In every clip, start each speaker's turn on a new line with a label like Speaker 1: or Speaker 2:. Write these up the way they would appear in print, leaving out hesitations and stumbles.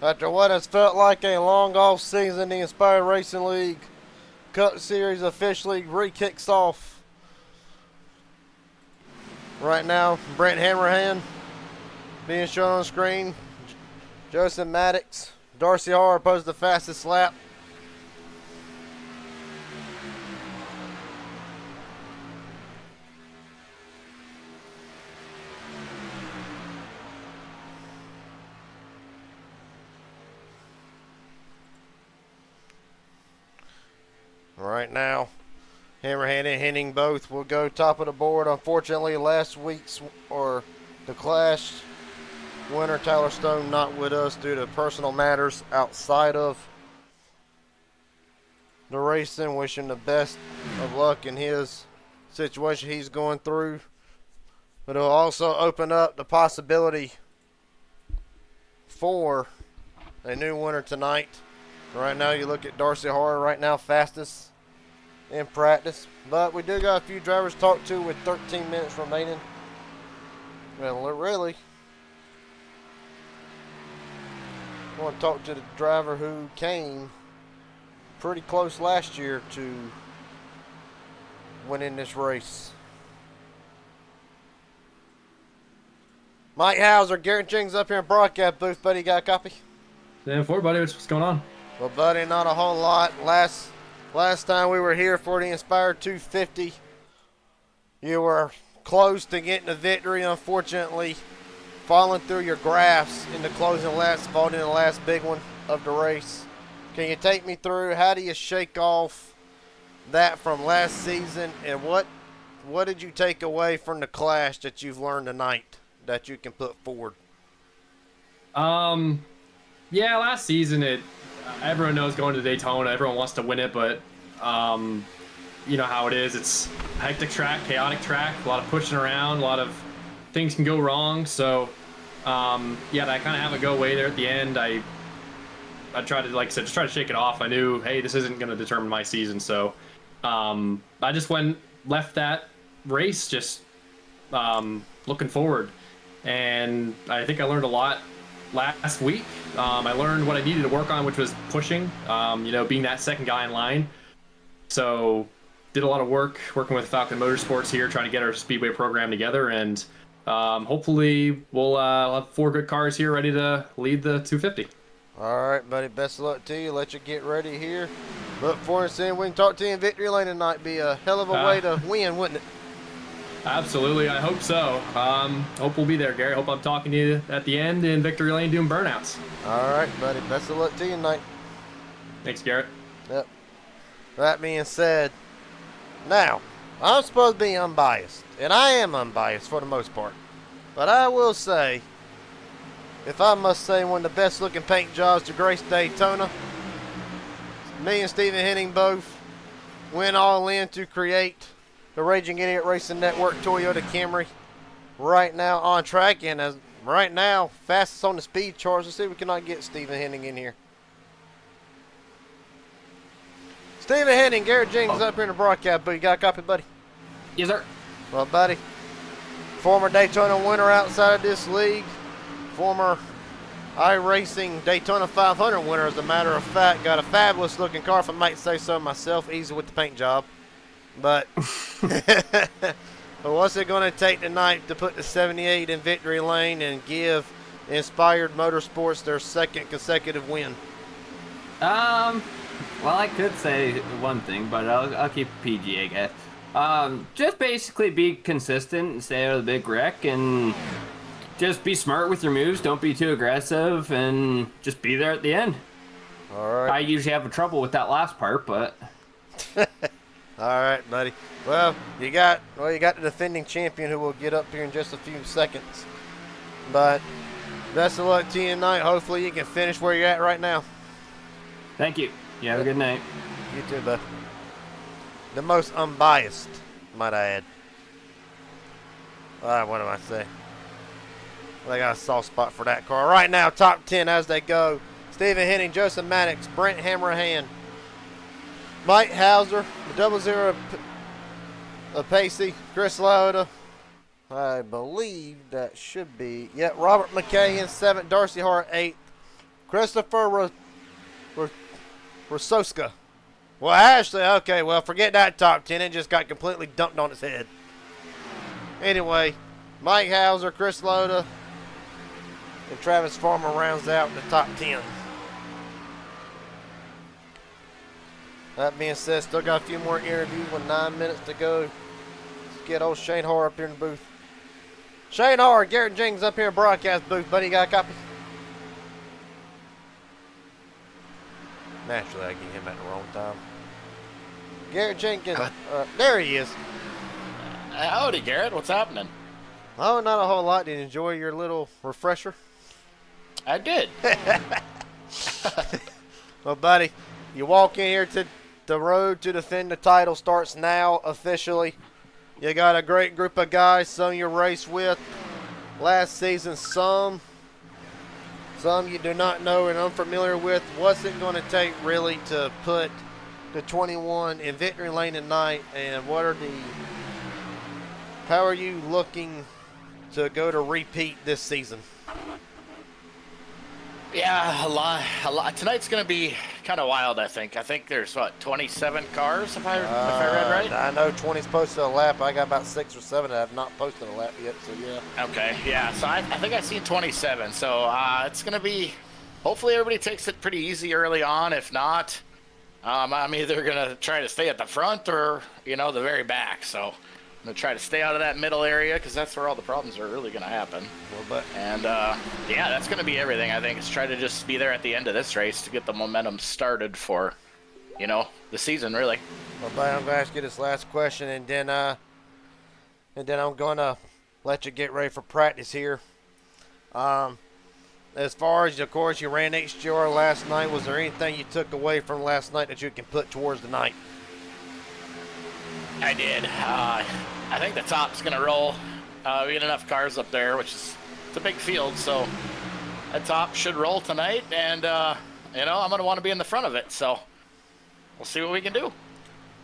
Speaker 1: After what has felt like a long off season, the Inspired Racing League Cup Series officially re-kicks off. Right now, Brent Hammerhand being shown on screen. Joseph Maddox, Darcy Harr posed the fastest lap. Right now, Hammerhand and Henning both will go top of the board. Unfortunately, last week's or the Clash winner Tyler Stone not with us due to personal matters outside of the racing. Wish him the best of luck in his situation he's going through. But it'll also open up the possibility for a new winner tonight. Right now, you look at Darcy Harr, right now fastest in practice. But we do got a few drivers to talk to with 13 minutes remaining. Well, really, I want to talk to the driver who came pretty close last year to winning this race. Mike Hauser, Garrett Jenkins up here in broadcast booth. Buddy, got a copy?
Speaker 2: 10-4, buddy. What's going on?
Speaker 1: Well, buddy, not a whole lot. Last time we were here for the Inspired 250, you were close to getting a victory. Unfortunately, falling through your graphs in the closing laps, falling in the last big one of the race. Can you take me through how do you shake off that from last season, and what did you take away from the Clash that you've learned tonight that you can put forward?
Speaker 2: Yeah, last season everyone knows going to Daytona, everyone wants to win it, but you know how it is. It's a hectic track, chaotic track, a lot of pushing around, a lot of things can go wrong. So yeah, I kind of have it go away there at the end. I tried to, like I said, just try to shake it off. I knew, hey, this isn't going to determine my season. So I just left that race just looking forward. And I think I learned a lot last week. I learned what I needed to work on, which was pushing, being that second guy in line. So did a lot of work working with Falcon Motorsports here, trying to get our Speedway program together. And hopefully we'll have 4 good cars here ready to lead the 250.
Speaker 1: All right, buddy. Best of luck to you. Let you get ready here. Look forward to seeing we can talk to you in Victory Lane tonight. Be a hell of a way to win, wouldn't it?
Speaker 2: Absolutely. I hope so. Hope we'll be there, Gary. Hope I'm talking to you at the end in Victory Lane doing burnouts.
Speaker 1: All right, buddy. Best of luck to you tonight.
Speaker 2: Thanks, Garrett.
Speaker 1: Yep. That being said, now, I'm supposed to be unbiased, and I am unbiased for the most part. But I will say, if I must say one of the best looking paint jobs to grace Daytona, me and Stephen Henning both went all in to create the Raging Idiot Racing Network Toyota Camry right now on track, and as right now, fastest on the speed charts. Let's see if we cannot get Stephen Henning in here. Stephen Henning, Garrett Jenkins up here in the broadcast booth. You got a copy, buddy?
Speaker 2: Yes, sir.
Speaker 1: Well, buddy, former Daytona winner outside of this league, former iRacing Daytona 500 winner, as a matter of fact, got a fabulous looking car, if I might say so myself, easy with the paint job. But, but what's it going to take tonight to put the 78 in Victory Lane and give Inspired Motorsports their second consecutive win?
Speaker 3: Well, I could say one thing, but I'll keep it PG, I guess. Just basically be consistent and stay out of the big wreck, and just be smart with your moves. Don't be too aggressive, and just be there at the end.
Speaker 1: All right.
Speaker 3: I usually have trouble with that last part, but
Speaker 1: all right, buddy. Well, you got the defending champion who will get up here in just a few seconds. But best of luck to you tonight. Hopefully you can finish where you're at right now.
Speaker 3: thank you. You have a good night.
Speaker 1: You too, bud. The most unbiased, might I add. All right, what do I say? They got a soft spot for that car. Right now, top 10 as they go. Stephen Henning, Joseph Maddox, Brent Hammerhand, Mike Hauser, the 00 Pacey, Chris Lauda. I believe that should be, Robert McKay in 7th, Darcy Hart 8th, Christopher Rososka. Well, actually, okay, well, forget that top 10. It just got completely dumped on its head. Anyway, Mike Hauser, Chris Loda, and Travis Farmer rounds out the top 10. That being said, still got a few more interviews with 9 minutes to go. Let's get old Shane Harr up here in the booth. Shane Harr, Garrett Jenkins up here in the broadcast booth. Buddy, you got a copy? Naturally, I get him at the wrong time. Garrett Jenkins, there he is.
Speaker 4: Howdy, Garrett. What's happening?
Speaker 1: Oh, not a whole lot. Did you enjoy your little refresher?
Speaker 4: I did.
Speaker 1: Well, buddy, you walk in here to the road to defend the title starts now officially. You got a great group of guys, some you raced with last season, some you do not know and unfamiliar with. What's it going to take really to put the 21 in victory lane tonight, and how are you looking to go to repeat this season?
Speaker 4: Yeah, a lot. Tonight's going to be kind of wild, I think. I think there's, 27 cars, if I read right?
Speaker 1: I know 20's posted a lap. I got about 6 or 7 that have not posted a lap yet, so yeah.
Speaker 4: Okay, yeah. So I think I've seen 27. So it's going to be, hopefully everybody takes it pretty easy early on. If not, I'm either going to try to stay at the front or, the very back. So I'm going to try to stay out of that middle area because that's where all the problems are really going to happen. And, that's going to be everything, I think, is try to just be there at the end of this race to get the momentum started for, the season, really.
Speaker 1: Well, buddy, I'm going to ask you this last question, and then I'm going to let you get ready for practice here. As far as, of course, you ran HGR last night, was there anything you took away from last night that you can put towards the night?
Speaker 4: I did. I think the top's going to roll. We get enough cars up there, which is it's a big field, so that top should roll tonight, and, I'm going to want to be in the front of it, so we'll see what we can do.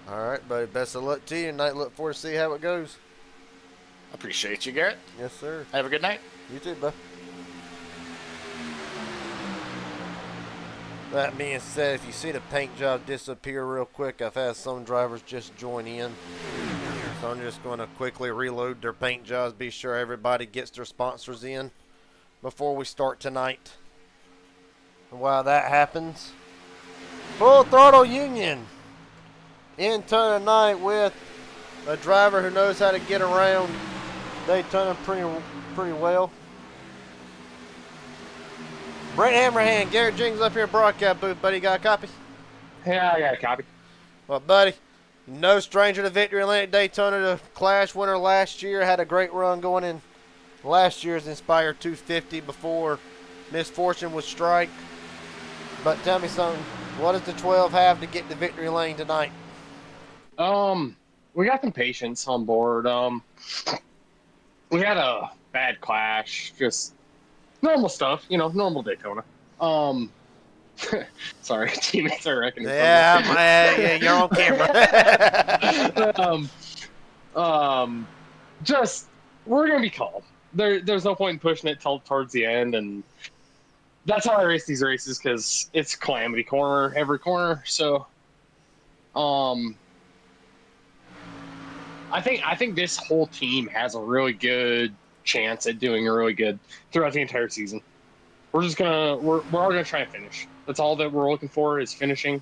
Speaker 1: All right, buddy. Best of luck to you tonight. Look forward to see how it goes.
Speaker 4: Appreciate you, Garrett.
Speaker 1: Yes, sir.
Speaker 4: Have a good night.
Speaker 1: You too, bud. That being said, if you see the paint job disappear real quick, I've had some drivers just join in. So I'm just going to quickly reload their paint jobs, be sure everybody gets their sponsors in before we start tonight. And while that happens, Full Throttle Union in turn tonight with a driver who knows how to get around Daytona pretty well. Brent Hammerhand, Garrett Jenkins up here in broadcast booth. Buddy, you got a copy?
Speaker 2: Yeah, I got a copy.
Speaker 1: Well, buddy, no stranger to victory lane at Daytona. The Clash winner last year had a great run going in last year's Inspire 250 before misfortune would strike. But tell me something. What does the 12 have to get to victory lane tonight?
Speaker 5: We got some patience on board. We had a bad clash, just normal stuff, normal Daytona. Sorry, teammates are reckoning.
Speaker 1: Yeah, you're on camera.
Speaker 5: Just we're gonna be calm. There's no point in pushing it till towards the end, and that's how I race these races because it's calamity corner every corner. So, I think this whole team has a really good chance at doing really good throughout the entire season. We're all gonna try and finish. That's all that we're looking for is finishing,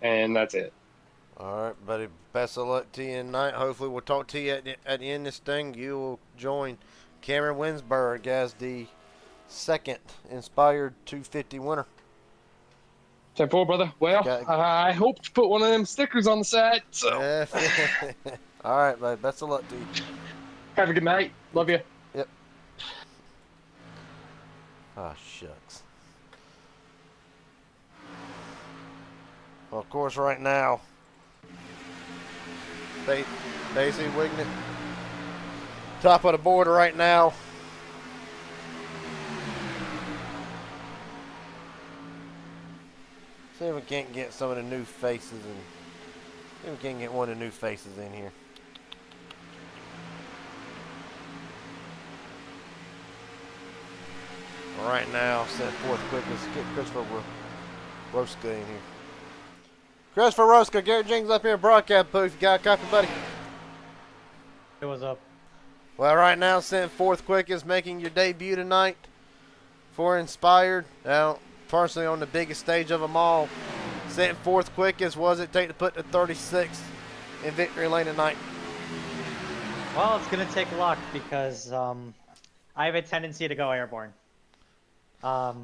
Speaker 5: and that's it.
Speaker 1: All right, buddy. Best of luck to you tonight. Hopefully, we'll talk to you at the end of this thing. You will join Cameron Winsberg as the second Inspired 250 winner.
Speaker 5: 10-4, brother. Well, I hope to put one of them stickers on the side. So.
Speaker 1: All right, buddy. Best of luck to you.
Speaker 5: Have a good night. Love you.
Speaker 1: Yep. Ah, shucks. Well, of course, right now, Daisy Wignet, top of the board right now. See if we can't get some of the new faces and see if we can get one of the new faces in here. Right now, set fourth quickest. Get Christopher Roska in here. Christopher Roska, Garrett Jenkins up here in broadcast booth. You got a copy, buddy?
Speaker 6: Hey, what's up?
Speaker 1: Well, right now, sent fourth quickest, making your debut tonight for Inspired. Now, personally, on the biggest stage of them all, sent fourth quickest. What does it take to put the 36 in victory lane tonight?
Speaker 6: Well, it's gonna take luck because I have a tendency to go airborne.
Speaker 1: Oh,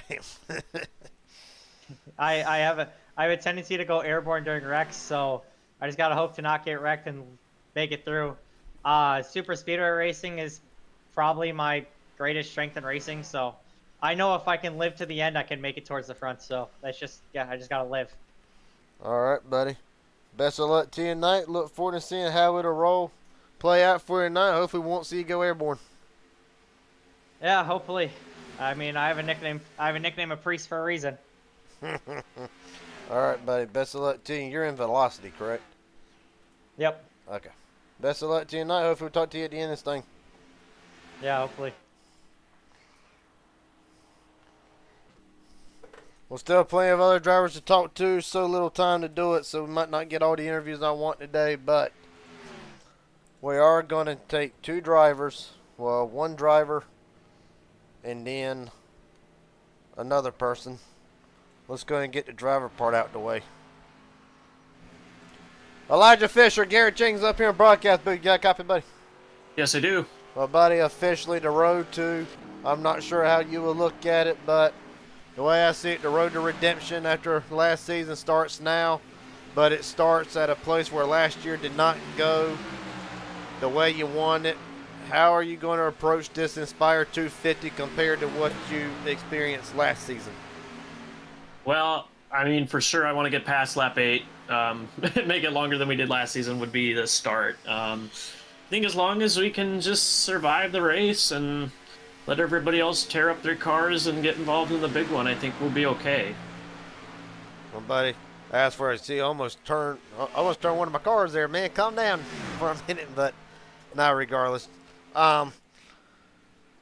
Speaker 1: damn.
Speaker 6: I have a tendency to go airborne during wrecks, so I just gotta hope to not get wrecked and make it through. Super speedway racing is probably my greatest strength in racing, so I know if I can live to the end, I can make it towards the front. So that's just, yeah, I just gotta live.
Speaker 1: All right, buddy. Best of luck to you tonight. Look forward to seeing how it'll play out for you tonight. Hopefully, we won't see you go airborne.
Speaker 6: Yeah, hopefully. I mean, I have a nickname of Priest for a reason.
Speaker 1: All right, buddy. Best of luck to you. You're in velocity, correct?
Speaker 6: Yep.
Speaker 1: Okay. Best of luck to you tonight. Hopefully, we'll talk to you at the end of this thing.
Speaker 6: Yeah, hopefully.
Speaker 1: Well, still plenty of other drivers to talk to. So little time to do it, so we might not get all the interviews I want today. But we are going to take two drivers. Well, one driver and then another person. Let's go ahead and get the driver part out the way. Elijah Fisher, Garrett Jenkins up here in broadcast booth. You got a copy, buddy?
Speaker 2: Yes, I do.
Speaker 1: Well, buddy, officially the road to, I'm not sure how you will look at it, but the way I see it, the road to redemption after last season starts now, but it starts at a place where last year did not go the way you want it. How are you going to approach this Inspire 250 compared to what you experienced last season?
Speaker 2: Well, I mean, for sure, I want to get past lap 8. Make it longer than we did last season would be the start. I think as long as we can just survive the race and let everybody else tear up their cars and get involved in the big one, I think we'll be okay.
Speaker 1: Well, buddy, as for it, see, almost turned one of my cars there, man. Calm down for a minute, but not regardless.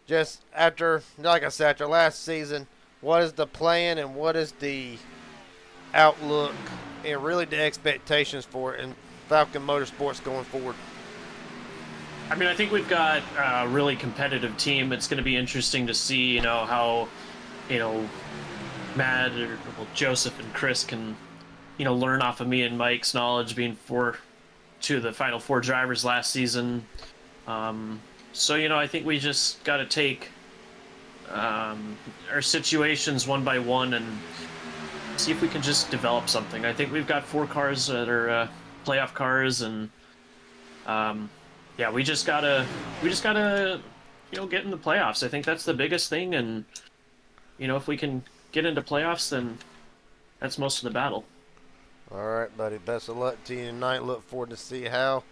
Speaker 1: Just after, like I said, after last season, what is the plan and what is the outlook and really the expectations for it in Falcon Motorsports going forward?
Speaker 2: I mean, I think we've got a really competitive team. It's going to be interesting to see, how, Matt or Joseph and Chris can, learn off of me and Mike's knowledge being two of the final 4 drivers last season. So, I think we just got to take our situations one by one and see if we can just develop something. I think we've got 4 cars that are playoff cars, and yeah, we just gotta get in the playoffs. I think that's the biggest thing, and if we can get into playoffs, then that's most of the battle.
Speaker 1: All right, buddy. Best of luck to you tonight. Look forward to see how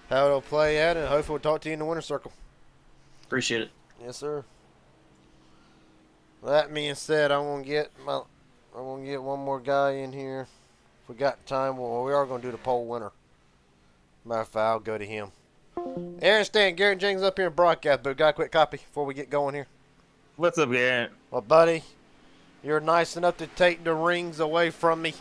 Speaker 1: it'll play out, and hopefully we'll talk to you in the winner's circle.
Speaker 2: Appreciate it.
Speaker 1: Yes, sir. That being said, I'm gonna get one more guy in here. If we got time, well, we are gonna do the poll winner. Matter of fact, I'll go to him. Aaron Stan, Garrett Jenkins up here in broadcast, but got a quick copy before we get going here.
Speaker 7: What's up, Garrett?
Speaker 1: Well, buddy, you're nice enough to take the rings away from me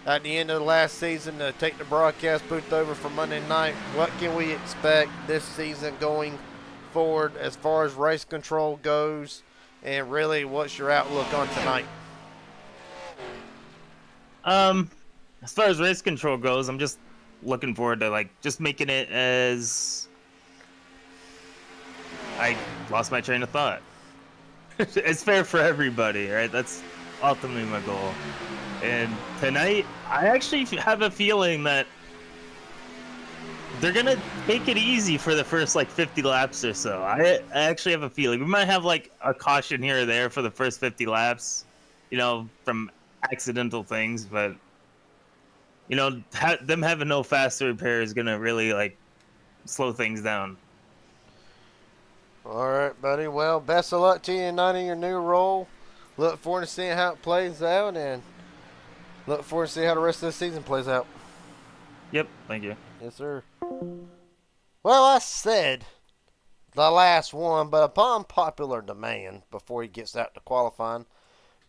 Speaker 1: at the end of the last season to take the broadcast booth over for Monday night. What can we expect this season going forward as far as race control goes, and really what's your outlook on tonight?
Speaker 7: As far as race control goes, I'm just looking forward to just making it as I lost my train of thought. It's fair for everybody, right? That's ultimately my goal. And tonight, I actually have a feeling that they're gonna take it easy for the first 50 laps or so. I actually have a feeling we might have a caution here or there for the first 50 laps, from accidental things, but them having no faster repair is gonna really slow things down.
Speaker 1: All right, buddy. Well, best of luck to you tonight in your new role. Look forward to seeing how it plays out, and look forward to seeing how the rest of the season plays out.
Speaker 7: Yep, thank you.
Speaker 1: Yes, sir. Well, I said the last one, but upon popular demand, before he gets out to qualifying,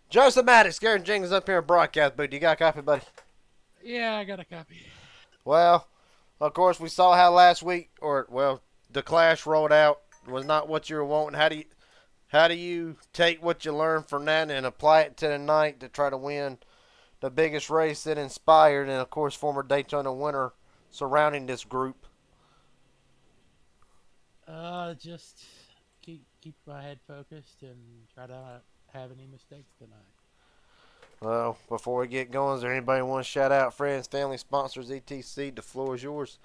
Speaker 1: Joseph Maddox, Gary Jenkins up here in broadcast booth. You got a copy, buddy?
Speaker 8: Yeah, I got a copy.
Speaker 1: Well, of course, we saw how last week, the Clash rolled out was not what you were wanting. How do you take what you learned from that and apply it to tonight to try to win the biggest race that inspired, and of course, former Daytona winner surrounding this group?
Speaker 8: Just keep my head focused and try to not have any mistakes tonight.
Speaker 1: Well, before we get going, is there anybody want to shout out friends, family, sponsors, etc.? The floor is yours.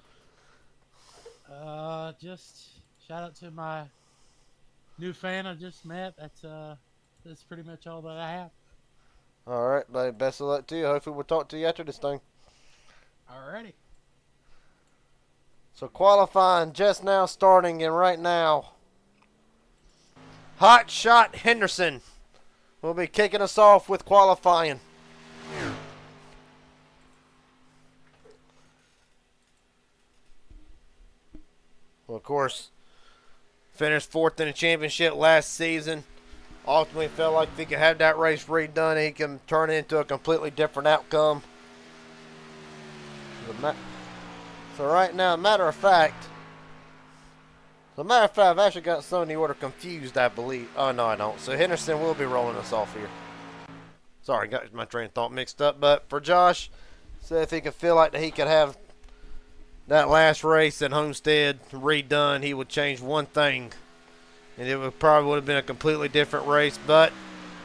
Speaker 8: Just shout out to my new fan I just met. That's pretty much all that I have.
Speaker 1: All right, buddy. Best of luck to you. Hopefully, we'll talk to you after this thing.
Speaker 8: Alrighty.
Speaker 1: So qualifying just now starting, and right now, Hot Shot Henderson will be kicking us off with qualifying. Well, of course, finished fourth in the championship last season. Ultimately felt like if he could have that race redone, he can turn it into a completely different outcome. So right now, matter of fact, I've actually got some of the order confused, I believe. Oh, no, I don't. So Henderson will be rolling us off here. Sorry, got my train of thought mixed up. But for Josh, so if he could feel like that he could have that last race at Homestead redone, he would change one thing. And it would have been a completely different race. But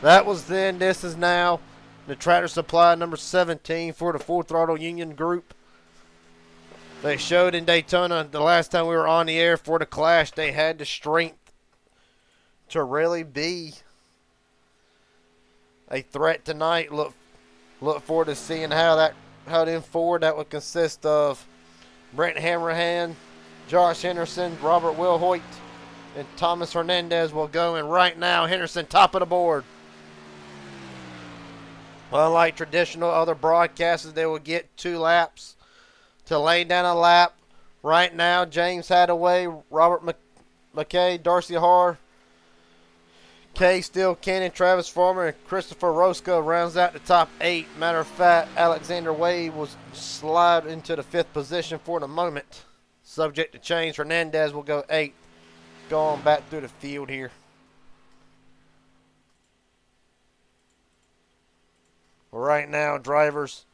Speaker 1: that was then. This is now. The Tractor Supply number 17 for the Full Throttle Union Group. They showed in Daytona the last time we were on the air for the Clash, they had the strength to really be a threat tonight. Look forward to seeing how them forward that would consist of Brent Hammerhand, Josh Henderson, Robert Wilhoit, and Thomas Hernandez will go. And right now, Henderson top of the board. Unlike traditional other broadcasters, they will get 2 laps to lay down a lap. Right now, James Hadaway, Robert McKay, Darcy Har, Kay Steele, Cannon, Travis Farmer, and Christopher Roscoe rounds out the top 8. Matter of fact, Alexander Wade will slide into the 5th position for the moment. Subject to change, Hernandez will go 8th. Going back through the field here. Right now, drivers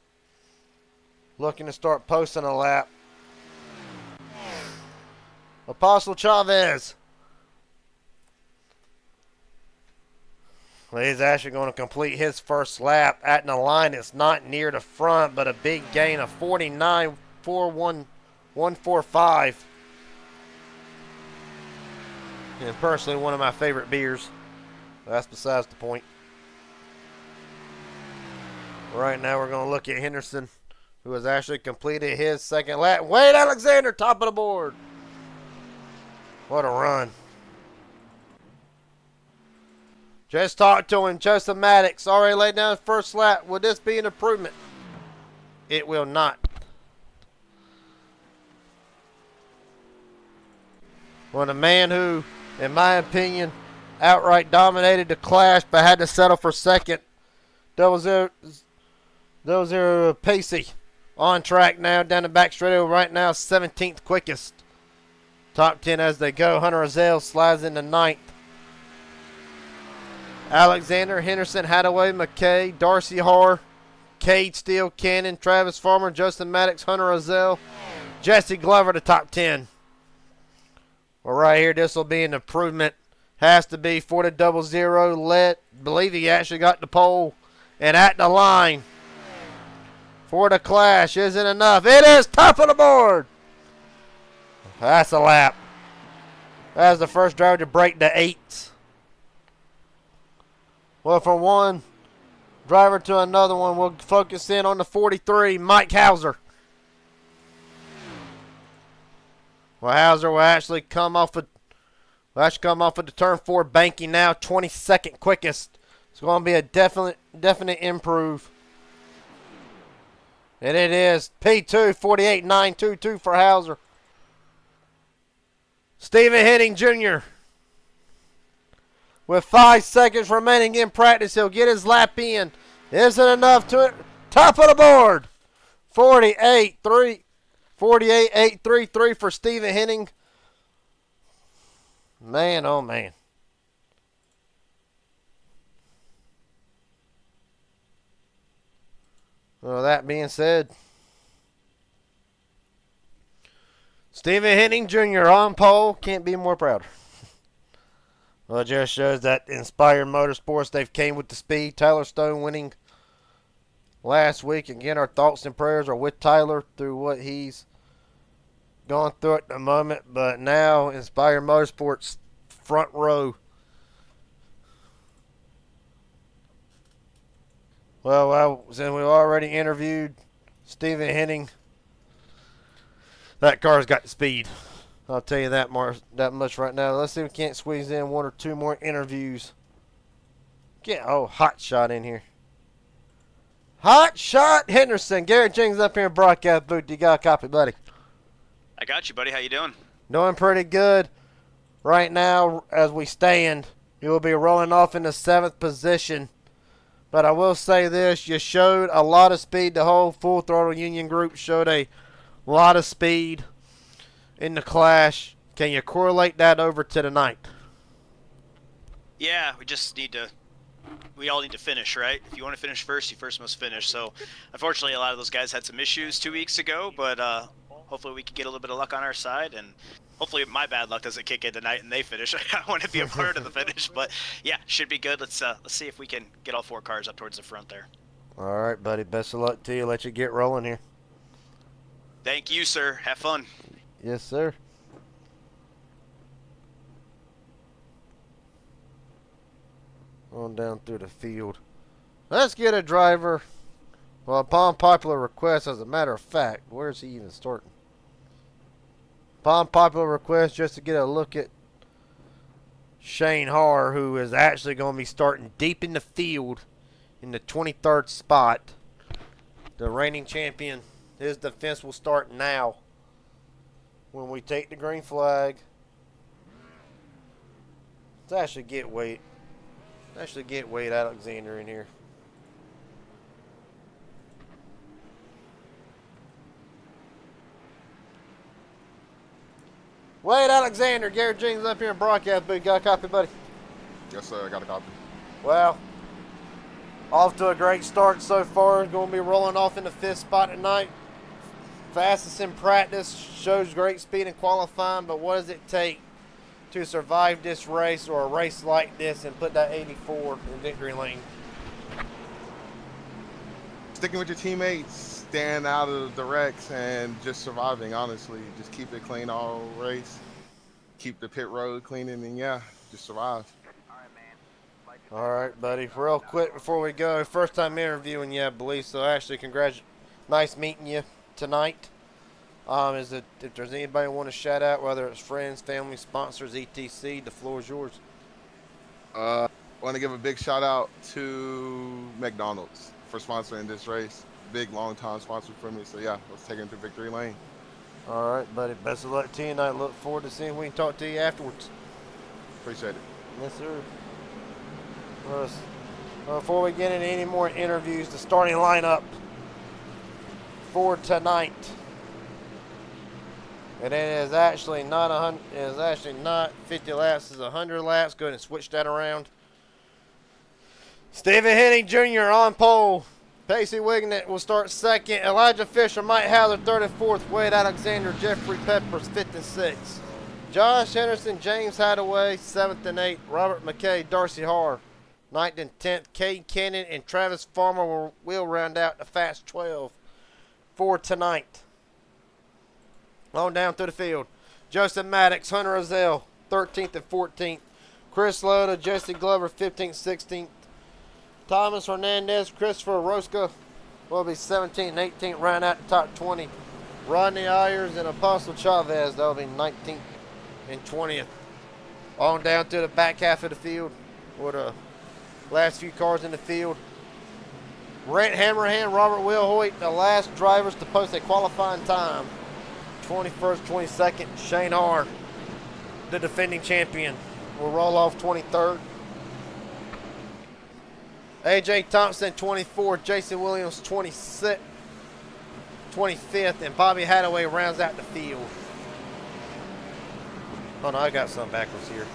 Speaker 1: looking to start posting a lap. Apostle Chavez. Well, he's actually going to complete his first lap at the line. It's not near the front, but a big gain of 49.145. And personally, one of my favorite beers. That's besides the point. Right now, we're going to look at Henderson, who has actually completed his second lap. Wade Alexander, top of the board. What a run. Just talked to him. Joseph Maddox already laid down his first lap. Will this be an improvement? It will not. Well, the man who, in my opinion, outright dominated the Clash but had to settle for second, those are Pacey. On track now, down the back straightaway right now, 17th quickest. Top 10 as they go. Hunter Azale slides into 9th. Alexander, Henderson, Hadaway, McKay, Darcy Har, Cade Steele, Cannon, Travis Farmer, Justin Maddox, Hunter Azale, Jesse Glover, the top 10. Well, right here, this will be an improvement. Has to be for the 00. Believe he actually got the pole. And at the line for the Clash isn't enough. It is top of the board. That's a lap. That's the first driver to break the 8. Well, from one driver to another one, we'll focus in on the 43, Mike Hauser. Well, Hauser will actually come off of the turn 4 banking now, 22nd quickest. It's going to be a definite improve. And it is P2, 48.922 for Hauser. Stephen Henning Jr. With 5 seconds remaining in practice, he'll get his lap in. Isn't enough to top of the board. 48.833 for Stephen Henning. Man, oh man. Well, that being said, Stephen Henning Jr. on pole. Can't be more prouder. Well, it just shows that Inspired Motorsports, they've came with the speed. Tyler Stone winning last week. Again, our thoughts and prayers are with Tyler through what he's gone through at the moment. But now, Inspired Motorsports front row. Well, since we've already interviewed Stephen Henning, that car's got the speed. I'll tell you that much right now. Let's see if we can't squeeze in 1 or 2 more interviews. Get Hot Shot in here. Hot Shot Henderson. Garrett Jenkins up here in broadcast booth. You got a copy, buddy?
Speaker 9: I got you, buddy. How you doing?
Speaker 1: Doing pretty good. Right now, as we stand, you will be rolling off in the 7th position. But I will say this, you showed a lot of speed. The whole Full Throttle Union group showed a lot of speed in the clash. Can you correlate that over to tonight?
Speaker 9: Yeah, we all need to finish, right? If you want to finish first, you first must finish. So, unfortunately, a lot of those guys had some issues 2 weeks ago, but hopefully we can get a little bit of luck on our side, and hopefully my bad luck doesn't kick in tonight and they finish. I want to be a part of the finish, but yeah, should be good. Let's see if we can get all 4 cars up towards the front there.
Speaker 1: All right, buddy. Best of luck to you. Let you get rolling here.
Speaker 9: Thank you, sir. Have fun.
Speaker 1: Yes, sir. On down through the field. Let's get a driver. Well, upon popular request, as a matter of fact, where's he even starting? Upon popular request, just to get a look at Shane Haar, who is actually going to be starting deep in the field in the 23rd spot. The reigning champion. His defense will start now when we take the green flag. Let's actually get Wade Alexander in here. Wade Alexander, Garrett Jenkins up here in broadcast booth. Got a copy, buddy?
Speaker 10: Yes, sir. I got a copy.
Speaker 1: Well, off to a great start so far. Going to be rolling off in the 5th spot tonight. Fastest in practice, shows great speed in qualifying, but what does it take to survive this race or a race like this and put that 84 in victory lane?
Speaker 10: Sticking with your teammates, staying out of the wrecks, and just surviving, honestly. Just keep it clean all race. Keep the pit road clean, and yeah, just survive.
Speaker 1: All right, buddy. Real quick before we go, first time interviewing you, I believe, so actually nice meeting you tonight. If there's anybody want to shout out, whether it's friends, family, sponsors, etc., the floor is yours.
Speaker 10: Want to give a big shout out to McDonald's for sponsoring this race. Big, long time sponsor for me. So yeah, let's take it to victory lane.
Speaker 1: All right, buddy. Best of luck to you, and I look forward to seeing if we can talk to you afterwards.
Speaker 10: Appreciate it.
Speaker 1: Yes, sir. Before we get into any more interviews, the starting lineup for tonight. And it is actually not 100. It is actually not 50 laps. It's 100 laps. Go ahead and switch that around. Stephen Henning Jr. on pole. Pacey Wignet will start second. Elijah Fisher, Mike Howler, third and fourth. Wade Alexander, Jeffrey Peppers, fifth and sixth. Josh Henderson, James Hadaway, seventh and eighth. Robert McKay, Darcy Haar, ninth and 10th. Cade Cannon and Travis Farmer will round out the Fast 12 for tonight. On down through the field. Joseph Maddox, Hunter Rozelle, 13th and 14th. Chris Loda, Jesse Glover, 15th, 16th. Thomas Hernandez, Christopher Rosca will be 17th and 18th, round out the top 20. Rodney Ayers and Apostle Chavez, they'll be 19th and 20th. On down to the back half of the field, with the last few cars in the field. Brent Hammerhand, Robert Will Hoyt, the last drivers to post a qualifying time. 21st, 22nd, Shane Haar. the defending champion, will roll off 23rd. AJ Thompson, 24. Jason Williams, 25th. And Bobby Hadaway rounds out the field. Oh, no, I got something backwards here.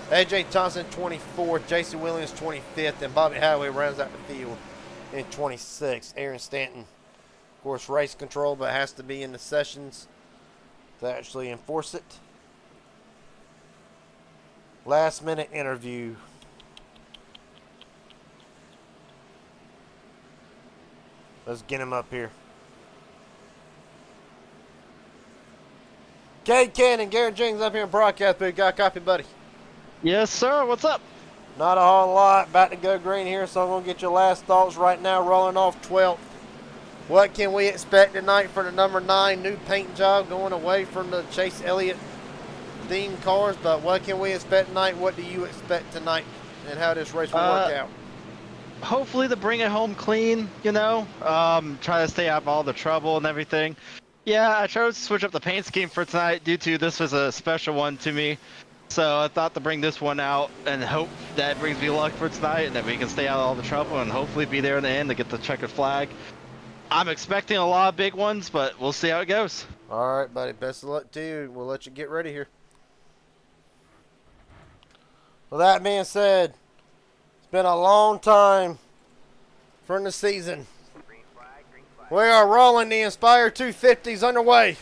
Speaker 1: AJ Thompson, 24. Jason Williams, 25th. And Bobby Hadaway rounds out the field in 26th. Aaron Stanton, of course, race control, but has to be in the sessions to actually enforce it. Last minute interview. Let's get him up here. Cade Cannon, Garrett Jenkins up here in broadcast booth. Got a copy, buddy?
Speaker 11: Yes, sir. What's up?
Speaker 1: Not a whole lot. About to go green here, so I'm going to get your last thoughts right now. Rolling off 12th. What can we expect tonight for the number 9 new paint job going away from the Chase Elliott themed cars? But what can we expect tonight? What do you expect tonight and how this race will work out?
Speaker 11: Hopefully to bring it home clean, you know. Try to stay out of all the trouble and everything. Yeah, I tried to switch up the paint scheme for tonight due to this was a special one to me. So I thought to bring this one out and hope that brings me luck for tonight and that we can stay out of all the trouble and hopefully be there in the end to get the checkered flag. I'm expecting a lot of big ones, but we'll see how it goes.
Speaker 1: All right, buddy. Best of luck to you. We'll let you get ready here. Well, that being said, it's been a long time from the season. We are rolling. The Inspire 250s underway.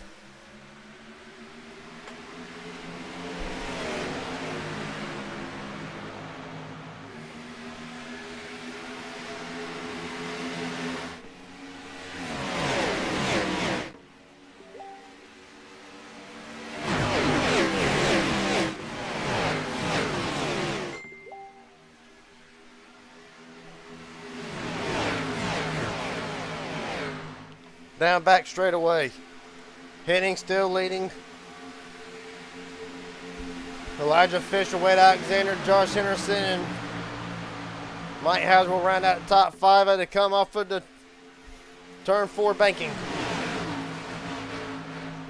Speaker 1: Down back straight away. Henning still leading. Elijah Fisher, Wade Alexander, Josh Henderson, and Mike Hauser will round out the top 5 as they come off of the turn 4 banking.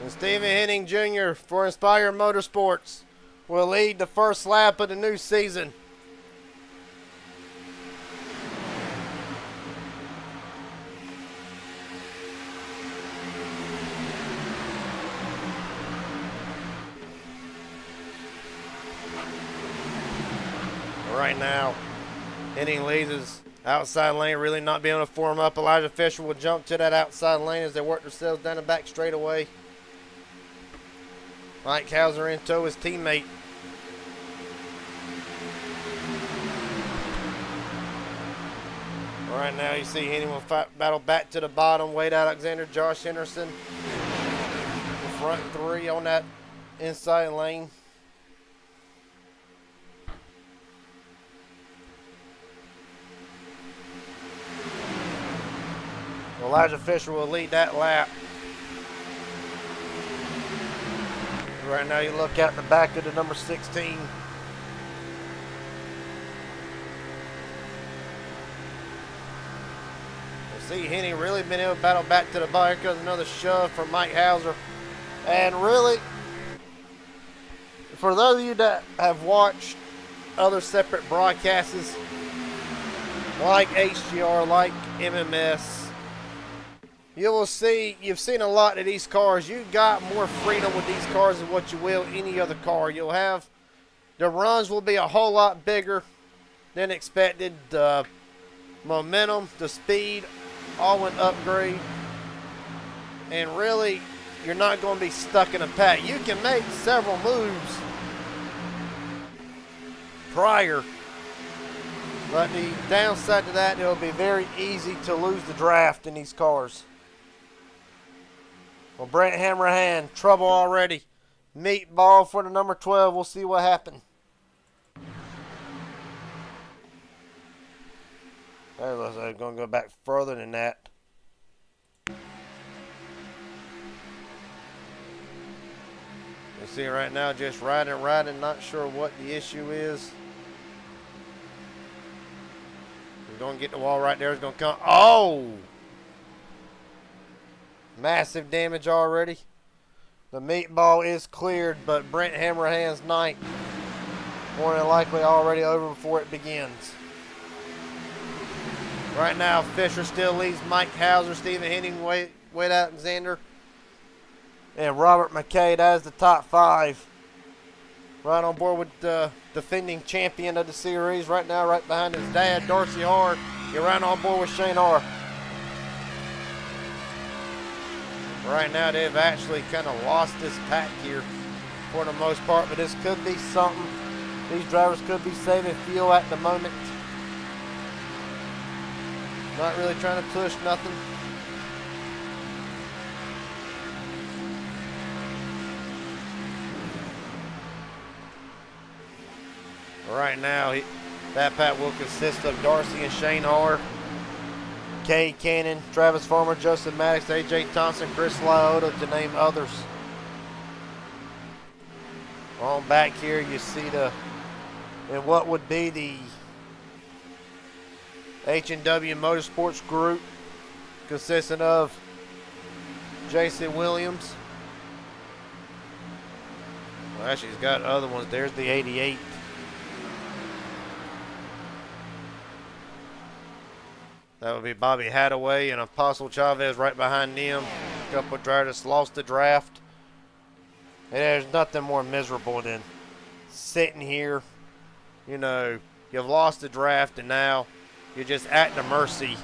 Speaker 1: And Stephen Henning Jr. for Inspire Motorsports will lead the first lap of the new season. Right now, Henning leads his outside lane, really not being able to form up. Elijah Fisher will jump to that outside lane as they work themselves down the back straightaway. Mike Hauser in tow his teammate. Right now, you see Henning will battle back to the bottom. Wade Alexander, Josh Henderson, the front 3 on that inside lane. Elijah Fisher will lead that lap. Right now you look at the back of the number 16. You see Henning really been able to battle back to the bottom. Here comes another shove from Mike Hauser. And really, for those of you that have watched other separate broadcasts like HGR, like MMS, you will see, you've seen a lot of these cars. You got more freedom with these cars than what you will any other car. You'll have, the runs will be a whole lot bigger than expected. The momentum, the speed, all an upgrade. And really, you're not going to be stuck in a pack. You can make several moves prior, but the downside to that, it'll be very easy to lose the draft in these cars. Well, Brent Hammerhand, trouble already. Meatball for the number 12. We'll see what happens. That looks like it's going to go back further than that. You see right now, just riding, not sure what the issue is. We're going to get the wall right there. It's going to come. Oh! Massive damage already. The meatball is cleared, but Brent Hammerhand's night more than likely already over before it begins. Right now, Fisher still leads Mike Hauser, Stephen Henning, Wade Alexander, and Robert McKay. That is the top 5. Right on board with the defending champion of the series right now, right behind his dad, Darcy Harr. You're right on board with Shane Harr. Right now, they've actually kind of lost this pack here for the most part, but this could be something. These drivers could be saving fuel at the moment. Not really trying to push nothing. Right now, that pack will consist of Darcy and Shane Harr, Kay Cannon, Travis Farmer, Joseph Maddox, AJ Thompson, Chris Lyotta, to name others. On back here, you see in what would be the H&W Motorsports Group, consisting of Jason Williams. Well, actually, he's got other ones. There's the 88. That would be Bobby Hadaway and Apostle Chavez right behind them. A couple of drivers lost the draft. And there's nothing more miserable than sitting here. You know, you've lost the draft and now you're just at the mercy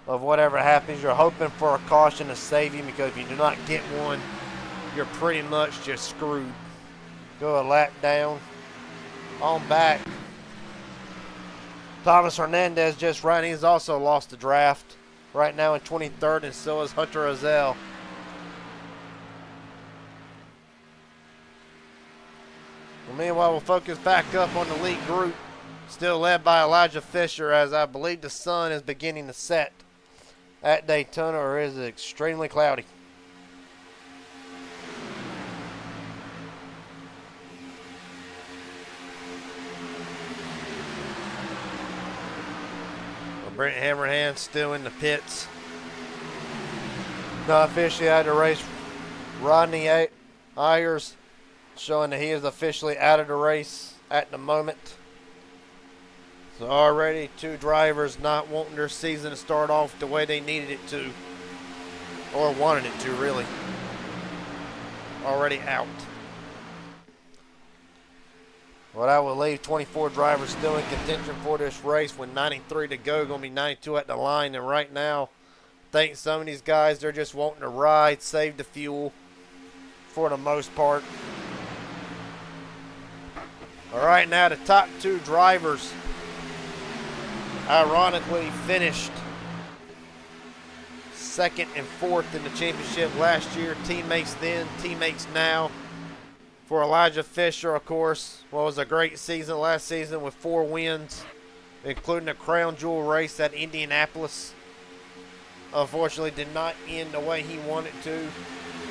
Speaker 1: of whatever happens. You're hoping for a caution to save you, because if you do not get one, you're pretty much just screwed. Go a lap down. On back. Thomas Hernandez just right. He's also lost the draft right now in 23rd, and so is Hunter Azell. Well, meanwhile, we'll focus back up on the lead group, still led by Elijah Fisher, as I believe the sun is beginning to set at Daytona, or is it extremely cloudy? Brent Hammerhand still in the pits. Not officially out of the race. Rodney Ayers showing that he is officially out of the race at the moment. So already 2 drivers not wanting their season to start off the way they needed it to, or wanted it to, really. Already out. Well, that will leave 24 drivers still in contention for this race with 93 to go. Going to be 92 at the line. And right now, I think some of these guys, they're just wanting to ride, save the fuel for the most part. All right, now the top 2 drivers ironically finished 2nd and 4th in the championship last year. Teammates then, teammates now. For Elijah Fisher, of course, was a great season last season with 4 wins, including a crown jewel race at Indianapolis. Unfortunately, did not end the way he wanted to.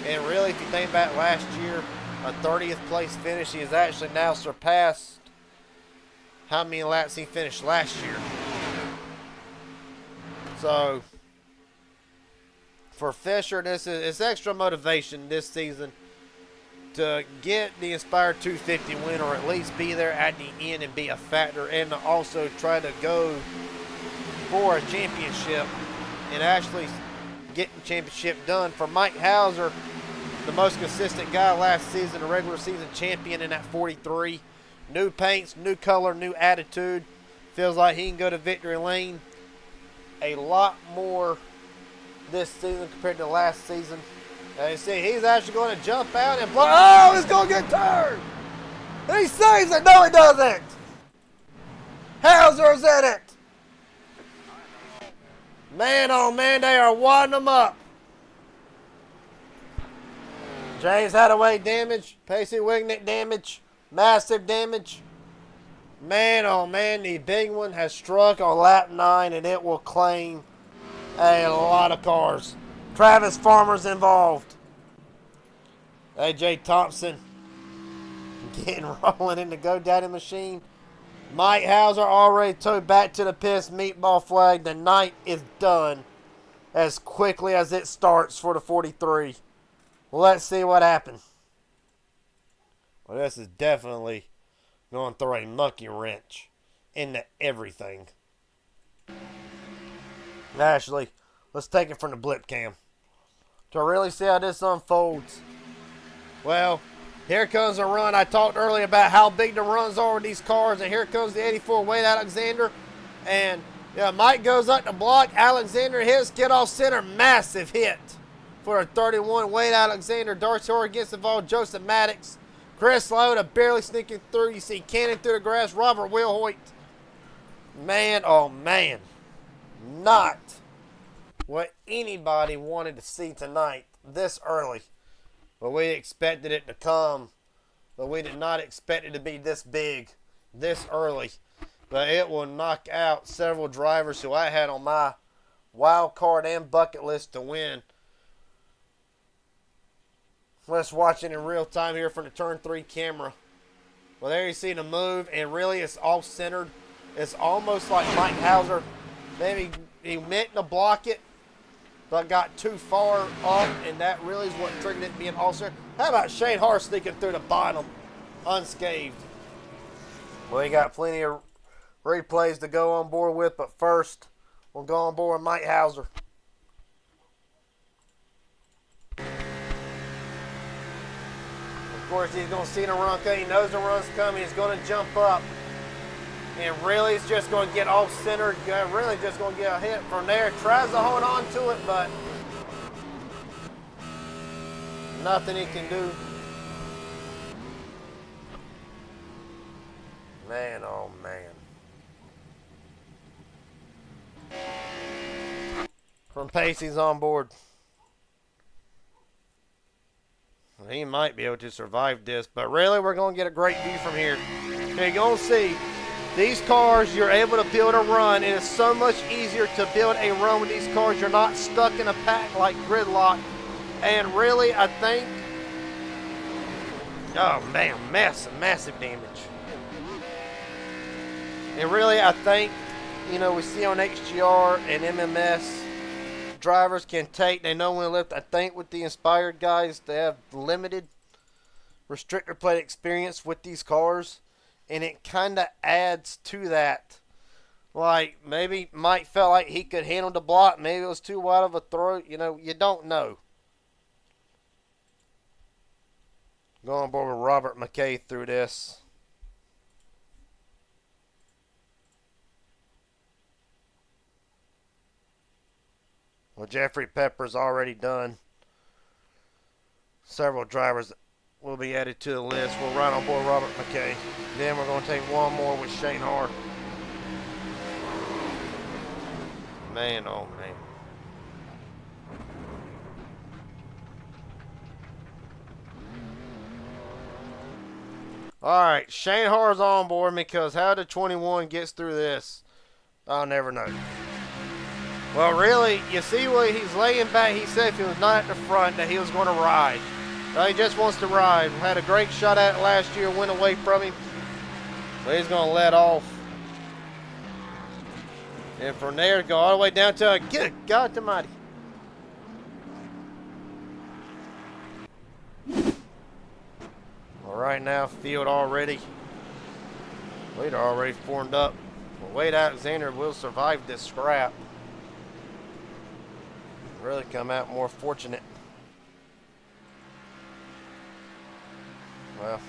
Speaker 1: And really, if you think back last year, a 30th place finish, he has actually now surpassed how many laps he finished last year. So, for Fisher, it's extra motivation this season to get the Inspire 250 win, or at least be there at the end and be a factor, and to also try to go for a championship and actually get the championship done. For Mike Hauser, the most consistent guy last season, a regular season champion in that 43. New paints, new color, new attitude. Feels like he can go to victory lane a lot more this season compared to last season. And you see, he's actually going to jump out and blow. Oh, he's going to get turned. He saves it. No, he doesn't. Hauser's in it. Man, oh man, they are wadding them up. James Hadaway damage. Pacey Wignick damage. Massive damage. Man, oh man, the big one has struck on lap 9, and it will claim a lot of cars. Travis Farmer's involved. AJ Thompson getting rolling in the GoDaddy machine. Mike Hauser already towed back to the pits. Meatball flag. The night is done as quickly as it starts for the 43. Well, let's see what happens. Well, this is definitely going to throw a monkey wrench into everything. Actually, let's take it from the blip cam to really see how this unfolds. Well, here comes a run. I talked earlier about how big the runs are with these cars, and here comes the 84 Wade Alexander. And yeah, Mike goes up to block. Alexander hits, get off center, massive hit for a 31 Wade Alexander. Darcy Horror gets involved. Joseph Maddox, Chris Loda barely sneaking through. You see Cannon through the grass. Robert Wilhoit. Man, oh man. Not what anybody wanted to see tonight this early. But we expected it to come. But we did not expect it to be this big, this early. But it will knock out several drivers who I had on my wild card and bucket list to win. Let's watch it in real time here from the turn 3 camera. Well, there you see the move, and really it's off-centered. It's almost like Mike Hauser. Maybe he meant to block it, but got too far up, and that really is what triggered it being off-centered. How about Shane Hart sneaking through the bottom unscathed? Well, he got plenty of replays to go on board with, but first, we'll go on board with Mike Hauser. Of course, he's going to see the run coming. He knows the run's coming. He's going to jump up. And really, he's just going to get off-centered. Really just going to get a hit from there. Tries to hold on to it, but nothing he can do. Man, oh man. From Pacey's on board. He might be able to survive this, but really we're going to get a great view from here. You're going to see these cars, you're able to build a run, and it's so much easier to build a run with these cars. You're not stuck in a pack like gridlock. And really, I think, oh man, massive damage. And really, I think, you know, we see on HGR and MMS, drivers can take, they know when to lift. I think with the Inspired guys, they have limited restrictor plate experience with these cars, and it kind of adds to that. Like, maybe Mike felt like he could handle the block. Maybe it was too wide of a throw. You know, you don't know. Going on board with Robert McKay through this. Well, Jeffrey Pepper's already done. Several drivers will be added to the list. We'll ride on board Robert McKay. Then we're going to take one more with Shane Hart. Man, oh man. All right, Shane Hart's on board because how the 21 gets through this, I'll never know. Well, really, you see what he's laying back. He said if he was not at the front that he was going to ride. Well, he just wants to ride. Had a great shot at it last year, went away from him. But he's going to let off. And from there, go all the way down to good God almighty. Well, right now, field already. Wade already formed up. Well, Wade Alexander will survive this scrap. Really come out more fortunate. Well,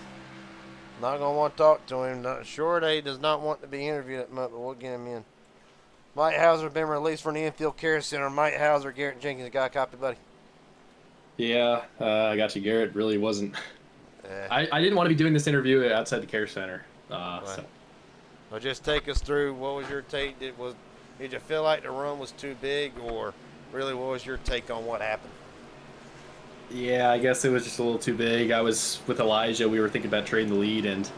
Speaker 1: not going to want to talk to him. Not sure that he does not want to be interviewed at much, but we'll get him in. Mike Hauser has been released from the infield care center. Mike Hauser, Garrett Jenkins, got a copy, buddy?
Speaker 2: Yeah, I got you, Garrett. Really wasn't. I didn't want to be doing this interview outside the care center. So.
Speaker 1: Well, just take us through. What was your take? Did you feel like the run was too big, or really what was your take on what happened?
Speaker 2: Yeah, I guess it was just a little too big. I was with Elijah. We were thinking about trading the lead, and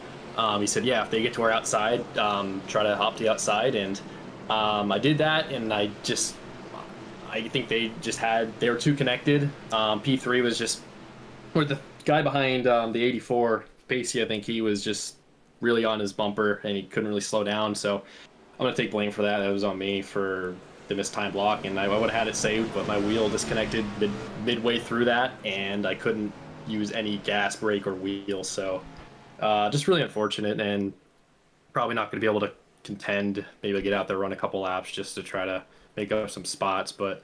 Speaker 2: he said, yeah, if they get to our outside, try to hop to the outside. And I did that, and I think they were too connected. P3 was just, or the guy behind the 84, Pacey, I think he was just really on his bumper, and he couldn't really slow down. So I'm going to take blame for that. That was on me for the missed time block, and I would have had it saved, but my wheel disconnected midway through that, and I couldn't use any gas, brake, or wheel. So just really unfortunate, and probably not going to be able to contend. Maybe get out there, run a couple laps just to try to make up some spots. But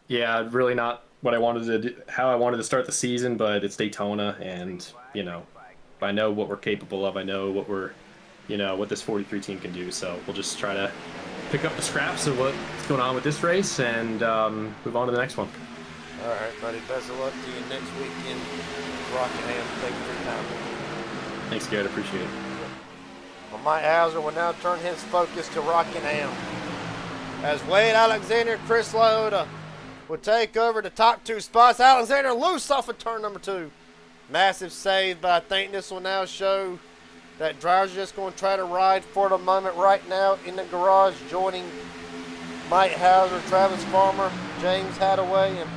Speaker 2: yeah, really not what I wanted to do, how I wanted to start the season. But it's Daytona, and I know what we're capable of. I know what what this 43 team can do. So we'll just try to pick up the scraps of what's going on with this race and move on to the next one.
Speaker 1: All right, buddy. Best of luck to you next weekend. Rockingham. Thank you for your time.
Speaker 2: Thanks, Garrett. Appreciate it.
Speaker 1: Well, Mike Hauser will now turn his focus to Rockingham as Wade Alexander, Chris Lyotta will take over the top 2 spots. Alexander loose off of turn number 2. Massive save, but I think this will now show that drivers are just going to try to ride for the moment right now in the garage, joining Mike Hauser, Travis Farmer, James Hadaway, and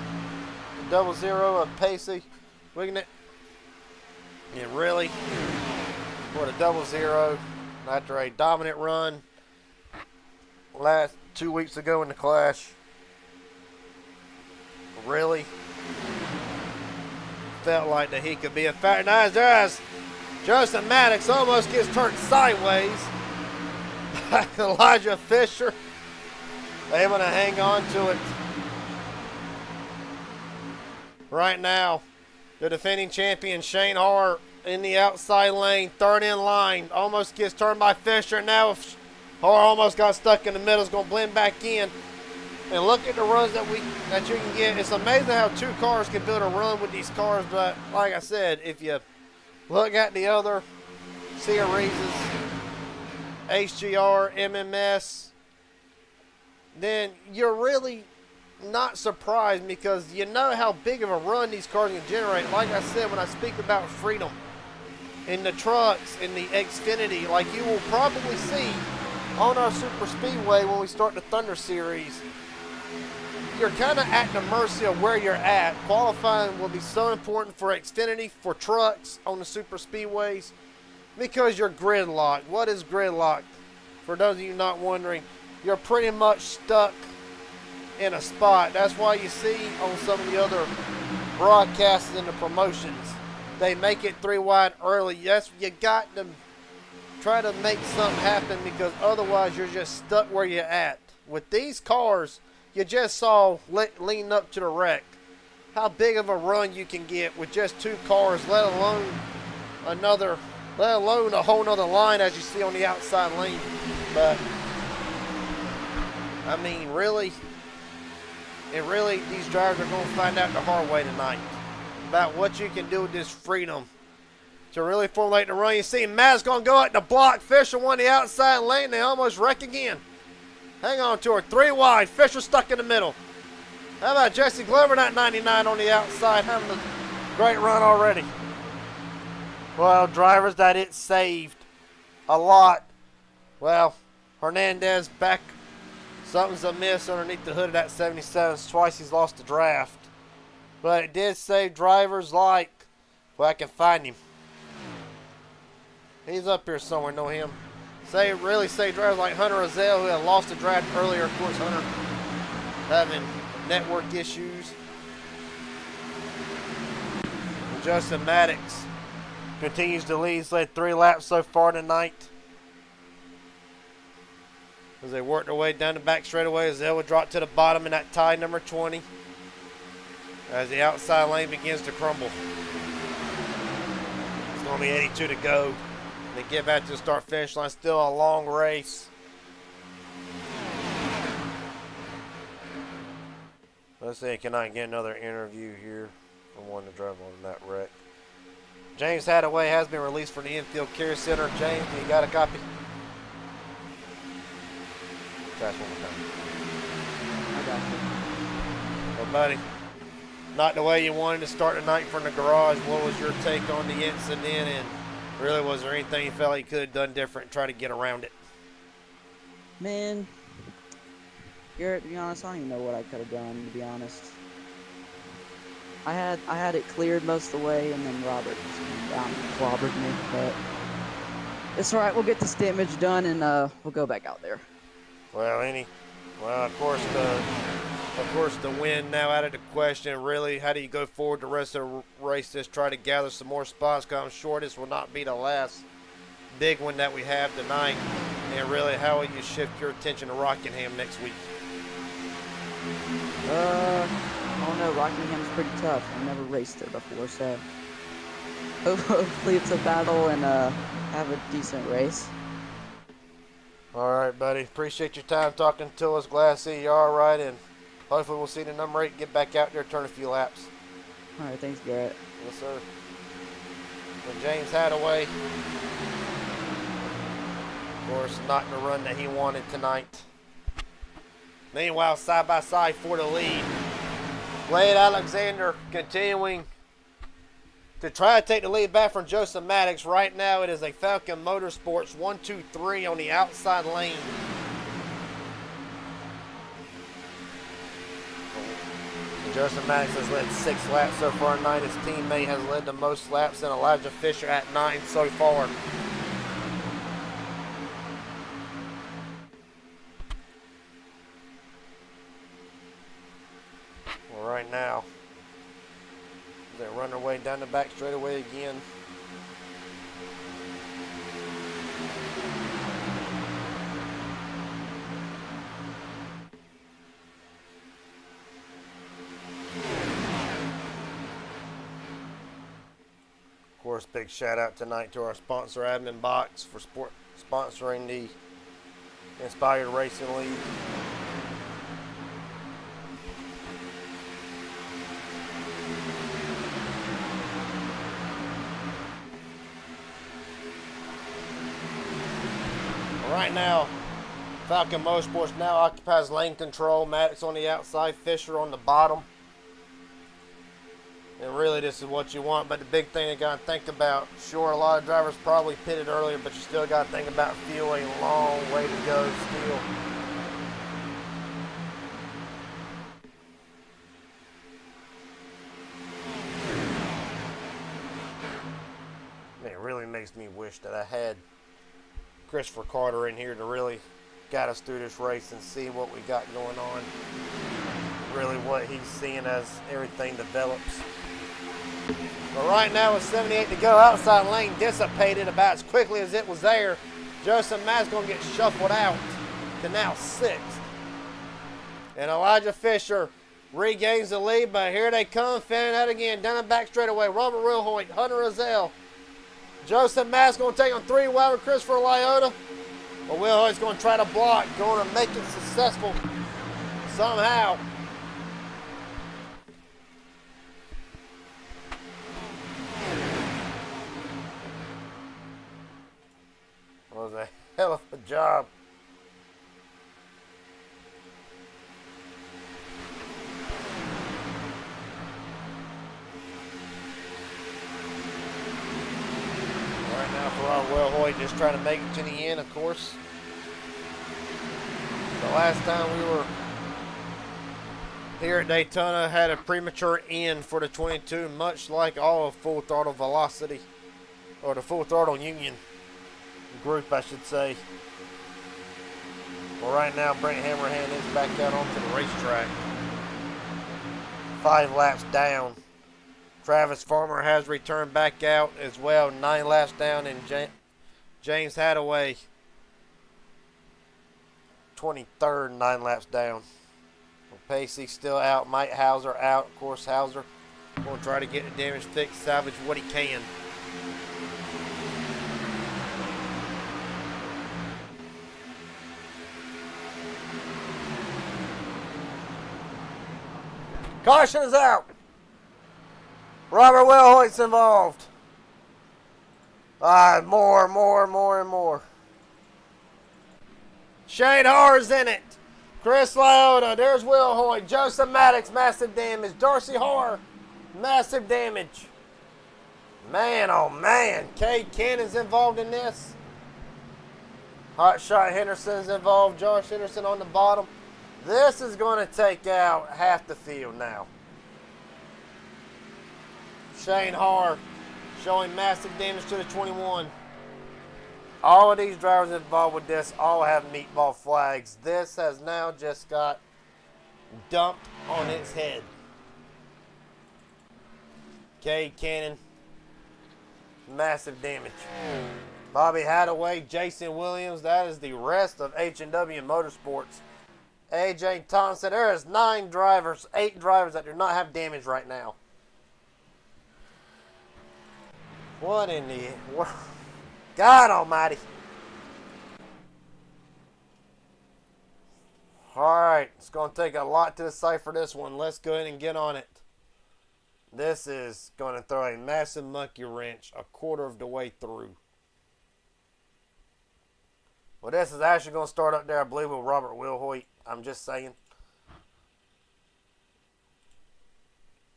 Speaker 1: 00 of Pacey Wignet. And really, what a 00 after a dominant run last 2 weeks ago in the Clash. Really felt like that he could be a factor. Nice drive. Justin Maddox almost gets turned sideways. Elijah Fisher able to hang on to it. Right now, the defending champion Shane Hart in the outside lane, third in line, almost gets turned by Fisher. Now Hart almost got stuck in the middle, is going to blend back in. And look at the runs that you can get. It's amazing how 2 cars can build a run with these cars, but like I said, if you look at the other series, HGR, MMS, then you're really not surprised because you know how big of a run these cars can generate. Like I said, when I speak about freedom in the trucks, in the Xfinity, like you will probably see on our Super Speedway when we start the Thunder Series, you're kind of at the mercy of where you're at. Qualifying will be so important for Xfinity, for trucks on the Super Speedways, because you're gridlocked. What is gridlocked? For those of you not wondering, you're pretty much stuck in a spot. That's why you see on some of the other broadcasts in the promotions, they make it 3 wide early. Yes, you got to try to make something happen because otherwise you're just stuck where you're at. With these cars, you just saw leading up to the wreck how big of a run you can get with just 2 cars, let alone a whole nother line as you see on the outside lane. But I mean, really, these drivers are going to find out the hard way tonight about what you can do with this freedom to really formulate the run. You see Matt's going to go at the block. Fisher won the outside lane. They almost wreck again. Hang on to her. 3 wide. Fisher stuck in the middle. How about Jesse Glover, not 99 on the outside, having a great run already. Well, drivers that it saved a lot. Well, Hernandez back. Something's amiss underneath the hood of that 77. Twice he's lost the draft. But it did save drivers like, well, I can find him. He's up here somewhere, know him. Really saved drivers like Hunter Rozelle, who had lost the draft earlier. Of course, Hunter having network issues. And Justin Maddox continues to lead. He's led 3 laps so far tonight. As they work their way down the back straightaway, Rozelle will drop to the bottom in that tie number 20. As the outside lane begins to crumble. It's going to be 82 to go. They get back to the start-finish line. Still a long race. Let's see, can I get another interview here from one to drive on that wreck? James Hadaway has been released from the infield care center. James, you got a copy? That's one more time.
Speaker 6: I got you.
Speaker 1: Well, buddy, not the way you wanted to start the night from the garage. What was your take on the incident, and really, was there anything you felt like you could have done different and try to get around it?
Speaker 12: Man, Garrett, to be honest, I don't even know what I could have done, to be honest. I had it cleared most of the way, and then Robert just came down and clobbered me, but it's alright, we'll get this damage done, and we'll go back out there.
Speaker 1: Well, Well, of course, the win now out of the question. Really, how do you go forward the rest of the race? Just try to gather some more spots. Cause I'm sure this will not be the last big one that we have tonight. And really, how will you shift your attention to Rockingham next week?
Speaker 12: I don't know. Rockingham's pretty tough. I've never raced there before, so hopefully it's a battle and have a decent race.
Speaker 1: All right, buddy. Appreciate your time talking to us. Glad to see you all right, and hopefully we'll see the number 8 get back out there, turn a few laps.
Speaker 12: All right, thanks, Garrett.
Speaker 1: Yes, sir. And James Hadaway, of course, not the run that he wanted tonight. Meanwhile, side by side for the lead, Blade Alexander continuing to try to take the lead back from Joseph Maddox. Right now, it is a Falcon Motorsports 1-2-3 on the outside lane. Joseph Maddox has led 6 laps so far tonight. His teammate has led the most laps, and Elijah Fisher at 9 so far. Well, right now, they run their way down the back straightaway again. Of course, big shout out tonight to our sponsor, Admin Box, for sponsoring the Inspired Racing League. Right now, Falcon Motorsports now occupies lane control. Maddox on the outside, Fisher on the bottom. And really, this is what you want. But the big thing you got to think about, sure, a lot of drivers probably pitted earlier, but you still got to think about fuel. A long way to go still. It really makes me wish that I had Christopher Carter in here to really guide us through this race and see what we got going on. Really what he's seeing as everything develops. But right now with 78 to go, outside lane dissipated about as quickly as it was there. Joseph Matt's going to get shuffled out to now 6th. And Elijah Fisher regains the lead, but here they come, fanning out again, down the back straightaway. Robert Wilhoit, Hunter Rozelle. Joseph Matt's going to take on 3 wide with Christopher Lyota. But Wilhoit's going to try to block, going to make it successful somehow. Was a hell of a job. Right now for our Wilhoit, just trying to make it to the end, of course. The last time we were here at Daytona had a premature end for the 22, much like all of Full Throttle Velocity, or the Full Throttle Union group, I should say. Well, right now, Brent Hammerhand is back out onto the racetrack. 5 laps down. Travis Farmer has returned back out as well. 9 laps down, and James Hadaway, 23rd, 9 laps down. Well, Pacey still out. Mike Hauser out. Of course, Hauser going to try to get the damage fixed, salvage what he can. Caution is out. Robert Wilhoit's involved. More. Shane Harr's in it. Chris Lyota. There's Wilhoit. Joseph Maddox, massive damage. Darcy Harr, massive damage. Man, oh man. Cade Cannon's involved in this. Hot Shot Henderson's involved. Josh Henderson on the bottom. This is going to take out half the field now. Shane Harr showing massive damage to the 21. All of these drivers involved with this all have meatball flags. This has now just got dumped on its head. Cade Cannon, massive damage. Bobby Hadaway, Jason Williams, that is the rest of H&W Motorsports. AJ Thompson, there is 8 drivers that do not have damage right now. What in the world? God almighty. Alright, it's going to take a lot to decipher this one. Let's go ahead and get on it. This is going to throw a massive monkey wrench a quarter of the way through. Well, this is actually going to start up there, I believe, with Robert Wilhoit. I'm just saying.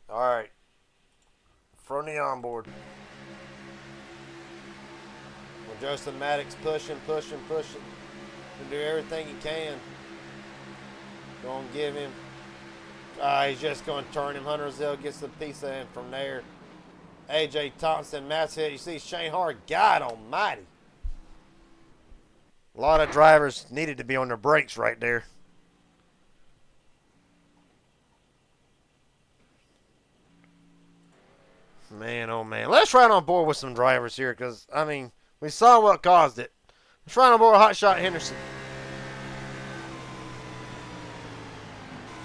Speaker 1: Alright. From the onboard. Well, Joseph Maddox pushing. He'll do everything he can. Going to give him. He's just going to turn him. Hunter Zell gets a piece of him from there. AJ Thompson, Matt's hit. You see Shane Hart. God almighty. A lot of drivers needed to be on their brakes right there. Man, oh man. Let's ride on board with some drivers here because, I mean, we saw what caused it. Let's ride on board with Hotshot Henderson.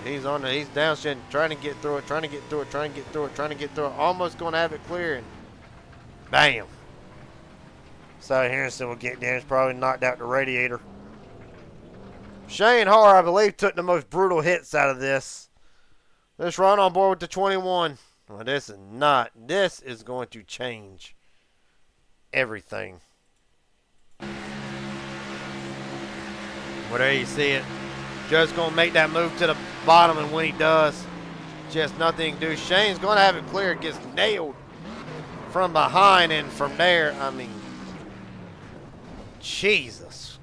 Speaker 1: He's downshifting, trying to get through it. Almost going to have it clear, and bam. So Henderson will get damaged, probably knocked out the radiator. Shane Har, I believe, took the most brutal hits out of this. Let's run on board with the 21. Well, this is not. This is going to change everything. Well, there you see it. Just going to make that move to the bottom, and when he does, just nothing to do. Shane's going to have it clear. Gets nailed from behind, and from there, I mean, Jesus.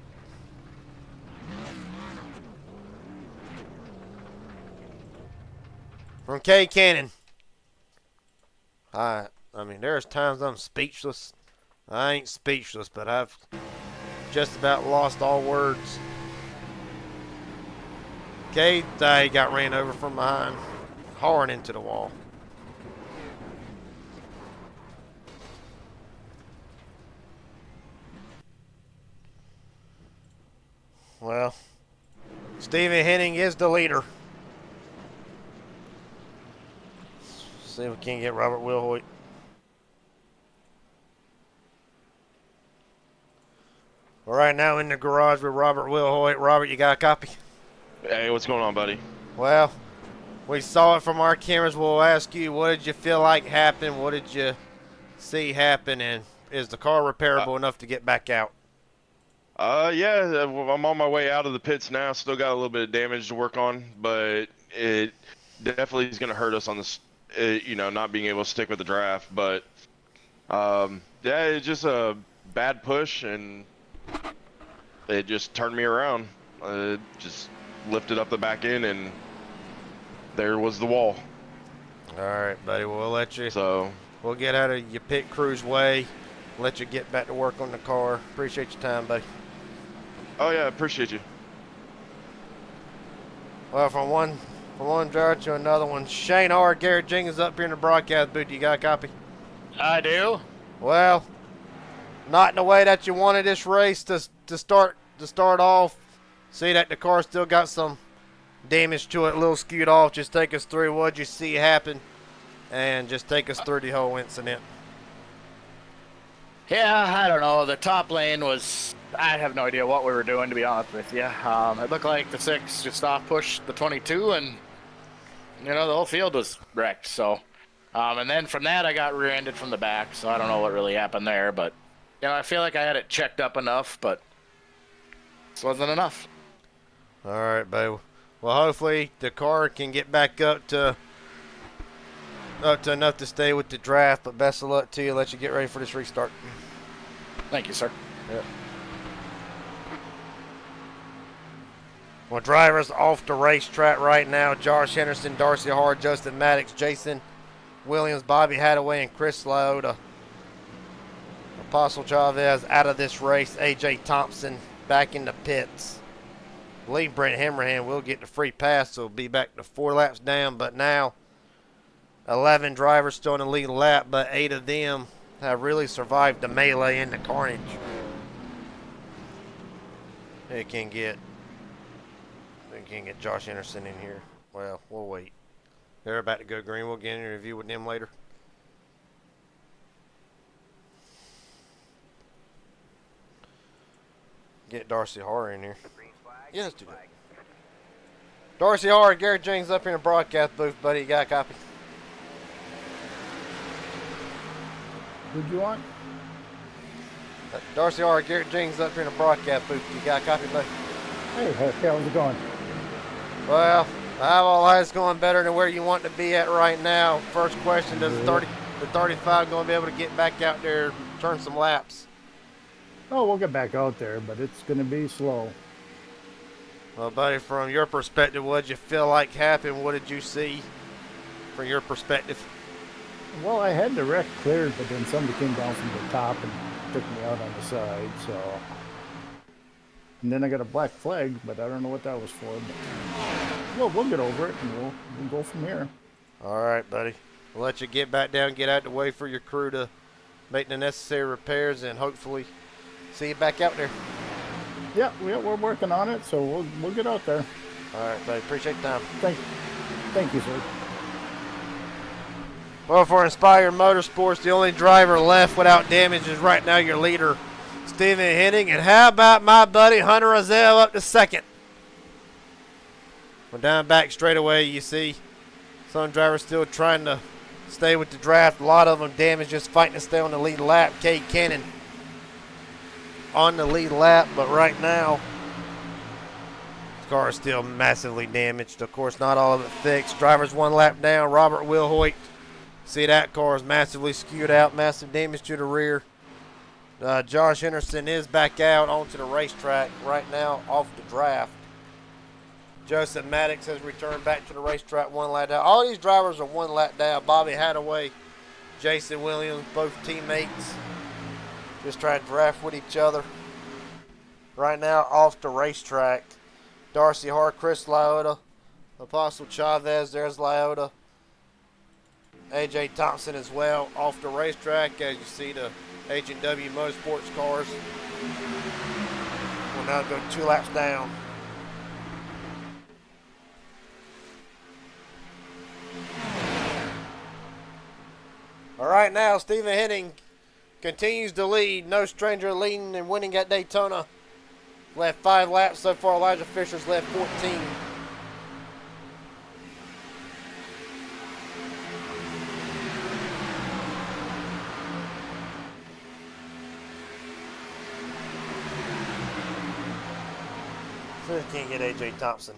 Speaker 1: From Cade Cannon. I mean, there's times I'm speechless. I ain't speechless, but I've just about lost all words. Cade got ran over from behind, hard into the wall. Well, Stephen Henning is the leader. See if we can get Robert Wilhoit. We're right now in the garage with Robert Wilhoit. Robert, you got a copy?
Speaker 13: Hey, what's going on, buddy?
Speaker 1: Well, we saw it from our cameras. We'll ask you, what did you feel like happened? What did you see happen? And is the car repairable enough to get back out?
Speaker 13: Yeah, I'm on my way out of the pits now. Still got a little bit of damage to work on, but it definitely is going to hurt us on this, not being able to stick with the draft. But, yeah, it's just a bad push, and it just turned me around. Just lifted up the back end, and there was the wall.
Speaker 1: All right, buddy. Well, we'll let you.
Speaker 13: So
Speaker 1: we'll get out of your pit crew's way. Let you get back to work on the car. Appreciate your time, buddy.
Speaker 13: Oh yeah, appreciate you.
Speaker 1: Well, from one driver to another one. Shane R. Garrett Jenkins up here in the broadcast booth. You got a copy?
Speaker 4: I do.
Speaker 1: Well, not in the way that you wanted this race to start off. See that the car still got some damage to it, a little skewed off. Just take us through what you see happen, and just take us through the whole incident.
Speaker 4: Yeah, I don't know. The top lane was, I have no idea what we were doing, to be honest with you. It looked like the 6 just off pushed the 22, and, the whole field was wrecked. So, and then from that, I got rear-ended from the back, so I don't know what really happened there. But, I feel like I had it checked up enough, but this wasn't enough.
Speaker 1: All right, babe. Well, hopefully the car can get back up to enough to stay with the draft, but best of luck to you. Let you get ready for this restart.
Speaker 4: Thank you, sir.
Speaker 1: Yep. Well, drivers off the racetrack right now. Josh Henderson, Darcy Hard, Justin Maddox, Jason Williams, Bobby Hadaway, and Chris Lode. A Apostle Chavez out of this race. AJ Thompson back in the pits. I believe Brent Hammerhand will get the free pass, so we'll be back to 4 laps down. But now, 11 drivers still in the lead lap, but 8 of them have really survived the melee and the carnage. They can't get Josh Anderson in here. Well, we'll wait. They're about to go green. We'll get an interview with them later. Get Darcy Harr in here. Yeah, let's do that. Darcy Harr, Garrett Jenkins up here in the broadcast booth, buddy. You got a copy?
Speaker 14: Who'd you want?
Speaker 1: Darcy Harr, Garrett Jenkins up here in the broadcast booth. You got a copy, buddy?
Speaker 14: Hey, how's it going?
Speaker 1: Well, all that's going better than where you want to be at right now. First question, does the 35 going to be able to get back out there and turn some laps?
Speaker 14: Oh, we'll get back out there, but it's going to be slow.
Speaker 1: Well, buddy, from your perspective, what did you feel like happened? What did you see from your perspective?
Speaker 14: Well, I had the wreck cleared, but then somebody came down from the top and took me out on the side, so... And then I got a black flag, but I don't know what that was for. But we'll get over it, and we'll go from here.
Speaker 1: All right, buddy. We'll let you get back down, get out of the way for your crew to make the necessary repairs, and hopefully see you back out there.
Speaker 14: Yeah, we're working on it, so we'll get out there.
Speaker 1: All right, buddy. Appreciate the time.
Speaker 14: Thank you, sir.
Speaker 1: Well, for Inspired Motorsports, the only driver left without damage is right now your leader, Stephen Henning. And how about my buddy Hunter Rozelle up to second? We're down back straight away. You see some drivers still trying to stay with the draft. A lot of them damaged, just fighting to stay on the lead lap. Cade Cannon on the lead lap, but right now his car is still massively damaged. Of course, not all of it fixed. Drivers 1 lap down. Robert Wilhoit. See, that car is massively skewed out, massive damage to the rear. Josh Henderson is back out onto the racetrack right now off the draft. Joseph Maddox has returned back to the racetrack 1 lap down. All these drivers are 1 lap down. Bobby Hadaway, Jason Williams, both teammates, just trying to draft with each other. Right now off the racetrack, Darcy Hart, Chris Liotta, Apostle Chavez, there's Liotta. AJ Thompson as well off the racetrack. As you see, the H&W Motorsports cars will now go 2 laps down. All right, now Stephen Henning continues to lead. No stranger leading and winning at Daytona. Left 5 laps so far. Elijah Fisher's left 14. Can't get AJ Thompson.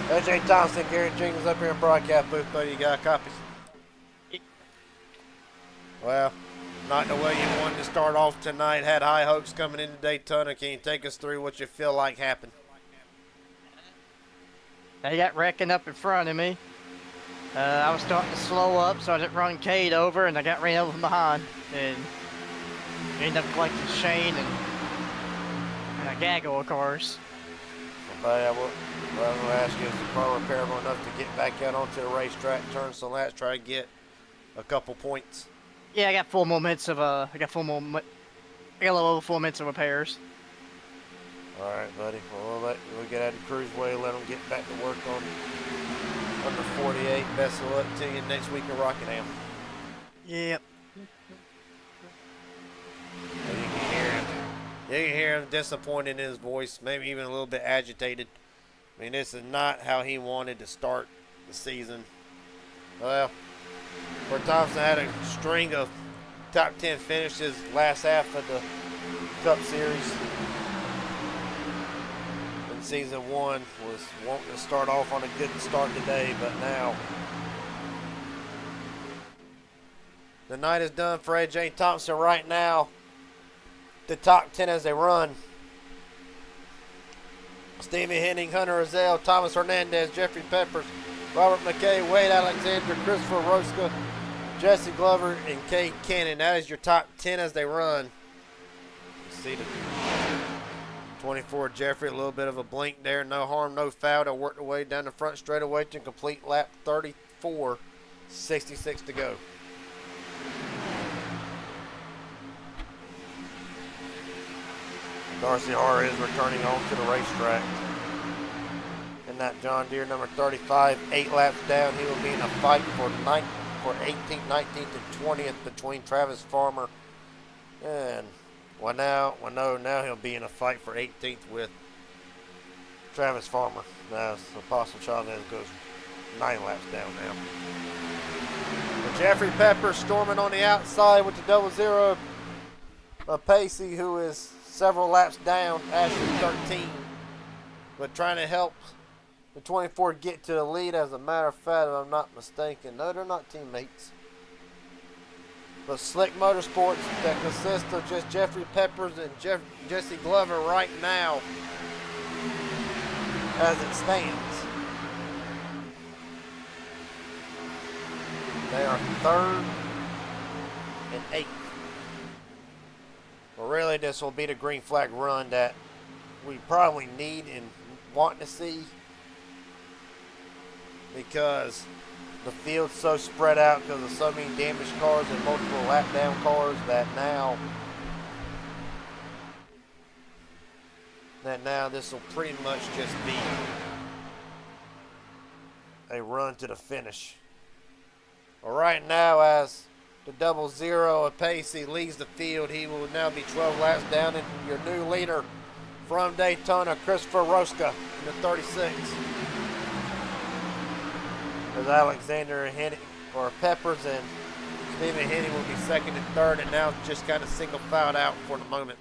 Speaker 1: AJ Thompson, Garrett Jenkins up here in broadcast booth, buddy. You got a copy? Well, not the way you wanted to start off tonight. Had high hopes coming into Daytona. Can you take us through what you feel like happened?
Speaker 15: They got wrecking up in front of me. I was starting to slow up, so I didn't run Cade over, and I got ran over from behind. And ended up collecting Shane and a gaggle of cars.
Speaker 1: But what I'm going to ask you, is the car repairable enough to get back out onto the racetrack, turn some laps, try to get a couple points?
Speaker 15: Yeah, I got 4 more minutes of I got a little over 4 minutes of repairs.
Speaker 1: All right, buddy. Well, we'll get out of the cruise way, let them get back to work on under 48. Best of luck to you next week in Rockingham.
Speaker 15: Yep.
Speaker 1: You can hear him. You can hear him disappointed in his voice, maybe even a little bit agitated. I mean, this is not how he wanted to start the season. Well, where Thompson had a string of top 10 finishes last half of the Cup Series. In season 1 was wanting to start off on a good start today, but now the night is done for AJ Thompson right now. The top 10 as they run. Stevie Henning, Hunter Azell, Thomas Hernandez, Jeffrey Peppers, Robert McKay, Wade Alexander, Christopher Roska, Jesse Glover, and Cade Cannon. That is your top 10 as they run. See the 24 Jeffrey, a little bit of a blink there. No harm, no foul. They'll work their way down the front straightaway to complete lap 34. 66 to go. Darcy Harr is returning home to the racetrack. In that John Deere number 35, 8 laps down, he will be in a fight for 18th, 19th, and 20th between Travis Farmer and now he'll be in a fight for 18th with Travis Farmer. Now Apostle Chavez goes 9 laps down now. But Jeffrey Pepper storming on the outside with the 00 of Pacey, who is several laps down, Ashley 13, but trying to help the 24 get to the lead. As a matter of fact, if I'm not mistaken, no, they're not teammates. But Slick Motorsports that consists of just Jeffrey Peppers and Jesse Glover right now, as it stands. They are 3rd and 8th. Well, really, this will be the green flag run that we probably need and want to see, because the field's so spread out because of so many damaged cars and multiple lap down cars that now this will pretty much just be a run to the finish. Well, right now, as the 00 of Pacey leads the field, he will now be 12 laps down, and your new leader from Daytona, Christopher Roska, in the 36. As Alexander Henning, or Peppers, and Stephen Henning will be 2nd and 3rd, and now just got a single fouled out for the moment.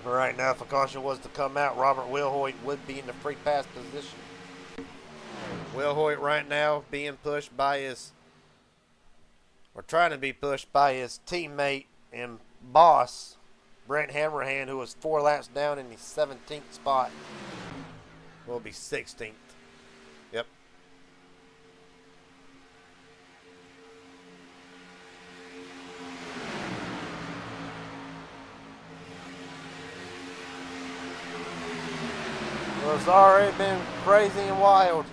Speaker 1: But right now, if a caution was to come out, Robert Wilhoit would be in the free pass position. Wilhoit right now being pushed by trying to be pushed by his teammate and boss, Brent Hammerhand, who was 4 laps down in the 17th spot. Will be 16th. Yep. Well, it's already been crazy and wild.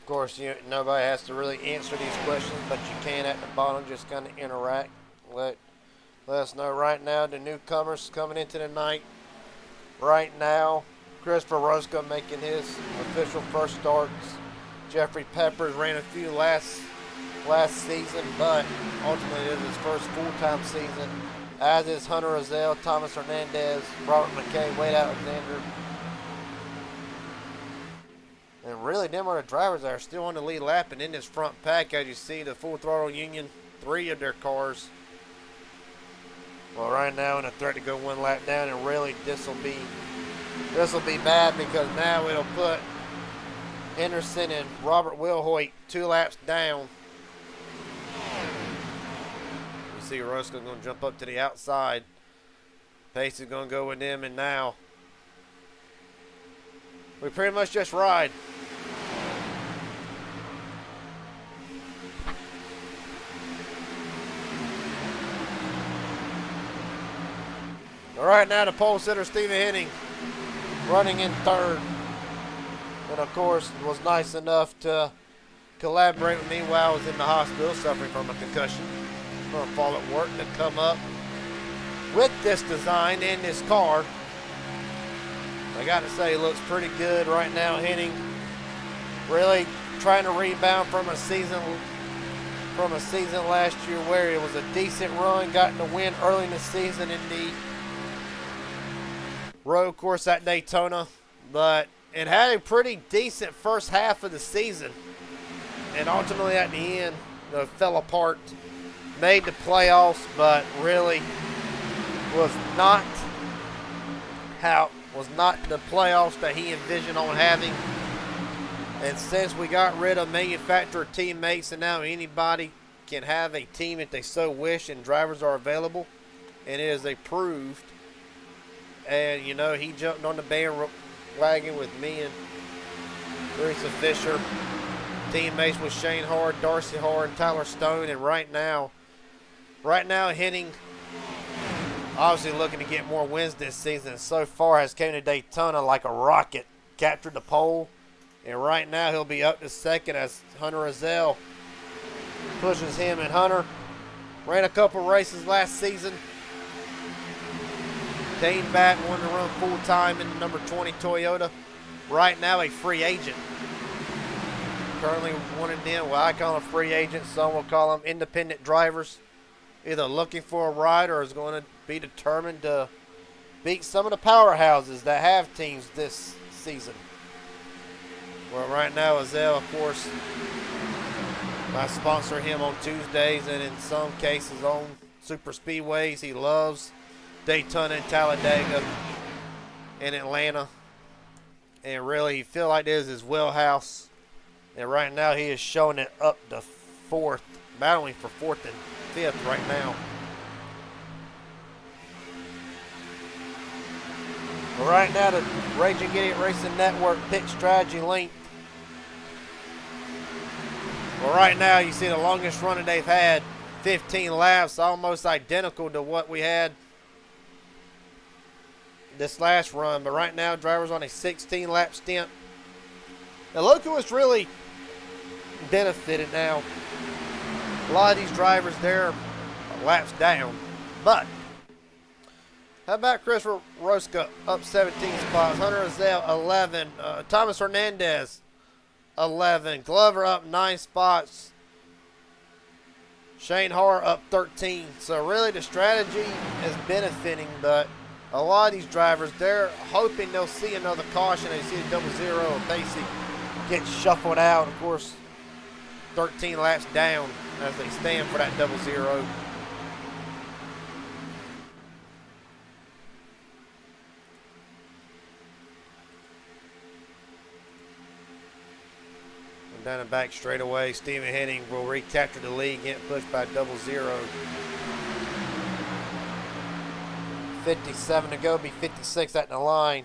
Speaker 1: Of course, nobody has to really answer these questions, but you can at the bottom just kind of interact. Let us know right now the newcomers coming into the night. Right now, Christopher Roska making his official first starts. Jeffrey Peppers ran a few last season, but ultimately it is his first full-time season. As is Hunter Azell, Thomas Hernandez, Robert McKay, Wade Alexander. And really, them are the drivers that are still on the lead lap. And in this front pack, as you see, the Full Throttle Union, 3 of their cars. Well, right now in a threat to go 1 lap down, and really this will be bad, because now it'll put Henderson and Robert Wilhoit 2 laps down. You see Roska's going to jump up to the outside. Pace is going to go with them, and now we pretty much just ride. All right, now the pole sitter, Stephen Henning, running in 3rd. And, of course, was nice enough to collaborate with me while I was in the hospital suffering from a concussion from a fall at work, to come up with this design in this car. I got to say, it looks pretty good right now. Henning really trying to rebound from a season last year where it was a decent run, got the win early in the season in the road course at Daytona, but and had a pretty decent first half of the season. And ultimately at the end, fell apart. Made the playoffs, but really was not the playoffs that he envisioned on having. And since we got rid of manufacturer teammates and now anybody can have a team if they so wish and drivers are available, and it is approved. And he jumped on the bandwagon with me and Teresa Fisher, teammates with Shane Hard, Darcy Hard, and Tyler Stone, and right now hitting, obviously looking to get more wins this season. So far has came to Daytona like a rocket, captured the pole, and right now he'll be up to second as Hunter Azell pushes him. And Hunter ran a couple races last season, came back, wanted to run full time in the number 20 Toyota. Right now a free agent. Currently one of them, well, I call them free agents, some will call them independent drivers, either looking for a ride or is going to be determined to beat some of the powerhouses that have teams this season. Well, right now, Azell, of course, I sponsor him on Tuesdays and in some cases on super speedways. He loves Daytona and Talladega and Atlanta. And really, he feel like this is his wheelhouse. And right now, he is showing it up to fourth, battling for fourth and fifth right now. But right now, the Raging Idiot Racing Network pick strategy link. Well, right now, you see the longest run that they've had, 15 laps, almost identical to what we had this last run. But right now, drivers on a 16-lap stint. Now, look what's really benefited now. A lot of these drivers, they're laps down. But how about Christopher Rosca up 17 spots? Hunter Azell 11. Thomas Hernandez 11. Glover up 9 spots. Shane Har up 13. So really the strategy is benefiting, but a lot of these drivers, they're hoping they'll see another caution. They see a 0-0 and Pacey get shuffled out. Of course, 13 laps down as they stand for that 0-0. Down the back straightaway, Steven Henning will recapture the lead, get pushed by 0-0. 57 to go, be 56 at the line.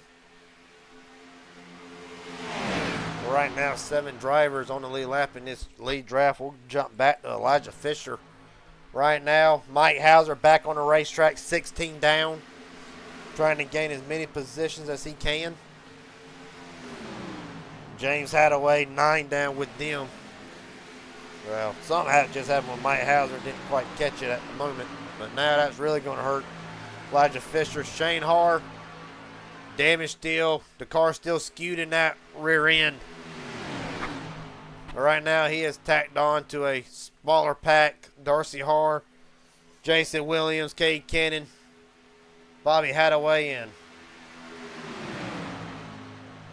Speaker 1: Right now, 7 drivers on the lead lap in this lead draft. We'll jump back to Elijah Fisher. Right now, Mike Hauser back on the racetrack, 16 down, trying to gain as many positions as he can. James Hadaway 9 down with them. Well, something just happened with Mike Hauser, didn't quite catch it at the moment, but now that's really going to hurt Elijah Fisher. Shane Har, damage still. The car still skewed in that rear end. But right now he is tacked on to a smaller pack. Darcy Har, Jason Williams, Cade Cannon, Bobby Hadaway, and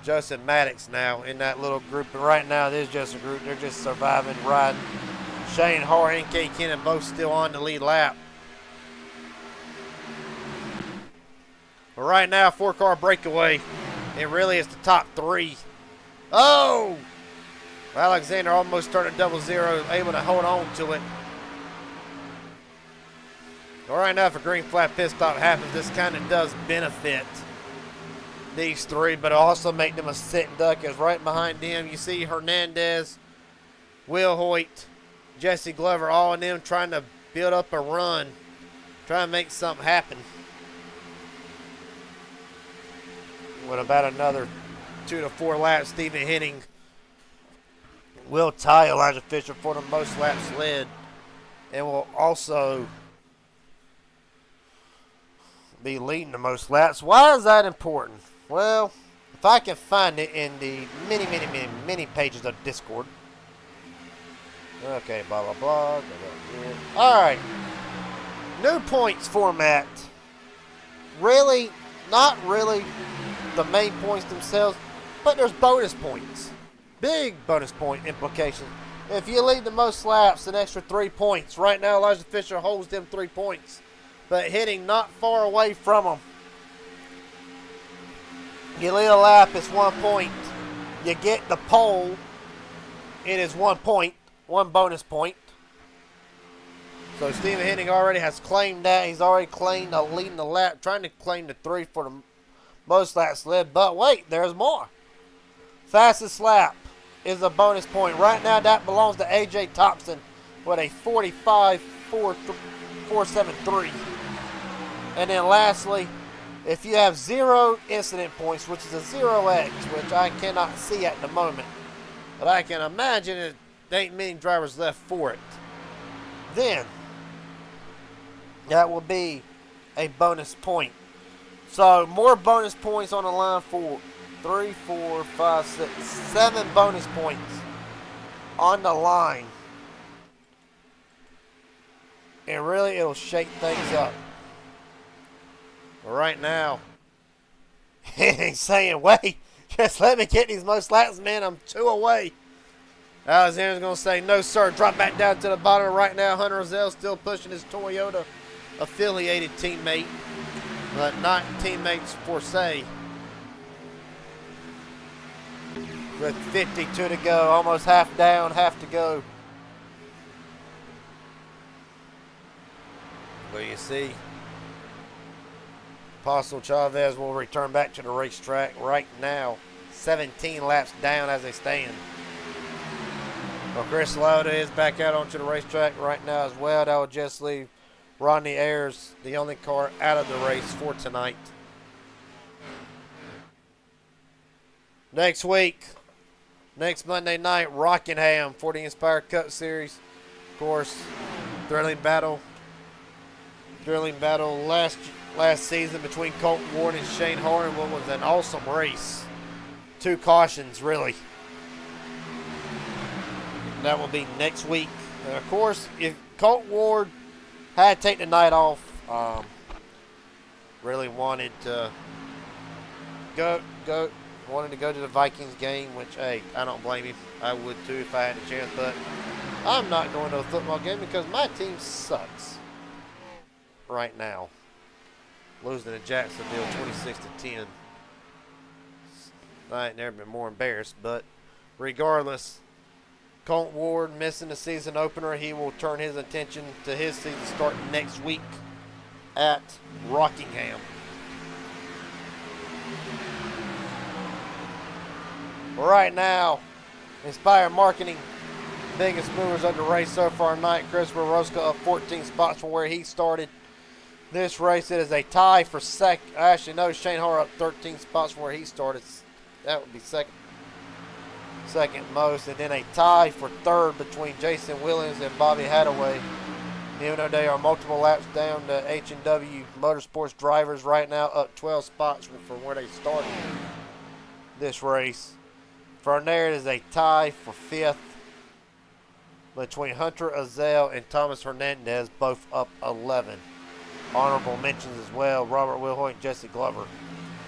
Speaker 1: Joseph Maddox now in that little group. And right now, this is just a group. They're just surviving, riding. Shane Har and Cade Cannon both still on the lead lap. But right now, 4-car breakaway. It really is the top 3. Oh! Alexander almost started 0-0, able to hold on to it. All right, now if a green flag pit stop happens, this kind of does benefit these 3, but also make them a sit and duck. As right behind them, you see Hernandez, Will Hoyt, Jesse Glover, all of them trying to build up a run, trying to make something happen. With about another 2 to 4 laps, Stephen Henning will tie Elijah Fisher for the most laps led, and will also be leading the most laps. Why is that important? Well, if I can find it in the many pages of Discord. Okay, blah, blah, blah. All right. New points format. Really, not really the main points themselves. But there's bonus points. Big bonus point implications. If you lead the most laps, an extra 3 points. Right now, Elijah Fisher holds them 3 points. But hitting not far away from them. You lead a lap, it's 1 point. You get the pole, it is 1 point. 1 bonus point. So Stephen Henning already has claimed that. He's already claimed leading the lap, trying to claim the 3 for the most laps led. But wait, there's more. Fastest lap is a bonus point. Right now, that belongs to A.J. Thompson with a 45.473. And then lastly, if you have 0 incident points, which is a 0X, which I cannot see at the moment, but I can imagine it ain't many drivers left for it, then that will be a bonus point. So more bonus points on the line for 3, 4, 5, 6, 7 bonus points on the line. And really, it'll shake things up. But right now, he's saying, wait, just let me get these most laps, man. I'm 2 away. Alexander's going to say, no, sir. Drop back down to the bottom right now. Hunter Rozelle still pushing his Toyota affiliated teammate, but not teammates for say. With 52 to go, almost half down, half to go. Well, you see, Apostle Chavez will return back to the racetrack right now. 17 laps down as they stand. Well, Chris Lauda is back out onto the racetrack right now as well. That will just leave Rodney Ayers, the only car out of the race for tonight. Next week, next Monday night, Rockingham for the Inspire Cup Series. Of course, thrilling battle last season between Colton Ward and Shane Harden. What was an awesome race. 2 cautions, really. That will be next week. And of course, if Colton Ward had to take the night off, really wanted to wanted to go to the Vikings game, which, hey, I don't blame him. I would too if I had a chance, but I'm not going to a football game because my team sucks right now. Losing to Jacksonville 26-10. I ain't never been more embarrassed, but regardless, Colton Ward missing the season opener. He will turn his attention to his season starting next week at Rockingham. Right now, Inspire Marketing, biggest movers of the race so far tonight. Christopher Roscoe up 14 spots from where he started this race. It is a tie for second. Actually, no, Shane Har up 13 spots from where he started. That would be second most. And then a tie for third between Jason Williams and Bobby Hadaway. Even though they are multiple laps down to H&W Motorsports drivers right now, up 12 spots from where they started this race. From there, it is a tie for fifth between Hunter Azell and Thomas Hernandez, both up 11. Honorable mentions as well, Robert Wilhoit and Jesse Glover,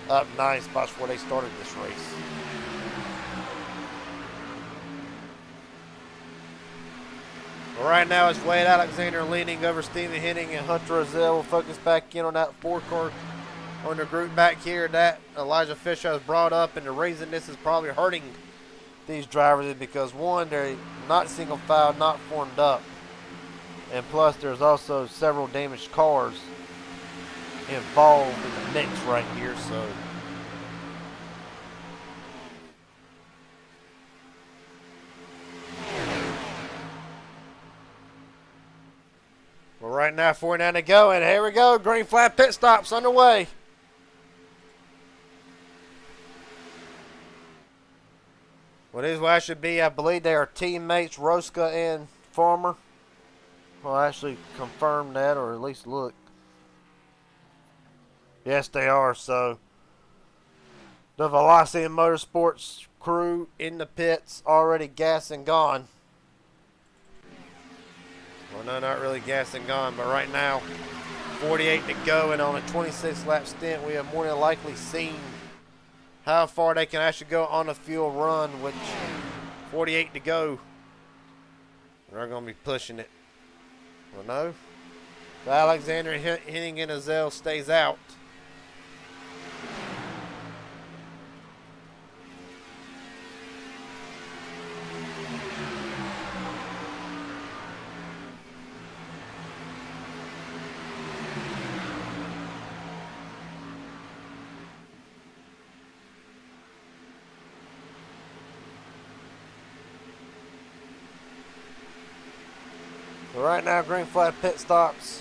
Speaker 1: up 9 spots before they started this race. Right now, it's Wade Alexander leading over Stephen Henning, and Hunter Azell will focus back in on that 4-car on the group back here that Elijah Fisher has brought up. And the reason this is probably hurting these drivers is because, one, they're not single file, not formed up, and plus there's also several damaged cars involved in the mix right here. So well, right now 49 to go, and here we go, green flag pit stops underway. Well, these will actually be, I believe they are teammates, Rosca and Farmer. Well, actually confirm that, or at least look. Yes, they are. So the Velocity Motorsports crew in the pits, already gas and gone. Well, no, not really gas and gone, but right now 48 to go, and on a 26 lap stint, we have more than likely seen how far they can actually go on a fuel run, which 48 to go. They're going to be pushing it. Well, no. Alexander Henning and Azell stays out. So right now, green flag pit stops.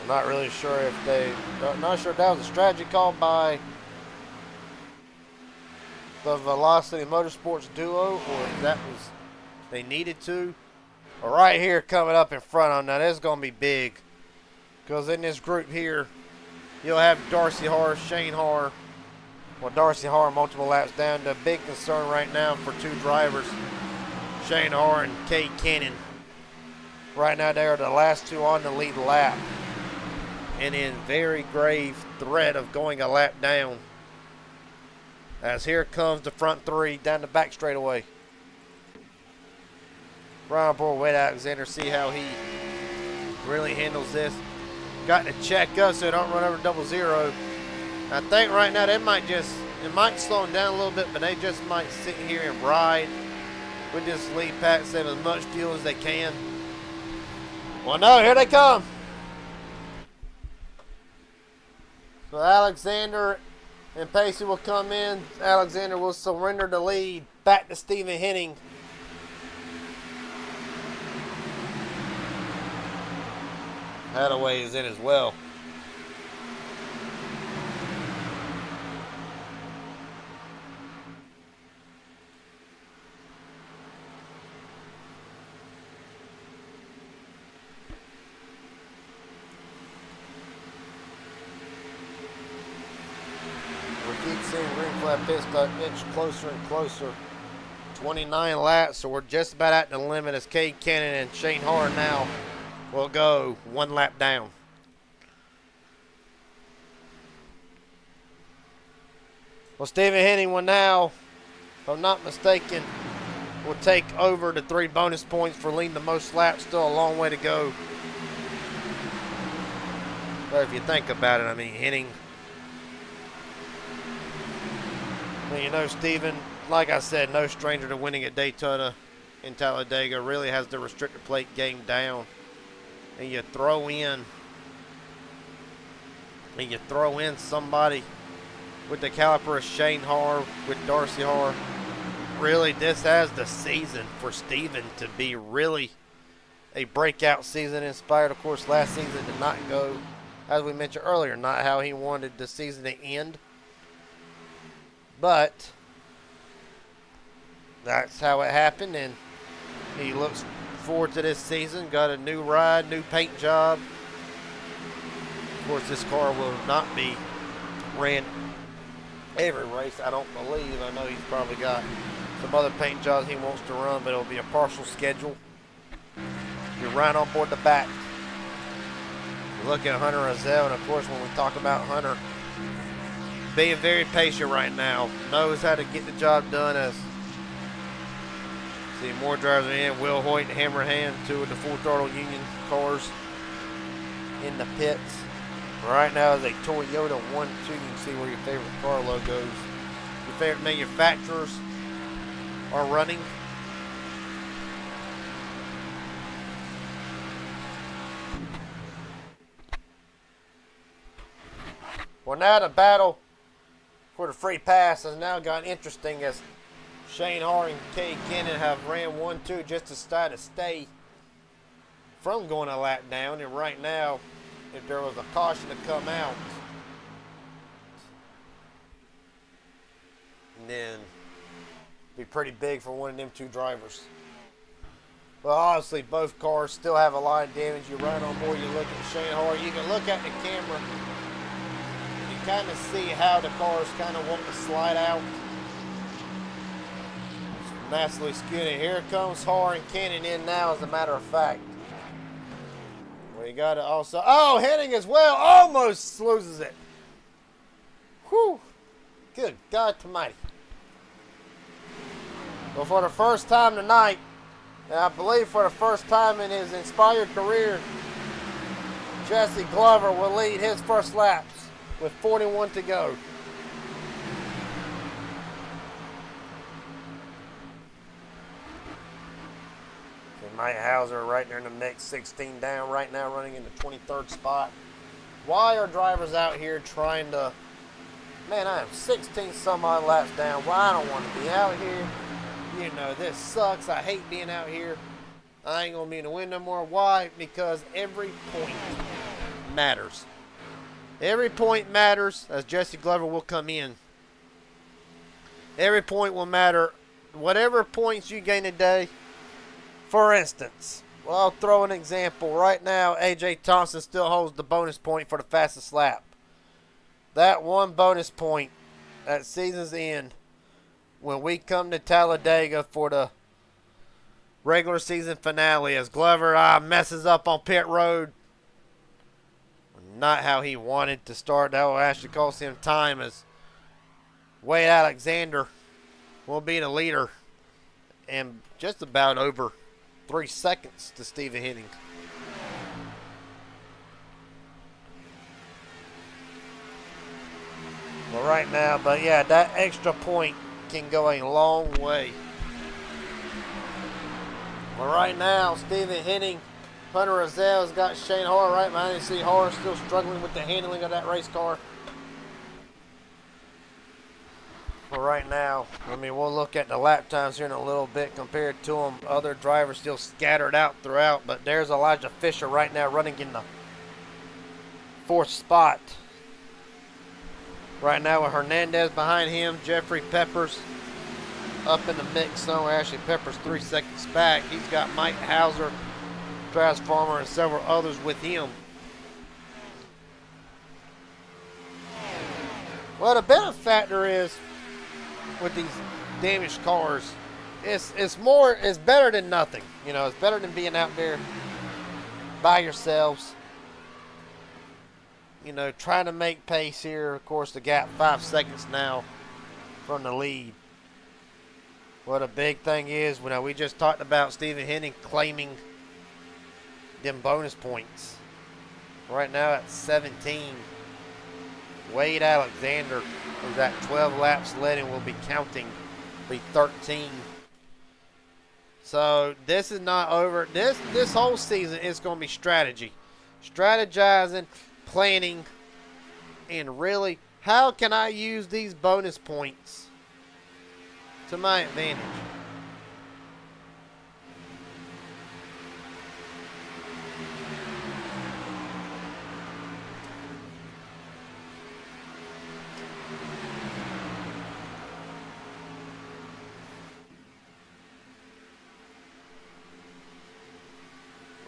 Speaker 1: I'm not really sure if not sure if that was a strategy called by the Velocity Motorsports duo, or if that was they needed to. But right here, coming up in front on that, this is going to be big, because in this group here, you'll have Darcy Harr, Shane Harr. Well, Darcy Harr multiple laps down. The big concern right now for two drivers, Shane Harr and Cade Cannon. Right now, they are the last two on the lead lap, and in very grave threat of going a lap down. As here comes the front three down the back straightaway. Ryan Board, Wade Alexander, see how he really handles this. Got to check up so they don't run over double zero. I think right now it might slow them down a little bit, but they just might sit here and ride with this lead pack, save as much fuel as they can. Well, no, here they come. So Alexander and Pacey will come in. Alexander will surrender the lead back to Stephen Henning. Hadaway is in as well. Pit stop inch closer and closer. 29 laps, so we're just about at the limit as Cade Cannon and Shane Harr now will go one lap down. Well, Stephen Henning will now, if I'm not mistaken, will take over the 3 bonus points for leading the most laps. Still a long way to go. But if you think about it, I mean, Henning, well, you know, Steven, like I said, no stranger to winning at Daytona and Talladega, really has the restrictor plate game down. And you throw in somebody with the caliber of Shane Harr, with Darcy Harr. Really, this has the season for Steven to be really a breakout season inspired. Of course, last season did not go, as we mentioned earlier, not how he wanted the season to end. But that's how it happened, and he looks forward to this season. Got a new ride, new paint job. Of course, this car will not be ran every race, I don't believe. I know he's probably got some other paint jobs he wants to run, but it'll be a partial schedule. You're right on board the back. You look at Hunter Azell, and of course, when we talk about Hunter, being very patient right now, knows how to get the job done. As see more drivers are in. Will Hoyt and Hammerhand, 2 of the Full Throttle Union cars in the pits. Right now is a Toyota 1-2. You can see where your favorite car logos, your favorite manufacturers are running. Well, now the battle for the free pass has now gotten interesting, as Shane Harr and Cade Cannon have ran 1-2 just to try to stay from going a lap down. And right now, if there was a caution to come out, then it'd be pretty big for one of them 2 drivers. Well, obviously, both cars still have a lot of damage. You run on board, you look at Shane Harr, you can look at the camera, you kind of see how the cars kind of want to slide out. Massively skewed. Here comes Harr and Cannon in now, as a matter of fact. We got to also, oh, Henning as well, almost loses it. Whew. Good God almighty. Well, for the first time tonight, and I believe for the first time in his inspired career, Jesse Glover will lead his first laps with 41 to go. Mike Hauser right there in the mix, 16 down right now, running in the 23rd spot. Why are drivers out here trying to, man, I am 16 some odd laps down. Why I don't want to be out here. You know, this sucks. I hate being out here. I ain't going to be in the win no more. Why? Because every point matters. Every point matters, as Jesse Glover will come in. Every point will matter. Whatever points you gain today, for instance, well, I'll throw an example. Right now, A.J. Thompson still holds the bonus point for the fastest lap. That one bonus point at season's end, when we come to Talladega for the regular season finale, as Glover messes up on pit road. Not how he wanted to start. That will actually cost him time, as Wade Alexander will be the leader and just about over 3 seconds to Stephen Henning. Well, right now, but yeah, that extra point can go a long way. Well, right now, Stephen Henning, Hunter Rozell's got Shane Hoare right behind. You see Hoare still struggling with the handling of that race car. Well, right now, I mean, we'll look at the lap times here in a little bit compared to them. Other drivers still scattered out throughout, but there's Elijah Fisher right now running in the 4th spot. Right now with Hernandez behind him, Jeffrey Peppers up in the mix somewhere. Actually, Peppers 3 seconds back. He's got Mike Hauser, Travis Farmer, and several others with him. Well, the benefactor is, with these damaged cars, it's better than nothing. You know, it's better than being out there by yourselves. You know, trying to make pace here. Of course, the gap 5 seconds now from the lead. Well, the big thing is, we just talked about Stephen Henning claiming them bonus points. Right now at 17. Wade Alexander is at 12 laps led and will be counting, be 13. So this is not over. This whole season is going to be strategy. Strategizing, planning, and really, how can I use these bonus points to my advantage?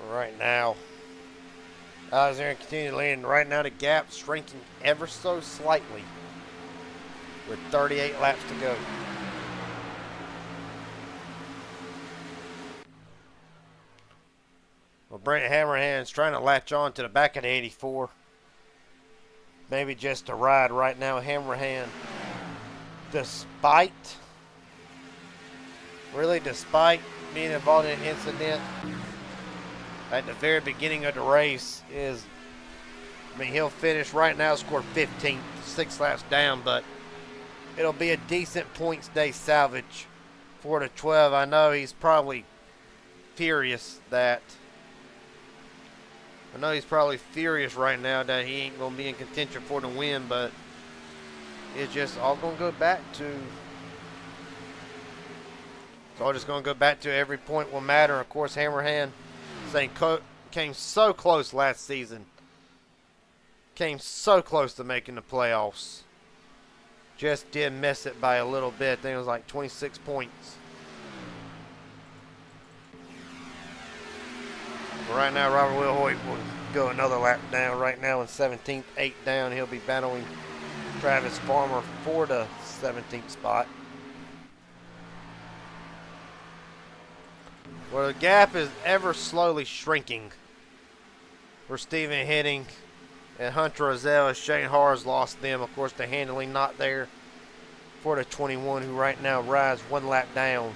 Speaker 1: Right now, Alexander continuing to lead. Right now, the gap's shrinking ever so slightly with 38 laps to go. Well, Brent Hammerhand's trying to latch on to the back of the 84. Maybe just a ride right now. Hammerhand, despite being involved in an incident at the very beginning of the race, he'll finish right now, score 15th, 6 laps down, but it'll be a decent points day salvage for the 12. I know he's probably furious right now that he ain't going to be in contention for the win, but it's just all going to go back to, every point will matter. Of course, Hammerhand came so close last season. Came so close to making the playoffs. Just did miss it by a little bit. I think it was like 26 points. Right now, Robert Will Hoyt will go another lap down. Right now in 17th, 8 down. He'll be battling Travis Farmer for the 17th spot. Well, the gap is ever slowly shrinking for Stephen Henning and Hunter Rozell, as Shane Haas lost them. Of course, the handling not there. for the 21, who right now rides 1 lap down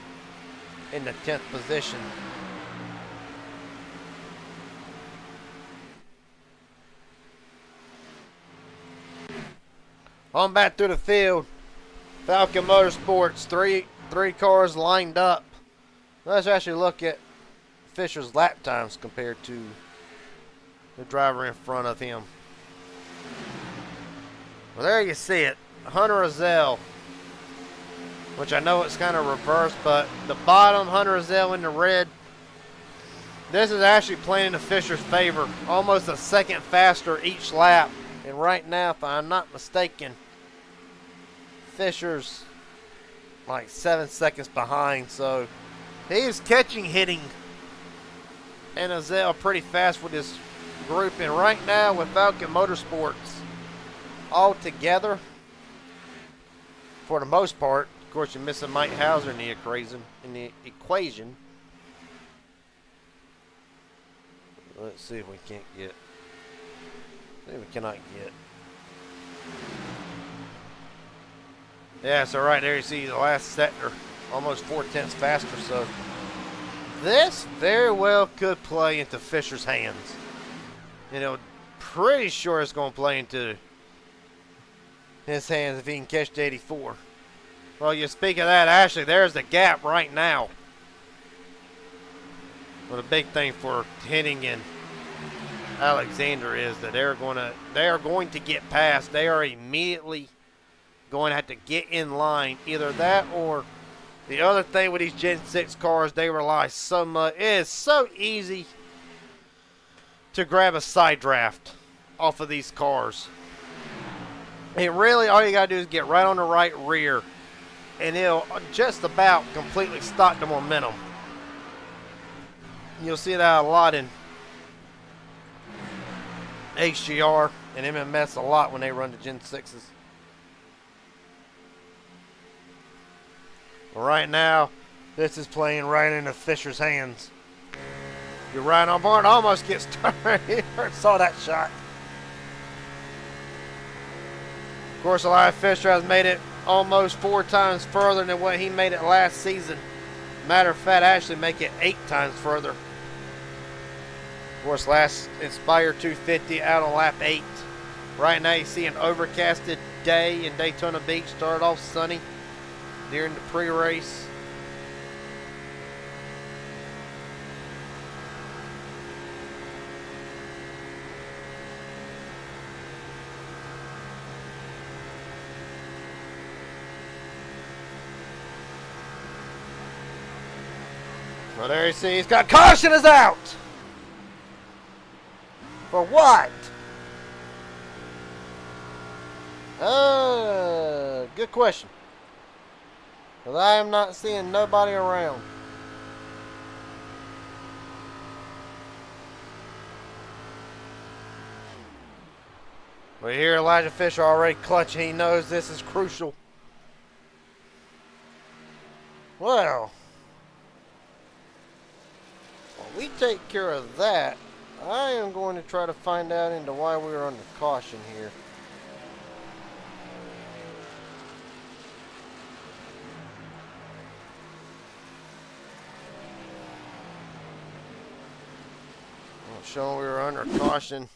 Speaker 1: in the 10th position. On back through the field, Falcon Motorsports, three cars lined up. Let's actually look at Fisher's lap times compared to the driver in front of him. Well, there you see it. Hunter Azell, which I know it's kind of reversed, but the bottom, Hunter Azell in the red. This is actually playing in the Fisher's favor. Almost a second faster each lap. And right now, if I'm not mistaken, Fisher's like 7 seconds behind. So he's catching, hitting, and Azell pretty fast with his group. And right now with Falcon Motorsports all together, for the most part, of course you're missing Mike Hauser in the equation. Let's see if we can't get. See, we cannot get. Yeah, so right there you see the last sector, almost 4/10 faster. So this very well could play into Fisher's hands. You know, pretty sure it's going to play into his hands if he can catch the 84. Well, you speak of that, Ashley, there's the gap right now. Well, the big thing for Henning and Alexander is that they are going to get past. They are immediately going to have to get in line. Either that or the other thing with these Gen 6 cars, they rely so much. It is so easy to grab a side draft off of these cars. And really, all you got to do is get right on the right rear, and it'll just about completely stop the momentum. You'll see that a lot in HGR and MMS a lot when they run the Gen 6s. Well, right now, this is playing right into Fisher's hands. You're right on board. Almost gets turned here. Saw that shot. Of course, Elias Fisher has made it almost 4 times further than what he made it last season. Matter of fact, actually make it 8 times further. Of course, last Inspire 250 out on lap 8. Right now, you see an overcasted day in Daytona Beach. Started off sunny during the pre-race. Well, there you see, he's got caution is out. For what? Good question. Because I am not seeing nobody around. We hear Elijah Fisher already clutching. He knows this is crucial. Well, while we take care of that, I am going to try to find out into why we were under caution here. Showing we were under caution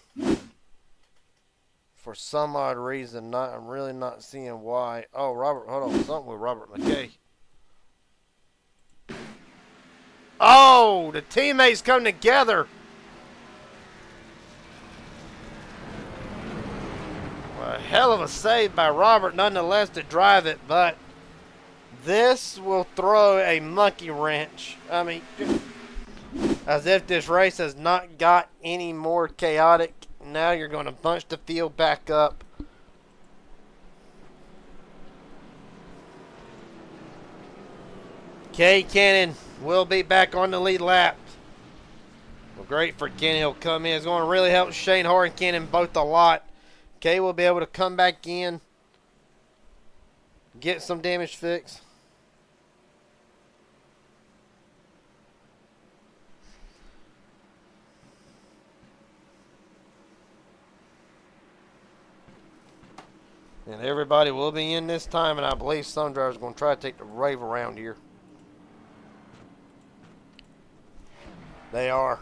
Speaker 1: for some odd reason. I'm really not seeing why. Oh, Robert, hold on, something with Robert McKay. Oh, the teammates come together. Well, a hell of a save by Robert, nonetheless, to drive it, but this will throw a monkey wrench. I mean, as if this race has not got any more chaotic. Now you're going to bunch the field back up. Kay Cannon will be back on the lead lap. Well, great for Cannon. He'll come in. It's going to really help Shane Hart and Cannon both a lot. Kay will be able to come back in, get some damage fixed. And And everybody will be in this time, and I believe some drivers are going to try to take the wave around here. They are.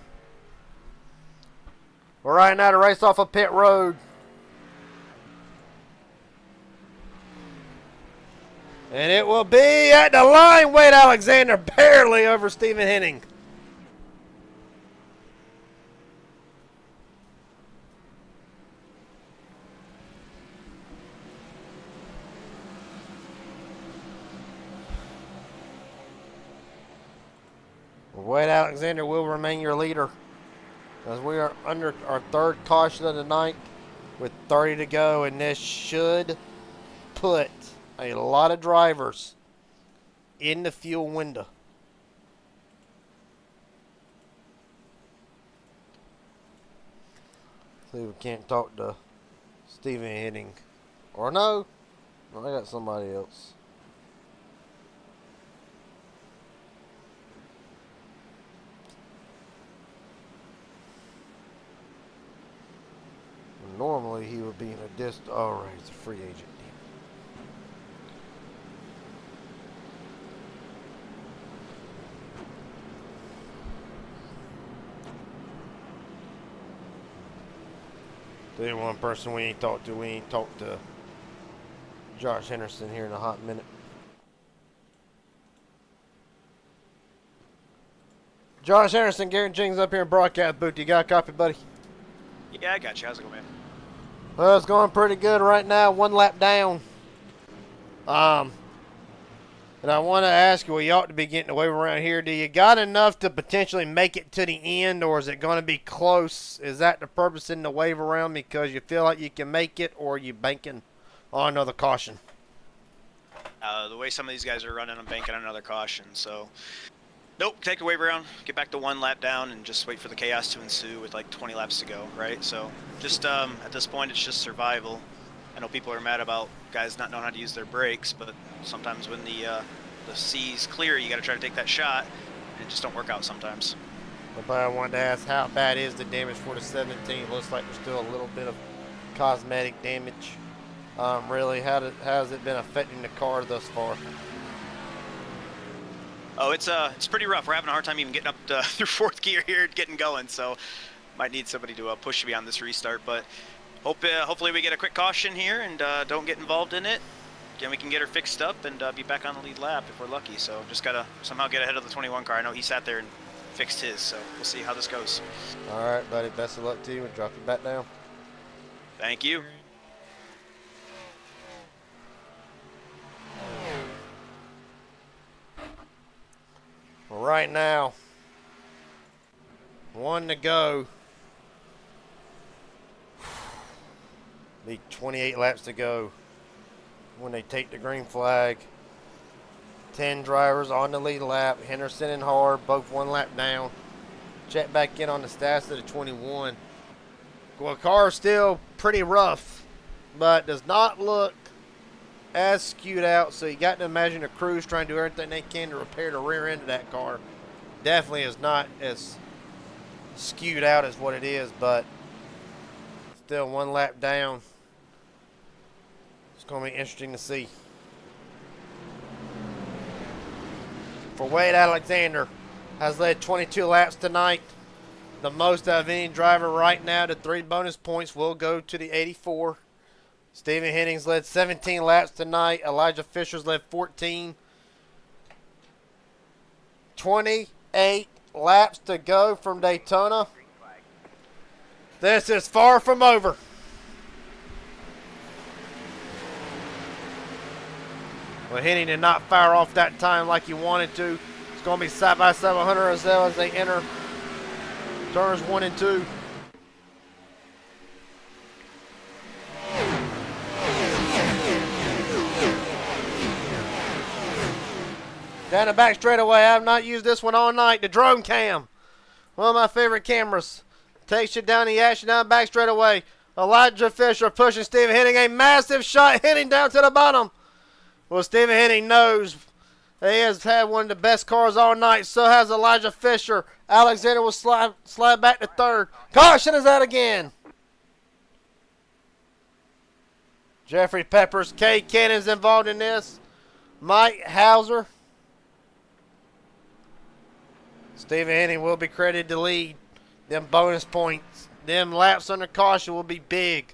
Speaker 1: We're right now to race off of pit road. And it will be at the line. Wade Alexander barely over Stephen Henning. Wade Alexander will remain your leader as we are under our third caution of the night with 30 to go, and this should put a lot of drivers in the fuel window. See if we can't talk to Stephen Henning. Or no, I got somebody else. Normally he would be in a all right, he's a free agent. The one person we ain't talked to Josh Henderson here in a hot minute. Josh Henderson, Garrett Jenkins up here in broadcast booth. You got a copy, buddy?
Speaker 9: Yeah, I got you. How's it going, man?
Speaker 1: Well, it's going pretty good right now. One lap down. And I want to ask you, well, you ought to be getting away around here. Do you got enough to potentially make it to the end, or is it going to be close? Is that the purpose in the wave around because you feel like you can make it, or are you banking on another caution?
Speaker 9: The way some of these guys are running, I'm banking on another caution. So, nope, take the wave around, get back to one lap down, and just wait for the chaos to ensue with like 20 laps to go, right? So, just at this point, it's just survival. I know people are mad about guys not knowing how to use their brakes, but sometimes when the sea's clear, you got to try to take that shot, and it just don't work out sometimes.
Speaker 1: But I wanted to ask, how bad is the damage for the 17? Looks like there's still a little bit of cosmetic damage. Really, how has it been affecting the car thus far?
Speaker 9: Oh, it's pretty rough. We're having a hard time even getting up through fourth gear here and getting going, so might need somebody to push me on this restart, but hopefully we get a quick caution here and don't get involved in it. Then we can get her fixed up and be back on the lead lap if we're lucky. So just got to somehow get ahead of the 21 car. I know he sat there and fixed his, so we'll see how this goes.
Speaker 1: All right, buddy. Best of luck to you, and drop you back down.
Speaker 9: Thank you.
Speaker 1: Well, right now, 1 to go. Be 28 laps to go when they take the green flag. 10 drivers on the lead lap. Henderson and Hard, both 1 lap down. Check back in on the stats of the 21. Well, the car is still pretty rough, but does not look as skewed out. So you got to imagine the crew's trying to do everything they can to repair the rear end of that car. Definitely is not as skewed out as what it is, but still 1 lap down. It's going to be interesting to see. For Wade Alexander, has led 22 laps tonight. The most out of any driver right now. The 3 bonus points will go to the 84. Stephen Hennings led 17 laps tonight. Elijah Fisher's led 14. 28 laps to go from Daytona. This is far from over. Well, Henning did not fire off that time like he wanted to. It's going to be side by side 100 as they enter turns 1 and 2. Down the back straightaway. I have not used this one all night. The drone cam. One of my favorite cameras. Takes you down the action down the back straightaway. Elijah Fisher pushing Stephen Henning. A massive shot hitting down to the bottom. Well, Stephen Henning knows he has had one of the best cars all night. So has Elijah Fisher. Alexander will slide back to 3rd. Caution is out again. Jeffrey Peppers, Cade Cannon's involved in this. Mike Hauser. Stephen Henning will be credited to lead. Them bonus points, them laps under caution will be big.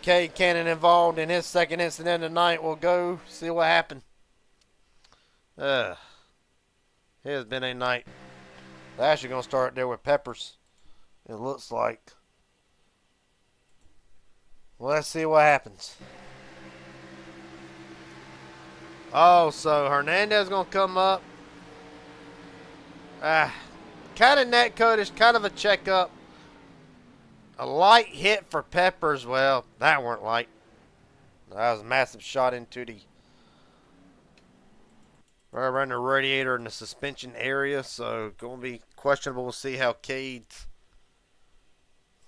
Speaker 1: Cade Cannon involved in his second incident tonight. We'll go see what happened. It has been a night. They're actually going to start there with Peppers. It looks like. Well, let's see what happens. Oh, so Hernandez is going to come up. Kind of net codish, kind of a checkup. A light hit for Peppers. Well, that weren't light. That was a massive shot into the right around the radiator in the suspension area. So going to be questionable. We'll see how Cade,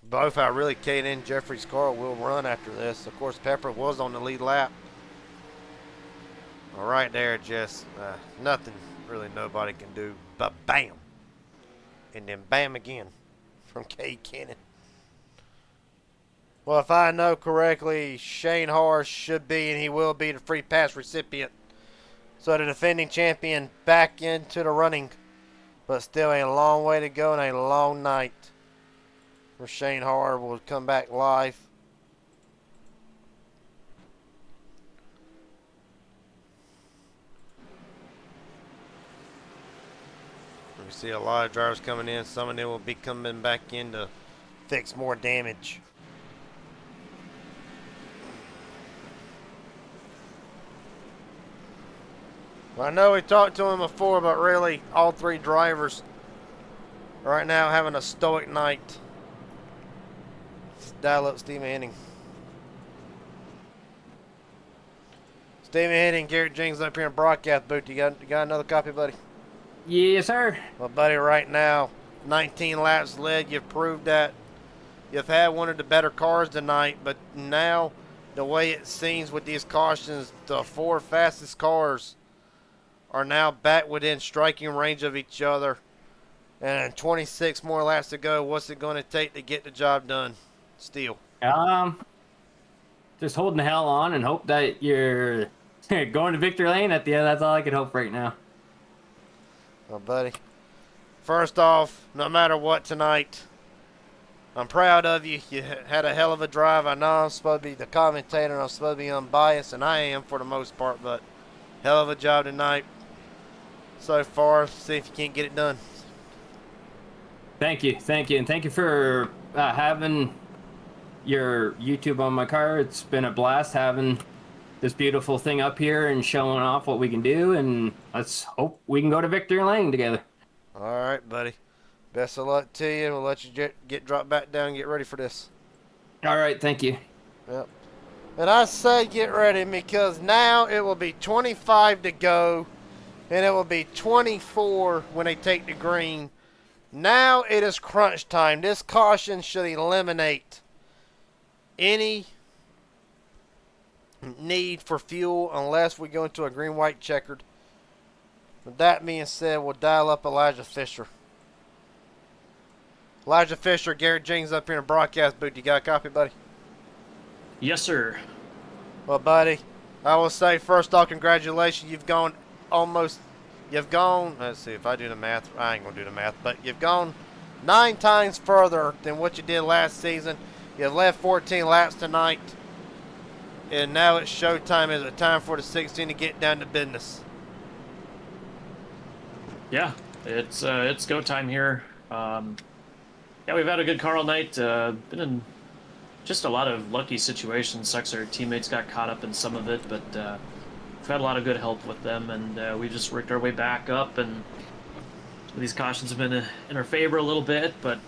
Speaker 1: both how really Cade and Jeffrey's car will run after this. Of course, Pepper was on the lead lap. All right there, just nothing really nobody can do but bam. And then bam again from Cade Cannon. Well, if I know correctly, Shane Harris should be and he will be the free pass recipient. So the defending champion back into the running. But still a long way to go and a long night for Shane Harris. Will come back live. We see a lot of drivers coming in. Some of them will be coming back in to fix more damage. Well, I know we talked to him before, but really all three drivers right now having a stoic night. Let's dial up Stephen Henning. Stephen Henning, Garrett Jenkins up here in broadcast booth. You got another copy, buddy?
Speaker 3: Yes, sir.
Speaker 1: Well, buddy, right now, 19 laps led. You've proved that. You've had one of the better cars tonight, but now the way it seems with these cautions, the four fastest cars are now back within striking range of each other. And 26 more laps to go. What's it going to take to get the job done, Steele?
Speaker 3: Just holding the hell on and hope that you're going to victory lane at the end. That's all I can hope right now.
Speaker 1: Well, buddy, first off, no matter what tonight, I'm proud of you. You had a hell of a drive. I know I'm supposed to be the commentator and I'm supposed to be unbiased, and I am for the most part, but hell of a job tonight so far. See if you can't get it done.
Speaker 3: Thank you, and thank you for having your YouTube on my car. It's been a blast having this beautiful thing up here and showing off what we can do, and let's hope we can go to victory lane together.
Speaker 1: All right, buddy. Best of luck to you. We'll let you get dropped back down and get ready for this.
Speaker 3: All right, thank you.
Speaker 1: Yep. And I say get ready because now it will be 25 to go, and it will be 24 when they take the green. Now it is crunch time. This caution should eliminate any need for fuel unless we go into a green-white checkered. With that being said, we'll dial up Elijah Fisher. Elijah Fisher, Garrett Jenkins up here in the broadcast booth. You got a copy, buddy?
Speaker 16: Yes, sir.
Speaker 1: Well, buddy, I will say first off, congratulations. You've gone, let's see if I do the math. I ain't going to do the math, but you've gone 9 times further than what you did last season. You've led 14 laps tonight. And now it's showtime. Is it time for the 16 to get down to business?
Speaker 16: Yeah, it's go time here. Yeah, we've had a good car all night. Been in just a lot of lucky situations. Sucks our teammates got caught up in some of it, but we've had a lot of good help with them, and we just worked our way back up. And these cautions have been in our favor a little bit, but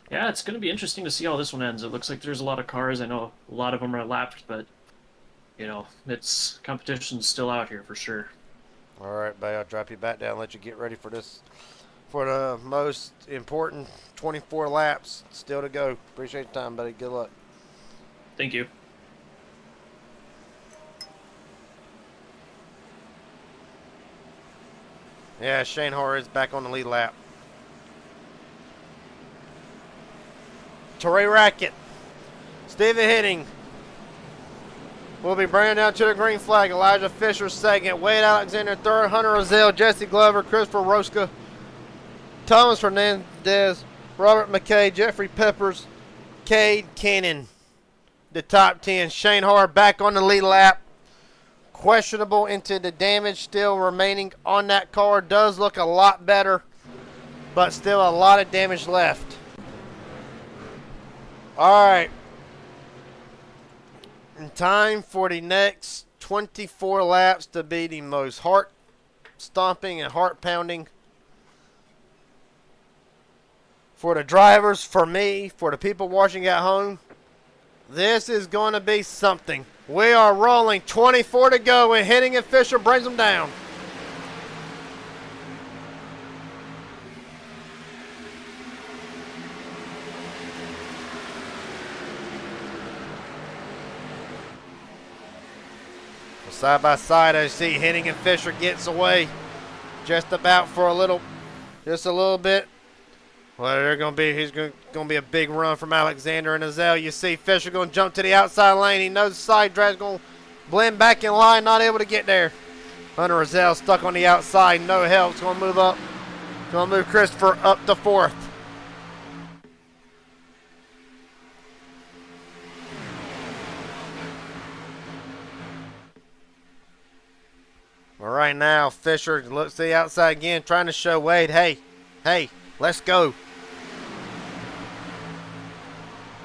Speaker 16: yeah, it's going to be interesting to see how this one ends. It looks like there's a lot of cars. I know a lot of them are lapped, but you know, it's competition's still out here for sure.
Speaker 1: All right, buddy, I'll drop you back down and let you get ready for this, for the most important 24 laps still to go. Appreciate the time, buddy. Good luck.
Speaker 16: Thank you.
Speaker 1: Yeah, Shane Harris back on the lead lap. Torrey Rackett. Steven Hitting will be bringing down to the green flag. Elijah Fisher second. Wade Alexander third. Hunter Rozelle, Jesse Glover, Christopher Roska, Thomas Hernandez, Robert McKay, Jeffrey Peppers, Cade Cannon. The top 10. Shane Hart back on the lead lap. Questionable into the damage still remaining on that car. Does look a lot better, but still a lot of damage left. All right. And time for the next 24 laps to be the most heart stomping and heart pounding for the drivers, for me, for the people watching at home. This is going to be something. We are rolling. 24 to go, and Henning and Fisher brings them down. Side by side, I see Henning and Fisher gets away just about for just a little bit. Well, he's going to be a big run from Alexander and Azelle. You see Fisher going to jump to the outside lane. He knows the side drag's going to blend back in line, not able to get there. Hunter Azelle stuck on the outside, no help. It's going to move up. Going to move Christopher up to fourth. All right, now Fisher looks to the outside again, trying to show Wade, hey, let's go.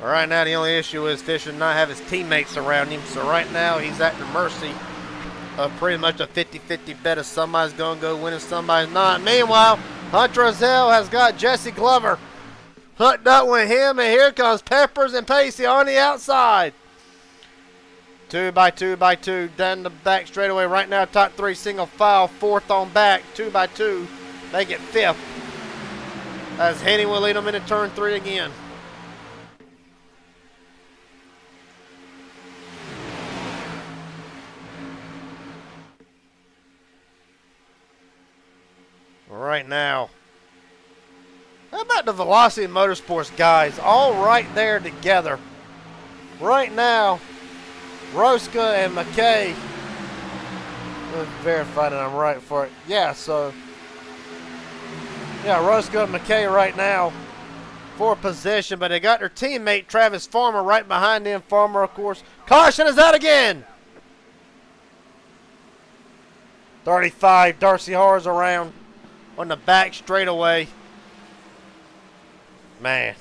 Speaker 1: All right, now the only issue is Fisher not have his teammates around him, so right now he's at the mercy of pretty much a 50-50 bet if somebody's going to go win and somebody's not. Meanwhile, Hunter Rozelle has got Jesse Glover hooked up with him, and here comes Peppers and Pacey on the outside. 2 by 2 by 2 down the back straightaway. Right now, top three single file, fourth on back, 2 by 2. They get fifth as Henning will lead them into turn 3 again. All right now, how about the Velocity Motorsports guys all right there together? Right now, Roska and McKay. Let's verify that I'm right for it. Yeah, so. Yeah, Roska and McKay right now for position, but they got their teammate Travis Farmer right behind them. Farmer, of course. Caution is out again. 35, Darcy Harr's around on the back straightaway. Man.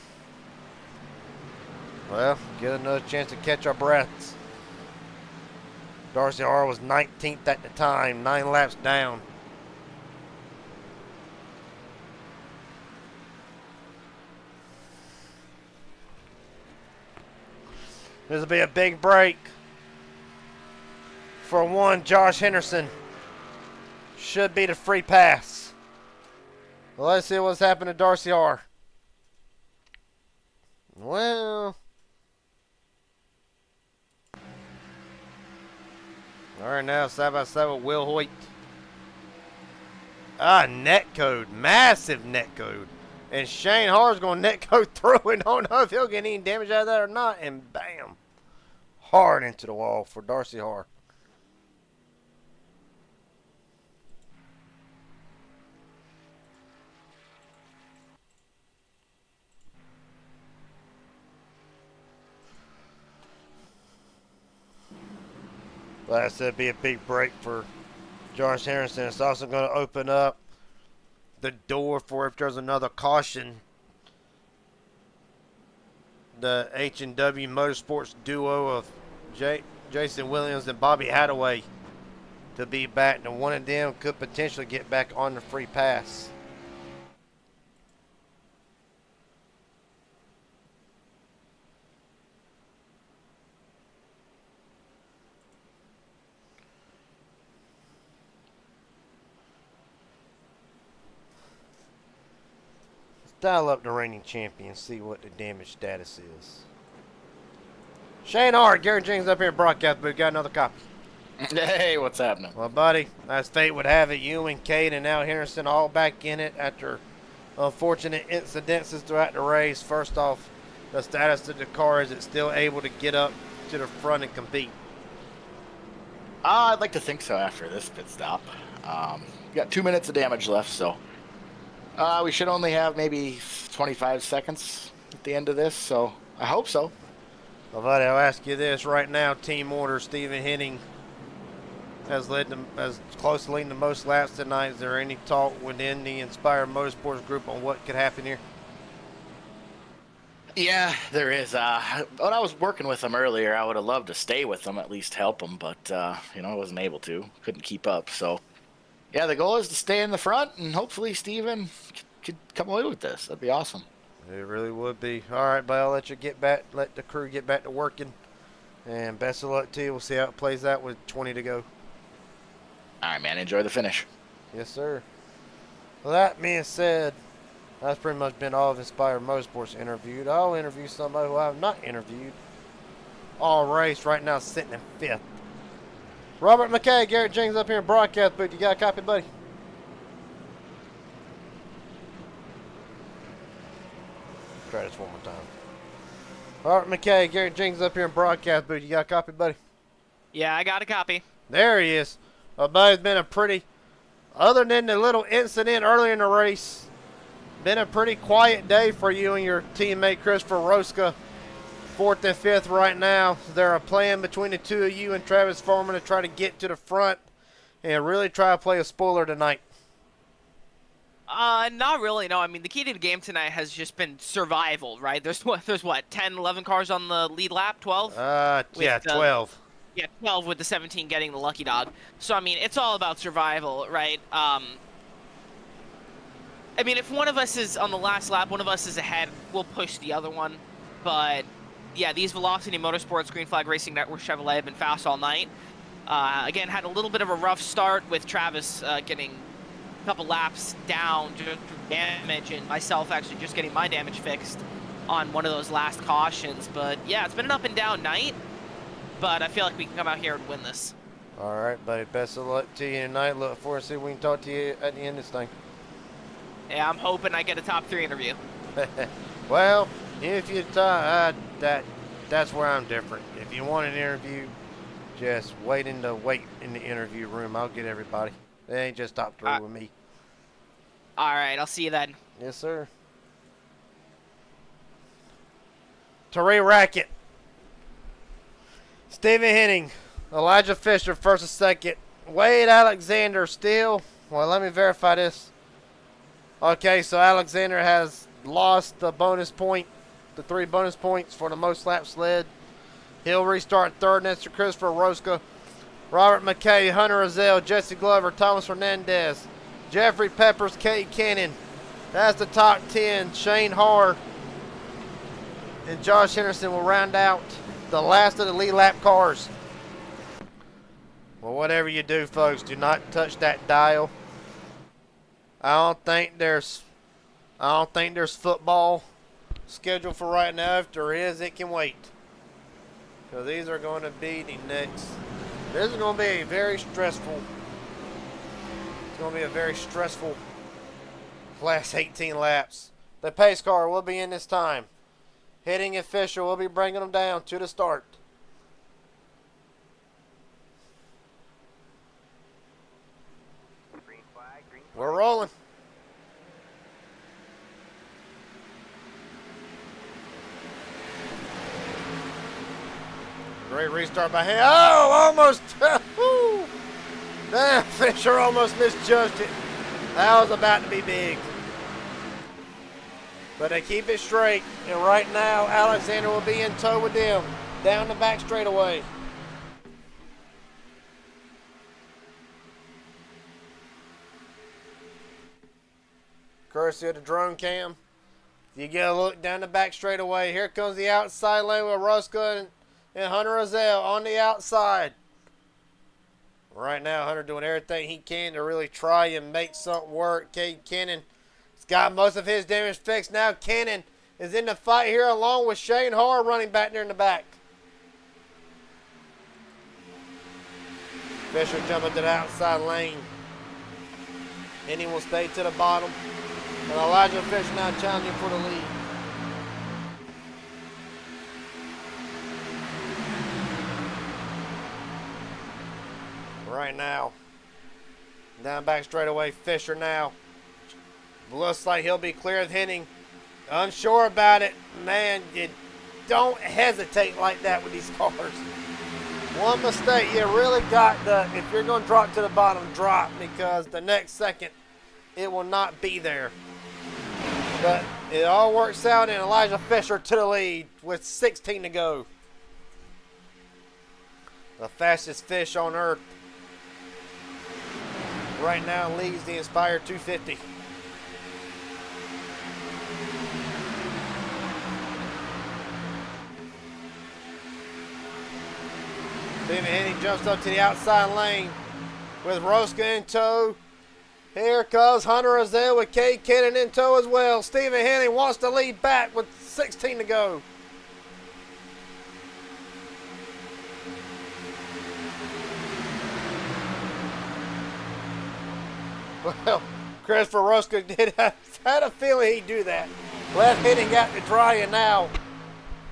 Speaker 1: Well, get another chance to catch our breaths. Darcy Harr was 19th at the time, 9 laps down. This will be a big break for one Josh Henderson. Should be the free pass. Well, let's see what's happened to Darcy Harr. Well, all right, now side by side with Will Hoyt. Net code, massive net code. And Shane Harr's going to net code through and don't know if he'll get any damage out of that or not. And bam, hard into the wall for Darcy Harr. Like I said, it'd be a big break for Josh Harrison. It's also going to open up the door for if there's another caution. The H&W Motorsports duo of Jason Williams and Bobby Hadaway to be back. And one of them could potentially get back on the free pass. Dial up the reigning champion, see what the damage status is. Shane Hart, Gary James up here at broadcast booth. Got another copy.
Speaker 4: Hey, what's happening?
Speaker 1: Well, buddy, as fate would have it, you and Cade and now Henderson all back in it after unfortunate incidences throughout the race. First off, the status of the car? Is it still able to get up to the front and compete?
Speaker 4: I'd like to think so after this pit stop. We got 2 minutes of damage left, so we should only have maybe 25 seconds at the end of this, so I hope so.
Speaker 1: Well, buddy, I'll ask you this right now. Team order, Stephen Henning has close to leading the most laps tonight. Is there any talk within the Inspire Motorsports group on what could happen here?
Speaker 4: Yeah, there is. When I was working with them earlier, I would have loved to stay with them, at least help them, but, I wasn't able to. Couldn't keep up. So, yeah, the goal is to stay in the front, and hopefully Steven could come away with this. That'd be awesome.
Speaker 1: It really would be. All right, but I'll let the crew get back to working, and best of luck to you. We'll see how it plays out with 20 to go.
Speaker 4: All right, man. Enjoy the finish.
Speaker 1: Yes, sir. Well, that being said, that's pretty much been all of Inspire Motorsports interviewed. I'll interview somebody who I have not interviewed all race, right now sitting in 5th. Robert McKay, Garrett Jenkins up here in broadcast booth. You got a copy, buddy? Try this one more time. Robert McKay, Garrett Jenkins up here in broadcast booth. You got a copy, buddy?
Speaker 17: Yeah, I got a copy.
Speaker 1: There he is. Buddy's been a pretty, other than the little incident earlier in the race, been a pretty quiet day for you and your teammate Christopher Roska. 4th and 5th right now. They're playing between the two of you and Travis Foreman to try to get to the front and really try to play a spoiler tonight.
Speaker 17: Not really, no. I mean, the key to the game tonight has just been survival, right? There's what, 10, 11 cars on the lead lap, 12?
Speaker 1: Yeah, 12.
Speaker 17: Yeah, 12 with the 17 getting the lucky dog. So, I mean, it's all about survival, right? I mean, if one of us is on the last lap, one of us is ahead, we'll push the other one. But, yeah, these Velocity Motorsports Green Flag Racing Network Chevrolet have been fast all night. Again, had a little bit of a rough start with Travis getting a couple laps down due to damage, and myself actually just getting my damage fixed on one of those last cautions. But, yeah, it's been an up and down night. But I feel like we can come out here and win this.
Speaker 1: All right, buddy. Best of luck to you tonight. Look forward to see if we can talk to you at the end of this thing.
Speaker 17: Yeah, I'm hoping I get a top 3 interview.
Speaker 1: Well, if you that's where I'm different. If you want an interview, just wait in the interview room. I'll get everybody. It ain't just top 3 with me.
Speaker 17: All right, I'll see you then.
Speaker 1: Yes, sir. Terry Rackett. Stephen Henning, Elijah Fisher, 1st and 2nd. Wade Alexander still. Well, let me verify this. Okay, so Alexander has lost the bonus point, the 3 bonus points for the most laps led. He'll restart 3rd next to Christopher Roska. Robert McKay, Hunter Azell, Jesse Glover, Thomas Hernandez, Jeffrey Peppers, Kate Cannon. That's the top 10. Shane Harr and Josh Henderson will round out the last of the lead lap cars. Well, whatever you do, folks, do not touch that dial. I don't think there's football scheduled for right now. If there is, it can wait. So these are going to be the next. This is going to be a very stressful. It's going to be a very stressful last 18 laps. The pace car will be in this time. Hitting official will be bringing them down to the start. We're rolling. Great restart by him. Oh, almost. Damn, Fisher almost misjudged it. That was about to be big. But they keep it straight. And right now, Alexander will be in tow with them down the back straightaway. Courtesy of the drone cam. You get a look down the back straightaway. Here comes the outside lane with Roska and Hunter Azell on the outside. Right now, Hunter doing everything he can to really try and make something work. Cade Cannon has got most of his damage fixed. Now Cannon is in the fight here along with Shane Harr running back there in the back. Fisher jumping to the outside lane. Henning will stay to the bottom. And Elijah Fisher now challenging for the lead. right now. Down back straightaway, Fisher now. Looks like he'll be clear of Henning. Unsure about it. Man, you don't hesitate like that with these cars. One mistake, you really got the, if you're going to drop to the bottom, drop, because the next second, it will not be there. But it all works out, and Elijah Fisher to the lead with 16 to go. The fastest fish on earth. Right now leads the Inspire 250. Stephen Henning jumps up to the outside lane with Roska in tow. Here comes Hunter Azell with Cade Cannon in tow as well. Stephen Henning wants to lead back with 16 to go. Well, Christopher Roska had a feeling he'd do that. Left Henning out to dry, and now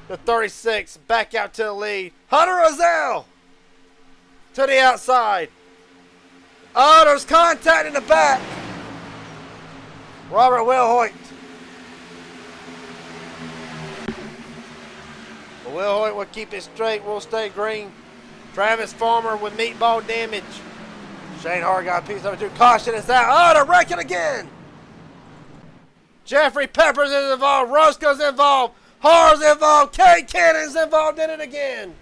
Speaker 1: the 36 back out to the lead. Hunter Azell to the outside. Oh, there's contact in the back. Robert Wilhoit. Well, Wilhoit will keep it straight. We'll stay green. Travis Farmer with meatball damage. Shane Hart got a piece of it too. Caution is out. Oh, they're wrecking again. Jeffrey Peppers is involved. Roscoe's involved. Har's involved. Cade Cannon's involved in it again.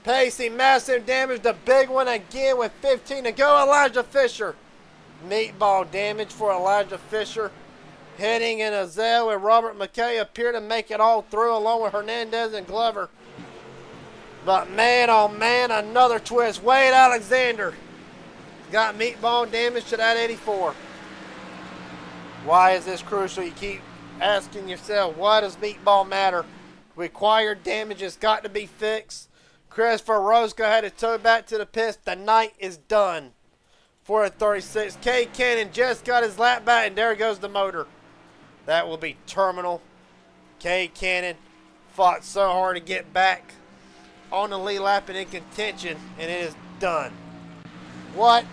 Speaker 1: Pacey, massive damage. The big one again with 15 to go. Elijah Fisher. Meatball damage for Elijah Fisher. Henning and Azell and Robert McKay appear to make it all through along with Hernandez and Glover. But man, oh man, another twist. Wade Alexander got meatball damage to that 84. Why is this crucial? You keep asking yourself, why does meatball matter? Required damage has got to be fixed. Christopher Roska had it towed back to the pits. The night is done for a 36. Cade Cannon just got his lap back, and there goes the motor. That will be terminal. Cade Cannon fought so hard to get back on the lead lap and in contention, and it is done. What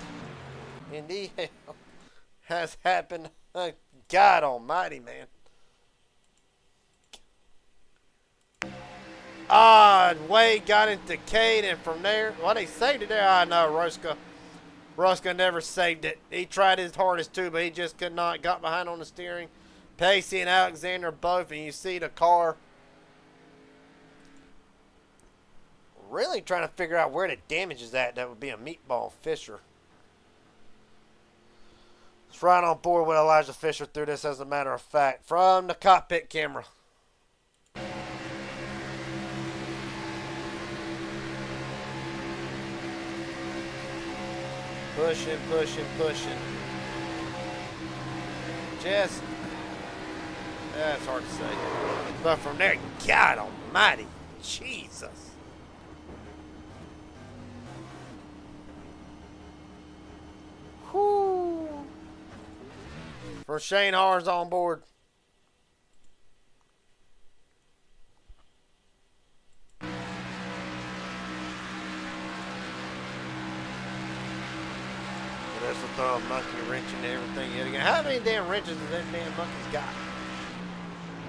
Speaker 1: in the hell has happened? God almighty, man. And Wade got into Cade, and from there, well, they saved it there. I know, Roska never saved it. He tried his hardest too, but he just could not. Got behind on the steering. Pacey and Alexander both, and you see the car really trying to figure out where the damage is at. That would be a meatball Fisher. It's right on board with Elijah Fisher through this, as a matter of fact, from the cockpit camera. Pushing, pushing, pushing. Just, that's hard to say. But from there, God almighty, Jesus. Whoo. For Shane Har's on board. That's the thumb monkey wrench and everything yet again. How many damn wrenches has that damn monkey's got?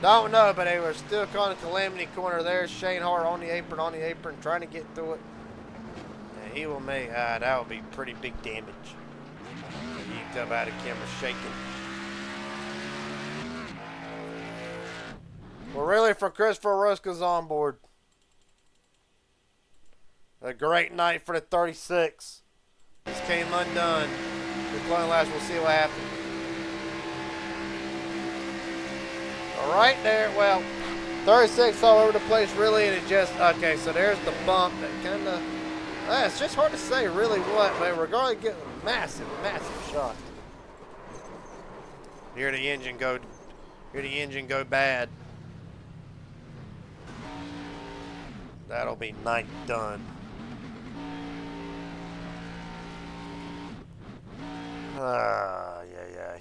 Speaker 1: Don't know, but they were still calling the calamity corner there. Shane Hart on the apron, trying to get through it. And he will make, that would be pretty big damage. You can tell by the camera shaking. Well, really, for Christopher Roska's on board. A great night for the 36. This came undone. The clone lash, we'll see what happens. All right there, well, 36 all over the place, really, and it just, okay, so there's the bump that kind of, it's just hard to say really what, but we're going to get a massive, massive shot. Hear the engine go bad. That'll be night done. Yeah.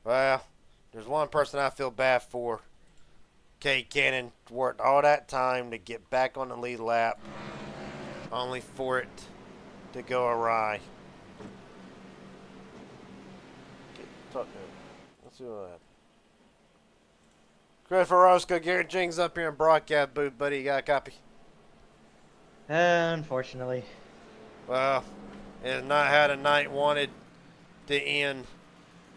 Speaker 1: Well, there's one person I feel bad for. Cade Cannon worked all that time to get back on the lead lap. only for it to go awry. Okay, talk to him. Let's see what happens. Christopher Roscoe, Garrett Jenkins up here in broadcast booth, buddy. You got a copy?
Speaker 6: Unfortunately.
Speaker 1: Well, it is not how the night wanted to end.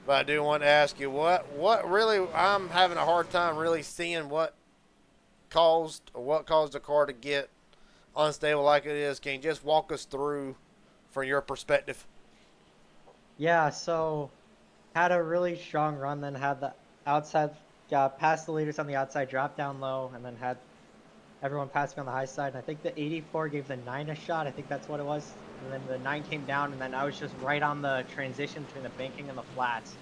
Speaker 1: But I do want to ask you, what really, I'm having a hard time really seeing what caused the car to get unstable like it is. Can you just walk us through from your perspective?
Speaker 6: Yeah, so had a really strong run, then had the outside, past the leaders on the outside, drop down low, and then had everyone pass me on the high side. And I think the 84 gave the 9 a shot. I think that's what it was. And then the 9 came down, and then I was just right on the transition between the banking and the flats.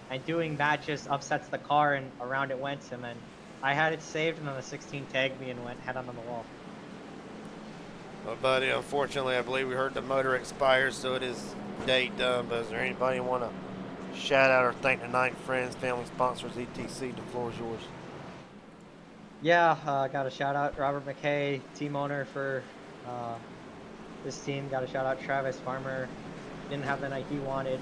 Speaker 6: And doing that just upsets the car, and around it went. And then I had it saved, and then the 16 tagged me and went head on the wall.
Speaker 1: Well, buddy, unfortunately, I believe we heard the motor expires, so it is date done. But is there anybody want to shout out or thank the night friends, family sponsors, etc.? The floor is yours.
Speaker 6: Yeah, got a shout out Robert McKay, team owner for this team. Got a shout out Travis Farmer. Didn't have the night he wanted.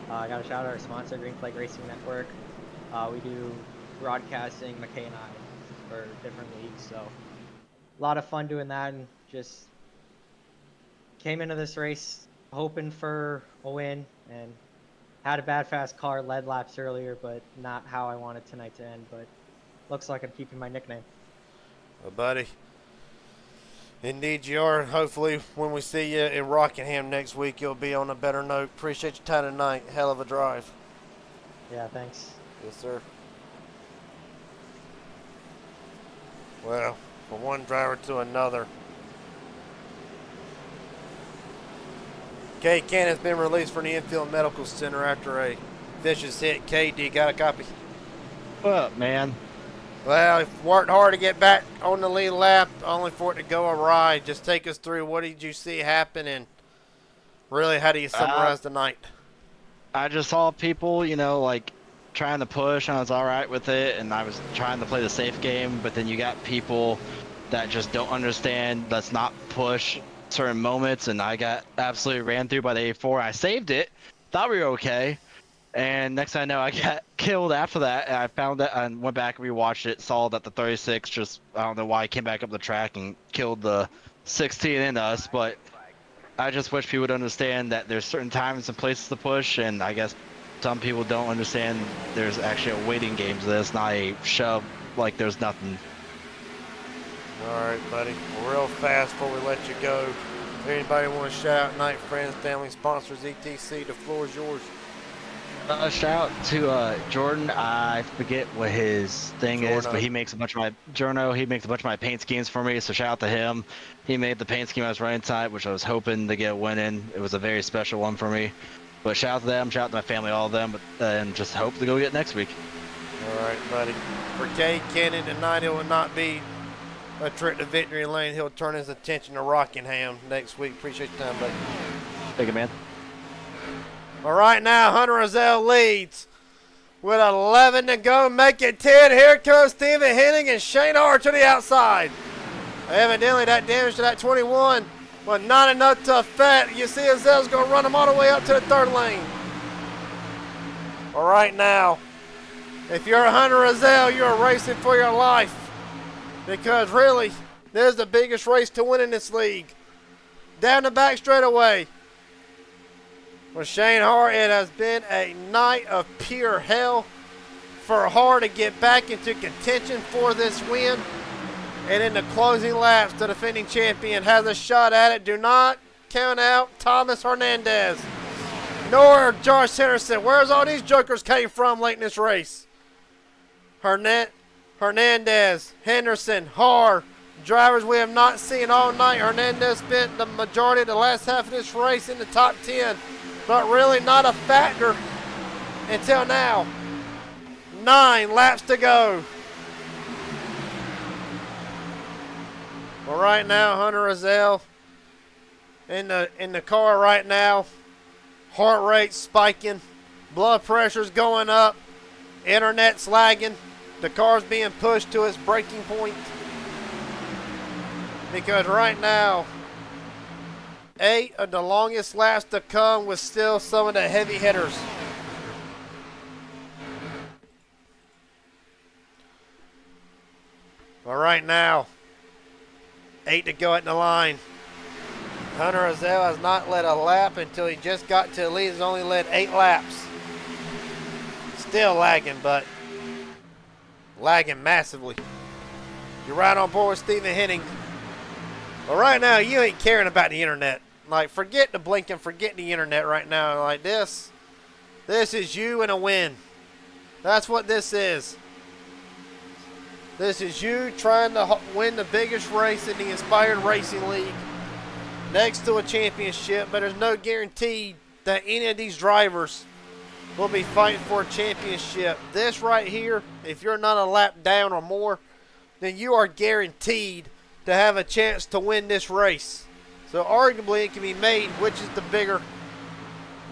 Speaker 6: Got a shout out our sponsor, Green Flag Racing Network. We do broadcasting, McKay and I, for different leagues. So a lot of fun doing that, and just came into this race hoping for a win, and had a bad fast car, led laps earlier, but not how I wanted tonight to end. But looks like I'm keeping my nickname.
Speaker 1: Well, buddy, indeed you are. Hopefully when we see you in Rockingham next week, you'll be on a better note. Appreciate your time tonight. Hell of a drive.
Speaker 6: Yeah, thanks.
Speaker 1: Yes, sir. Well, from one driver to another. K. Ken has been released from the infield medical center after a vicious hit. KD, got a copy?
Speaker 11: What up, man?
Speaker 1: Well, he worked hard to get back on the lead lap, only for it to go awry. Just take us through, what did you see happen, and really, how do you summarize the night?
Speaker 11: I just saw people, like trying to push, and I was all right with it, and I was trying to play the safe game, but then you got people that just don't understand, let's not push certain moments, and I got absolutely ran through by the A4. I saved it, thought we were okay, and next thing I know, I got killed after that, and I found that, and went back and rewatched it, saw that the 36 just, I don't know why, came back up the track and killed the 16 in us, but I just wish people would understand that there's certain times and places to push, and I guess some people don't understand there's actually a waiting game to this, not a shove like there's nothing.
Speaker 1: All right, buddy. Well, real fast before we let you go, anybody want to shout out night friends, family sponsors, etc.? The floor is yours.
Speaker 11: Shout out to Jordan. I forget what his thing is, but he makes a bunch of my paint schemes for me. So shout out to him. He made the paint scheme I was running tonight, which I was hoping to get a win in. It was a very special one for me. But shout out to them, shout out to my family, all of them, and just hope to go get next week.
Speaker 1: All right, buddy. For Kay Cannon tonight, it will not be a trip to victory lane. He'll turn his attention to Rockingham next week. Appreciate your time, buddy.
Speaker 11: Thank you, man.
Speaker 1: All right, now Hunter Rozelle leads with 11 to go. Make it 10. Here comes Steven Henning and Shane Hart to the outside. Evidently, that damage to that 21 was not enough to affect. You see Rozelle's going to run him all the way up to the third lane. All right, now, if you're Hunter Rozelle, you're racing for your life. Because really, this is the biggest race to win in this league. Down the back straightaway. With Shane Hart, it has been a night of pure hell for Hart to get back into contention for this win. And in the closing laps, the defending champion has a shot at it. Do not count out Thomas Hernandez, nor Josh Henderson. Where's all these jokers came from late in this race? Hernandez, Henderson, Hart, drivers we have not seen all night. Hernandez spent the majority of the last half of this race in the top 10, but really not a factor until now. 9 laps to go. Well, right now, Hunter Rozelle in the car right now. Heart rate spiking, blood pressure's going up, internet's lagging. The car's being pushed to its breaking point. Because right now, 8 of the longest laps to come with still some of the heavy hitters. All right, now, 8 to go at the line. Hunter Azell has not led a lap until he just got to the lead. He's only led 8 laps. Still lagging, but lagging massively. You're right on board with Stephen Henning. Well, right now, you ain't caring about the internet. Like, forget the blinking, forget the internet right now. Like this is you and a win. That's what this is. This is you trying to win the biggest race in the Inspired Racing League next to a championship, but there's no guarantee that any of these drivers will be fighting for a championship. This right here, if you're not a lap down or more, then you are guaranteed to have a chance to win this race. So arguably it can be made which is the bigger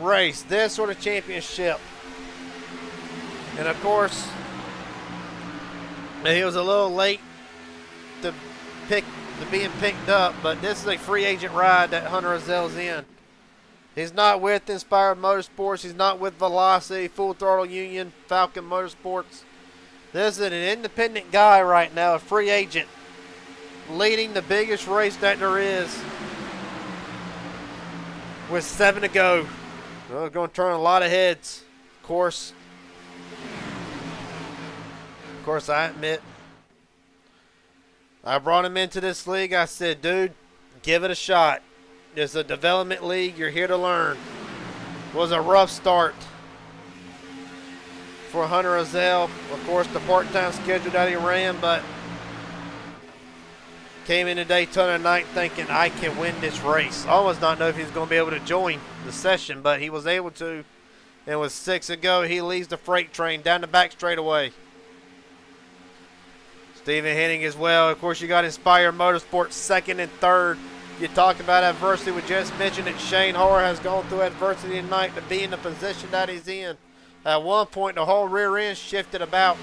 Speaker 1: race, this or the championship. And of course, he was a little late to being picked up, but this is a free agent ride that Hunter Azell's in. He's not with Inspired Motorsports. He's not with Velocity, Full Throttle Union, Falcon Motorsports. This is an independent guy right now, a free agent, leading the biggest race that there is with 7 to go. Well, it's going to turn a lot of heads. Of course, I admit, I brought him into this league. I said, dude, give it a shot. It's a development league. You're here to learn. It was a rough start for Hunter Azell. Of course, the part-time schedule that he ran, but came into Daytona tonight thinking, I can win this race. Almost not know if he's going to be able to join the session, but he was able to. And with 6 to go, he leads the freight train down the back straightaway. Stephen Henning as well. Of course, you got Inspired Motorsports 2nd and 3rd. You talk about adversity. We just mentioned that Shane Hoare has gone through adversity tonight to be in the position that he's in. At one point, the whole rear end shifted about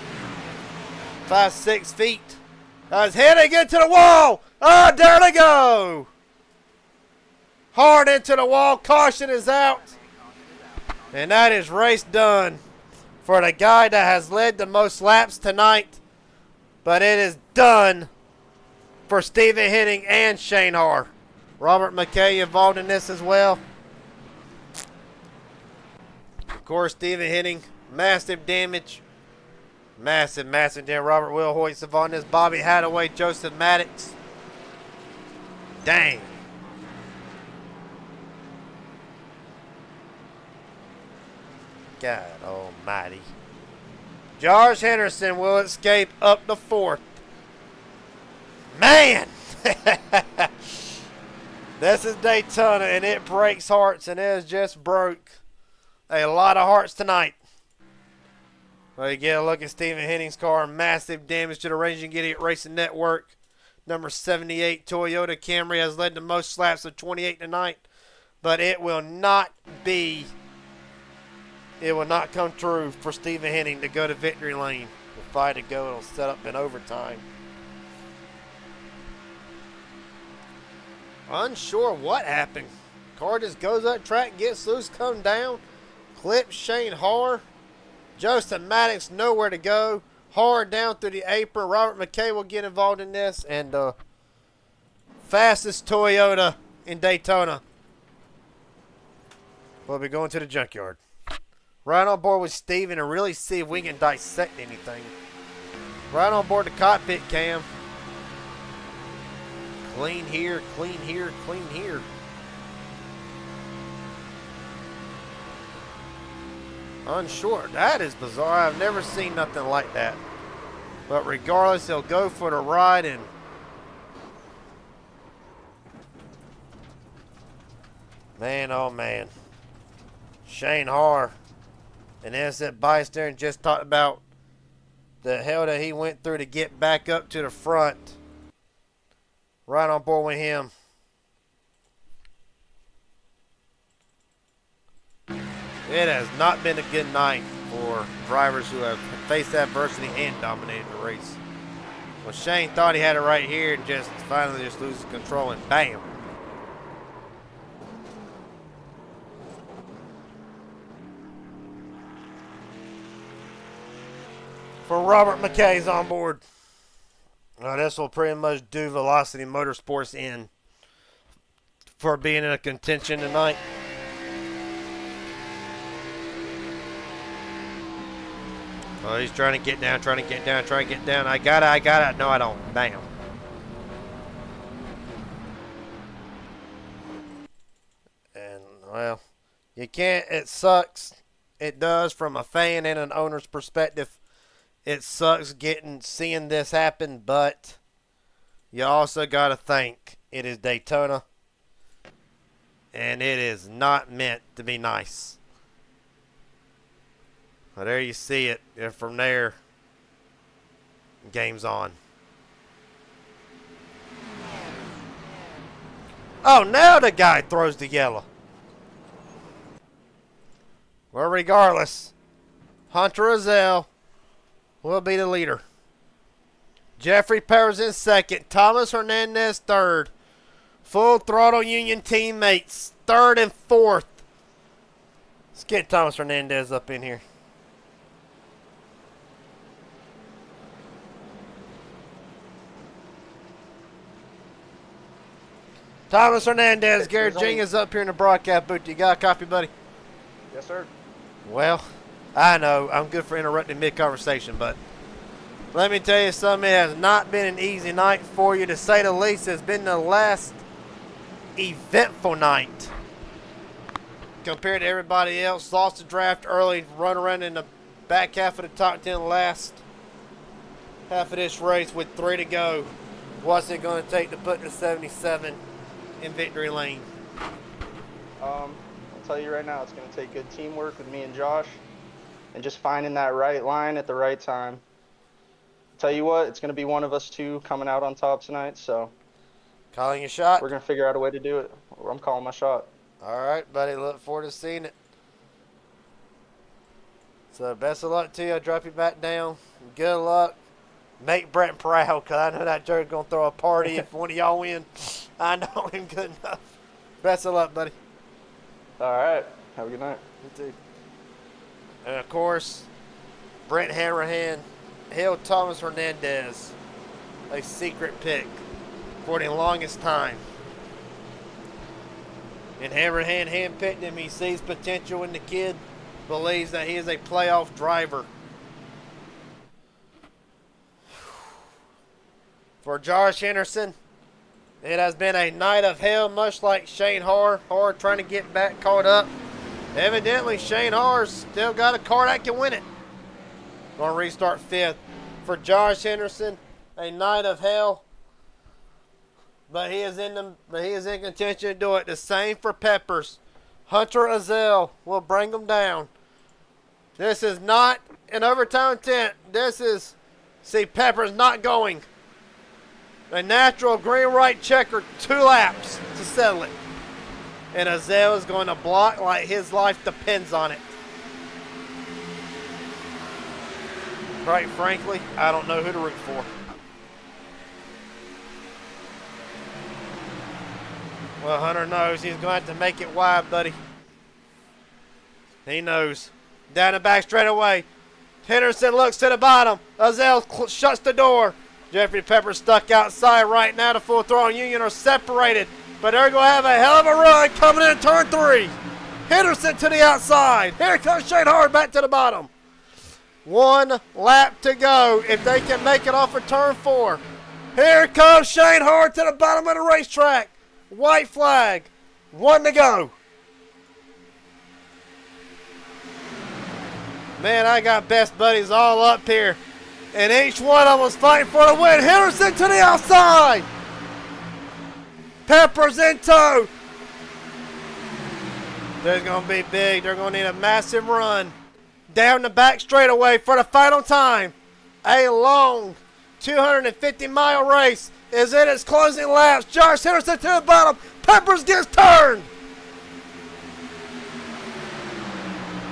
Speaker 1: 5-6 feet. As heading into the wall. Oh, there they go. Hard into the wall. Caution is out. And that is race done for the guy that has led the most laps tonight. But it is done for Stephen Henning and Shane Hoare. Robert McKay involved in this as well. Of course, Stephen Henning, massive damage. Massive damage. Robert Will Hoyt's involved in this. Bobby Hadaway, Joseph Maddox. Dang. God almighty. Josh Henderson will escape up the 4th. Man! This is Daytona, and it breaks hearts, and it has just broke a lot of hearts tonight. Well, you get a look at Stephen Henning's car. Massive damage to the Raging Idiot Racing Network. Number 78 Toyota Camry has led the most laps of 28 tonight, but it will not come true for Stephen Henning to go to victory lane. With 5 to go, it'll set up in overtime. Unsure what happened. Car just goes up track, gets loose, come down, clips Shane Hoare. Joseph Maddox nowhere to go. Hard down through the apron. Robert McKay will get involved in this. And fastest Toyota in Daytona will be going to the junkyard. Right on board with Steven and really see if we can dissect anything. Right on board the cockpit cam. Clean here, clean here, clean here. Unsure. That is bizarre. I've never seen nothing like that. But regardless, he'll go for the ride. And man, oh man. Shane Hoare, an innocent bystander, just talked about the hell that he went through to get back up to the front. Right on board with him. It has not been a good night for drivers who have faced adversity and dominated the race. Well, Shane thought he had it right here and just finally just loses control and bam. for Robert McKay's on board. This will pretty much do Velocity Motorsports in for being in a contention tonight. Oh, he's trying to get down, trying to get down, trying to get down. I got it. No, I don't. Bam. And, well, you can't. It sucks. It does from a fan and an owner's perspective. It sucks seeing this happen, but you also got to think it is Daytona, and it is not meant to be nice. Well, there you see it, and from there, game's on. Oh, now the guy throws the yellow. Well, regardless, Hunter Azell will be the leader. Jeffrey Peppers in second. Thomas Hernandez third. Full Throttle Union teammates third and fourth. Let's get Thomas Hernandez up in here. Thomas Hernandez, Garrett Jenkins up here in the broadcast booth. You got a copy, buddy?
Speaker 18: Yes, sir.
Speaker 1: Well, I know I'm good for interrupting mid-conversation, but let me tell you something. It has not been an easy night for you, to say the least. It's been the last eventful night compared to everybody else. Lost the draft early, run around in the back half of the top 10 last half of this race with 3 to go. What's it going to take to put the 77 in victory lane?
Speaker 18: I'll tell you right now, it's going to take good teamwork with me and Josh and just finding that right line at the right time. Tell you what, it's going to be one of us two coming out on top tonight, so.
Speaker 1: Calling your shot?
Speaker 18: We're going to figure out a way to do it. I'm calling my shot.
Speaker 1: All right, buddy. Look forward to seeing it. So, best of luck to you. I'll drop you back down. Good luck. Make Brent proud, because I know that Joe's going to throw a party if one of y'all win. I know him good enough. Best of luck, buddy.
Speaker 18: All right. Have a good night.
Speaker 1: You too. And, of course, Brent Hanrahan hailed Thomas Hernandez, a secret pick for the longest time. And Hanrahan handpicked him. He sees potential in the kid, believes that he is a playoff driver. For Josh Henderson, it has been a night of hell, much like Shane Haar. Haar trying to get back caught up. Evidently, Shane Haar's still got a car that can win it. Going to restart fifth. For Josh Henderson, a night of hell. But he is in contention to do it. The same for Peppers. Hunter Azell will bring them down. This is not an overtime intent. This is, see, Peppers not going. A natural green right checker, 2 laps to settle it. And Azell is going to block like his life depends on it. Quite frankly, I don't know who to root for. Well, Hunter knows he's going to have to make it wide, buddy. He knows. Down the back straightaway. Henderson looks to the bottom. Azell shuts the door. Jeffrey Peppers stuck outside right now. The Full Throttle Union are separated, but they're going to have a hell of a run coming in turn 3. Henderson to the outside. Here comes Shane Hard back to the bottom. 1 lap to go if they can make it off of turn 4. Here comes Shane Hard to the bottom of the racetrack. White flag. 1 to go. Man, I got best buddies all up here. And each one of them was fighting for the win. Henderson to the outside. Peppers in tow. They're going to be big. They're going to need a massive run. Down the back straightaway for the final time. A long 250-mile race is in its closing laps. Josh Henderson to the bottom. Peppers gets turned.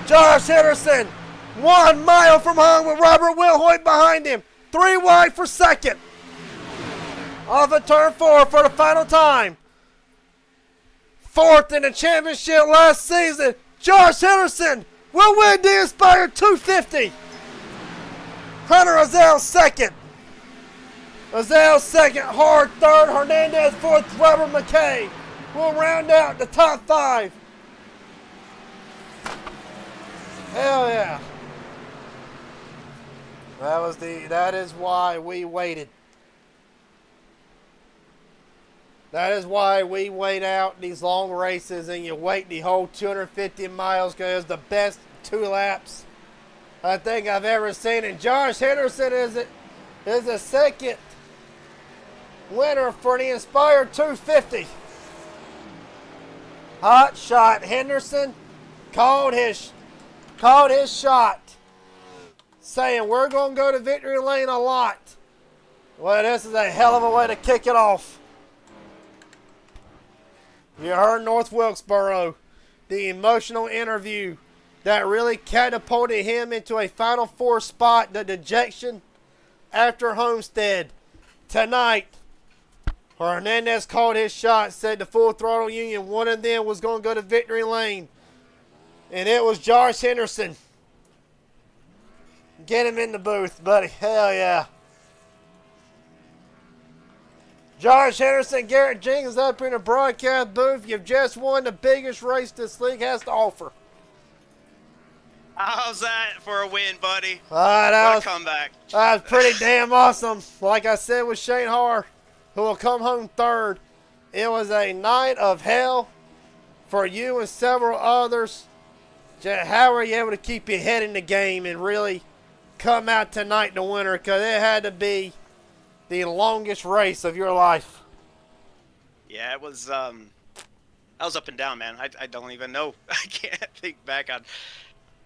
Speaker 1: Josh Henderson 1 mile from home with Robert Wilhoit behind him. 3 wide for second. Off of turn 4 for the final time. 4th in the championship last season. Josh Henderson will win the Inspired 250. Hunter Azell second. Azell second, Hard third, Hernandez fourth, Robert McKay. We'll round out the top 5. Hell yeah. That is why we waited. That is why we wait out these long races and you wait the whole 250 miles because it's the best 2 laps I think I've ever seen. And Josh Henderson is the second winner for the Inspire 250. Hot shot. Henderson called his shot, saying we're going to go to victory lane a lot. Well, this is a hell of a way to kick it off. You heard North Wilkesboro, the emotional interview that really catapulted him into a Final Four spot, the dejection after Homestead. Tonight, Hernandez called his shot, said the Full Throttle Union, one of them was going to go to victory lane. And it was Josh Henderson. Get him in the booth, buddy. Hell yeah. Josh Henderson, Garrett Jenkins up in the broadcast booth. You've just won the biggest race this league has to offer.
Speaker 9: How's that for a win, buddy?
Speaker 1: What
Speaker 9: a comeback.
Speaker 1: That was pretty damn awesome. Like I said with Shane Har, who will come home third, it was a night of hell for you and several others. How were you able to keep your head in the game and really come out tonight the winner? Because it had to be the longest race of your life.
Speaker 9: Yeah, it was. I was up and down, man. I don't even know. I can't think back on.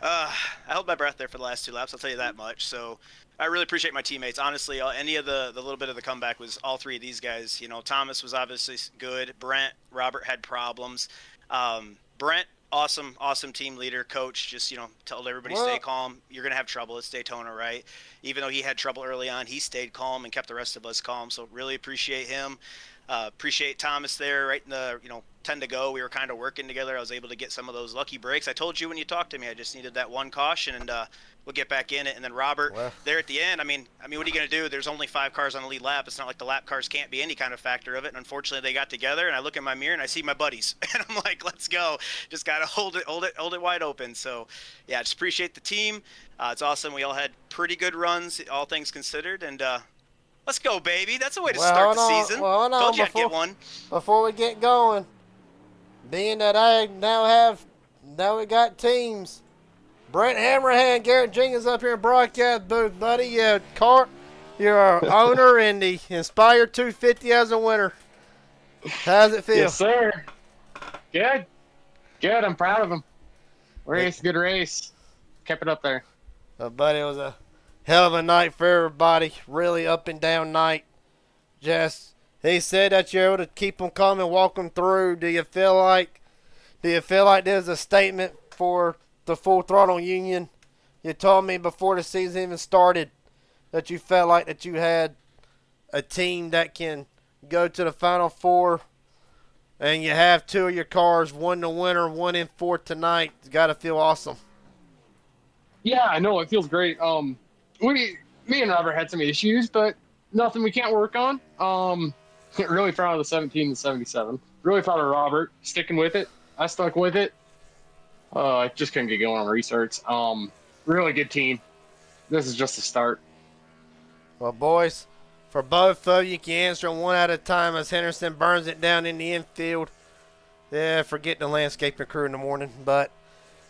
Speaker 9: I held my breath there for the last 2 laps. I'll tell you that much. So I really appreciate my teammates. Honestly, any of the little bit of the comeback was all 3 of these guys. You know, Thomas was obviously good. Brent, Robert had problems. Brent, awesome team leader, coach. Just, told everybody stay calm. You're gonna have trouble. It's Daytona, right? Even though he had trouble early on, he stayed calm and kept the rest of us calm. So really appreciate him. Appreciate Thomas there. Right in the 10 to go, we were kind of working together. I was able to get some of those lucky breaks. I told you when you talked to me, I just needed that one caution, and we'll get back in it. And then Robert, there at the end, I mean, what are you going to do? There's only 5 cars on the lead lap. It's not like the lap cars can't be any kind of factor of it. And unfortunately, they got together, and I look in my mirror and I see my buddies, and I'm like, let's go. Just got to hold it wide open. So, yeah, just appreciate the team. It's awesome. We all had pretty good runs, all things considered, and let's go, baby. That's a way to start the season. Told you I'd get one.
Speaker 1: Before we get going, being that now we got teams. Brent Hammerhand, Garrett Jenkins up here in broadcast booth, buddy. You're our owner in the Inspire 250 as a winner. How's it feel?
Speaker 5: Yes, sir. Good. I'm proud of him. Good race. Kept it up there.
Speaker 1: Buddy, it was a hell of a night for everybody. Really up and down night. He said that you're able to keep them calm and walk them through. Do you feel like there's a statement for the Full Throttle Union? You told me before the season even started that you felt like that you had a team that can go to the Final Four, and you have 2 of your cars, one the winner, one in 4th tonight. It's got to feel awesome.
Speaker 5: Yeah, I know. It feels great. Me and Robert had some issues, but nothing we can't work on. Really proud of the 17 and 77. Really proud of Robert sticking with it. I stuck with it. I just couldn't get going on research. Really good team. This is just the start.
Speaker 1: Well, boys, for both of you, you can answer one at a time as Henderson burns it down in the infield. Yeah, forget the landscaping crew in the morning. But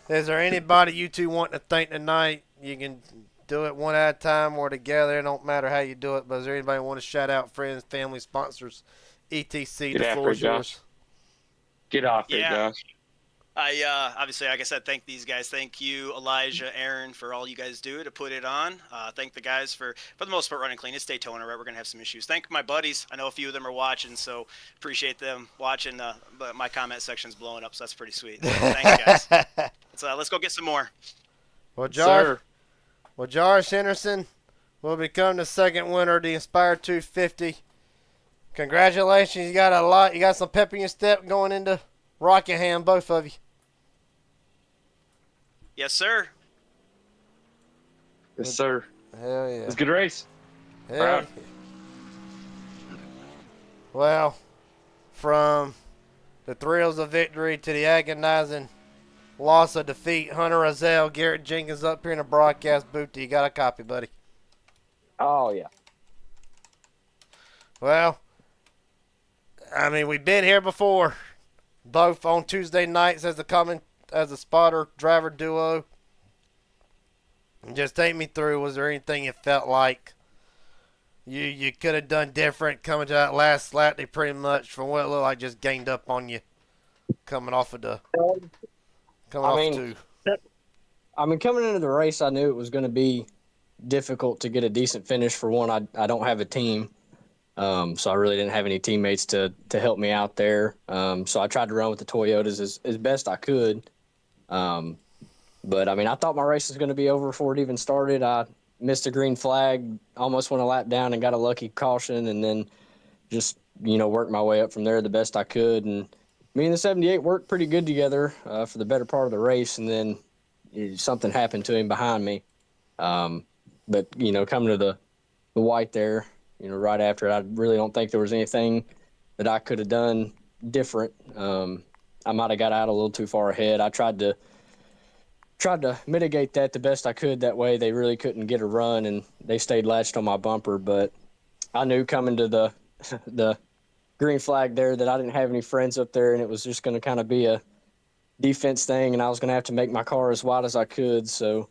Speaker 1: is there anybody you two want to thank tonight? You can do it one at a time or together. It don't matter how you do it. But is there anybody want to shout out friends, family, sponsors, etc.? The floor is yours.
Speaker 5: Get off there, Josh.
Speaker 9: I obviously, like I said, thank these guys. Thank you, Elijah, Aaron, for all you guys do to put it on. Thank the guys for the most part running clean. It's Daytona, right? We're gonna have some issues. Thank my buddies. I know a few of them are watching, so appreciate them watching. But my comment section's blowing up, so that's pretty sweet. So thanks, guys. Let's go get some more.
Speaker 1: Well, Josh Henderson will become the second winner of the Inspire 250. Congratulations! You got some pep in your step going into Rockingham, both of you.
Speaker 9: Yes, sir.
Speaker 5: Yes, sir.
Speaker 1: Hell yeah.
Speaker 5: It was a good race.
Speaker 1: Hell
Speaker 5: Proud.
Speaker 1: yeah. Well, from the thrills of victory to the agonizing loss of defeat, Hunter Rozelle, Garrett Jenkins up here in the broadcast booth. You got a copy, buddy?
Speaker 19: Oh, yeah.
Speaker 1: Well, I mean, we've been here before, both on Tuesday nights as a spotter driver duo. Just take me through. Was there anything you felt like you could have done different coming to that last lap? They pretty much, from what it looked like, just gained up on you coming off of the two.
Speaker 19: I mean, coming into the race, I knew it was going to be difficult to get a decent finish. For one, I don't have a team, so I really didn't have any teammates to help me out there. So I tried to run with the Toyotas as best I could. But, I mean, I thought my race was going to be over before it even started. I missed a green flag, almost went a lap down and got a lucky caution, and then just, worked my way up from there the best I could. And me and the 78 worked pretty good together for the better part of the race, and then something happened to him behind me. But, coming to the white there, right after it, I really don't think there was anything that I could have done different. I might have got out a little too far ahead. I tried to mitigate that the best I could. That way they really couldn't get a run, and they stayed latched on my bumper. But I knew coming to the green flag there that I didn't have any friends up there, and it was just going to kind of be a defense thing, and I was going to have to make my car as wide as I could. So,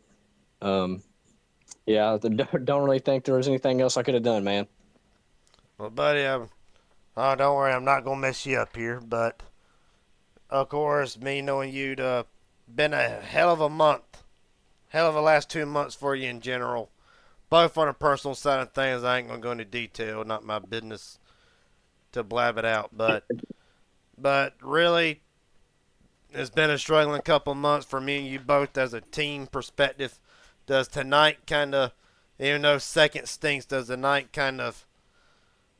Speaker 19: yeah, I don't really think there was anything else I could have done, man.
Speaker 1: Well, buddy, oh, don't worry, I'm not going to mess you up here. But, of course, me knowing you'd been a hell of a month, hell of a last 2 months for you in general, both on the personal side of things. I ain't gonna go into detail, not my business to blab it out, but really, it's been a struggling couple months for me and you both as a team perspective. Does tonight kind of, even though second stinks, does tonight kind of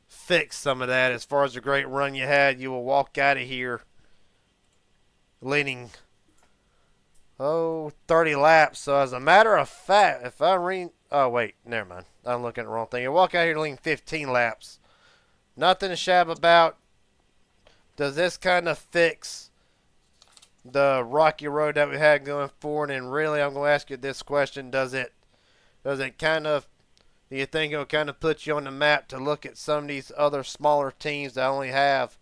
Speaker 1: fix some of that? As far as the great run you had, you will walk out of here leading 30 laps. So as a matter of fact, if I read, oh wait, never mind. I'm looking at the wrong thing. You walk out here leading 15 laps. Nothing to shab about. Does this kind of fix the rocky road that we had going forward? And really, I'm going to ask you this question: Does it kind of, do you think it'll kind of put you on the map to look at some of these other smaller teams that only have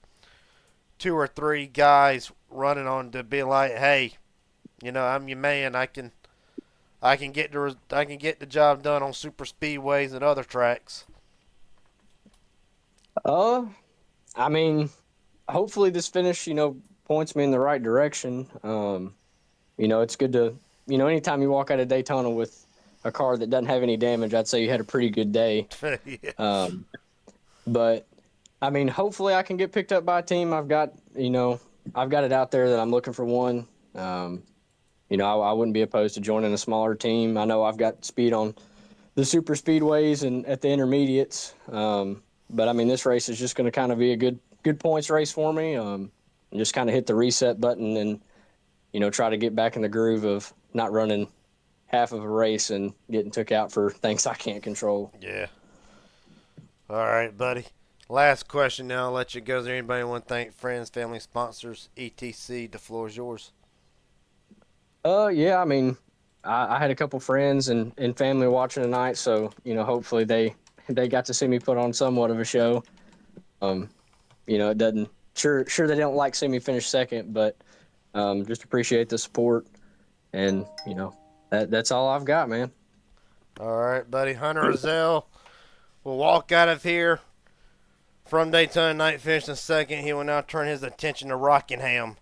Speaker 1: 2 or 3 guys running on to be like, hey, I'm your man. I can get the job done on super speedways and other tracks.
Speaker 19: I mean, hopefully this finish, points me in the right direction. It's good to, anytime you walk out of Daytona with a car that doesn't have any damage, I'd say you had a pretty good day.
Speaker 1: Yeah.
Speaker 19: But I mean, hopefully I can get picked up by a team. I've got it out there that I'm looking for one. I wouldn't be opposed to joining a smaller team. I know I've got speed on the super speedways and at the intermediates. But I mean, this race is just going to kind of be a good points race for me. And just kind of hit the reset button and, try to get back in the groove of not running half of a race and getting took out for things I can't control.
Speaker 1: Yeah. All right, buddy. Last question now. I'll let you go. Is there anybody want to thank, friends, family, sponsors, etc.? The floor is yours.
Speaker 19: Yeah, I mean, I had a couple friends and family watching tonight, so, hopefully they got to see me put on somewhat of a show. It doesn't, sure they don't like seeing me finish second, but just appreciate the support, and, that's all I've got, man.
Speaker 1: All right, buddy. Hunter Rozelle will walk out of here from Daytona night, finishing second. He will now turn his attention to Rockingham,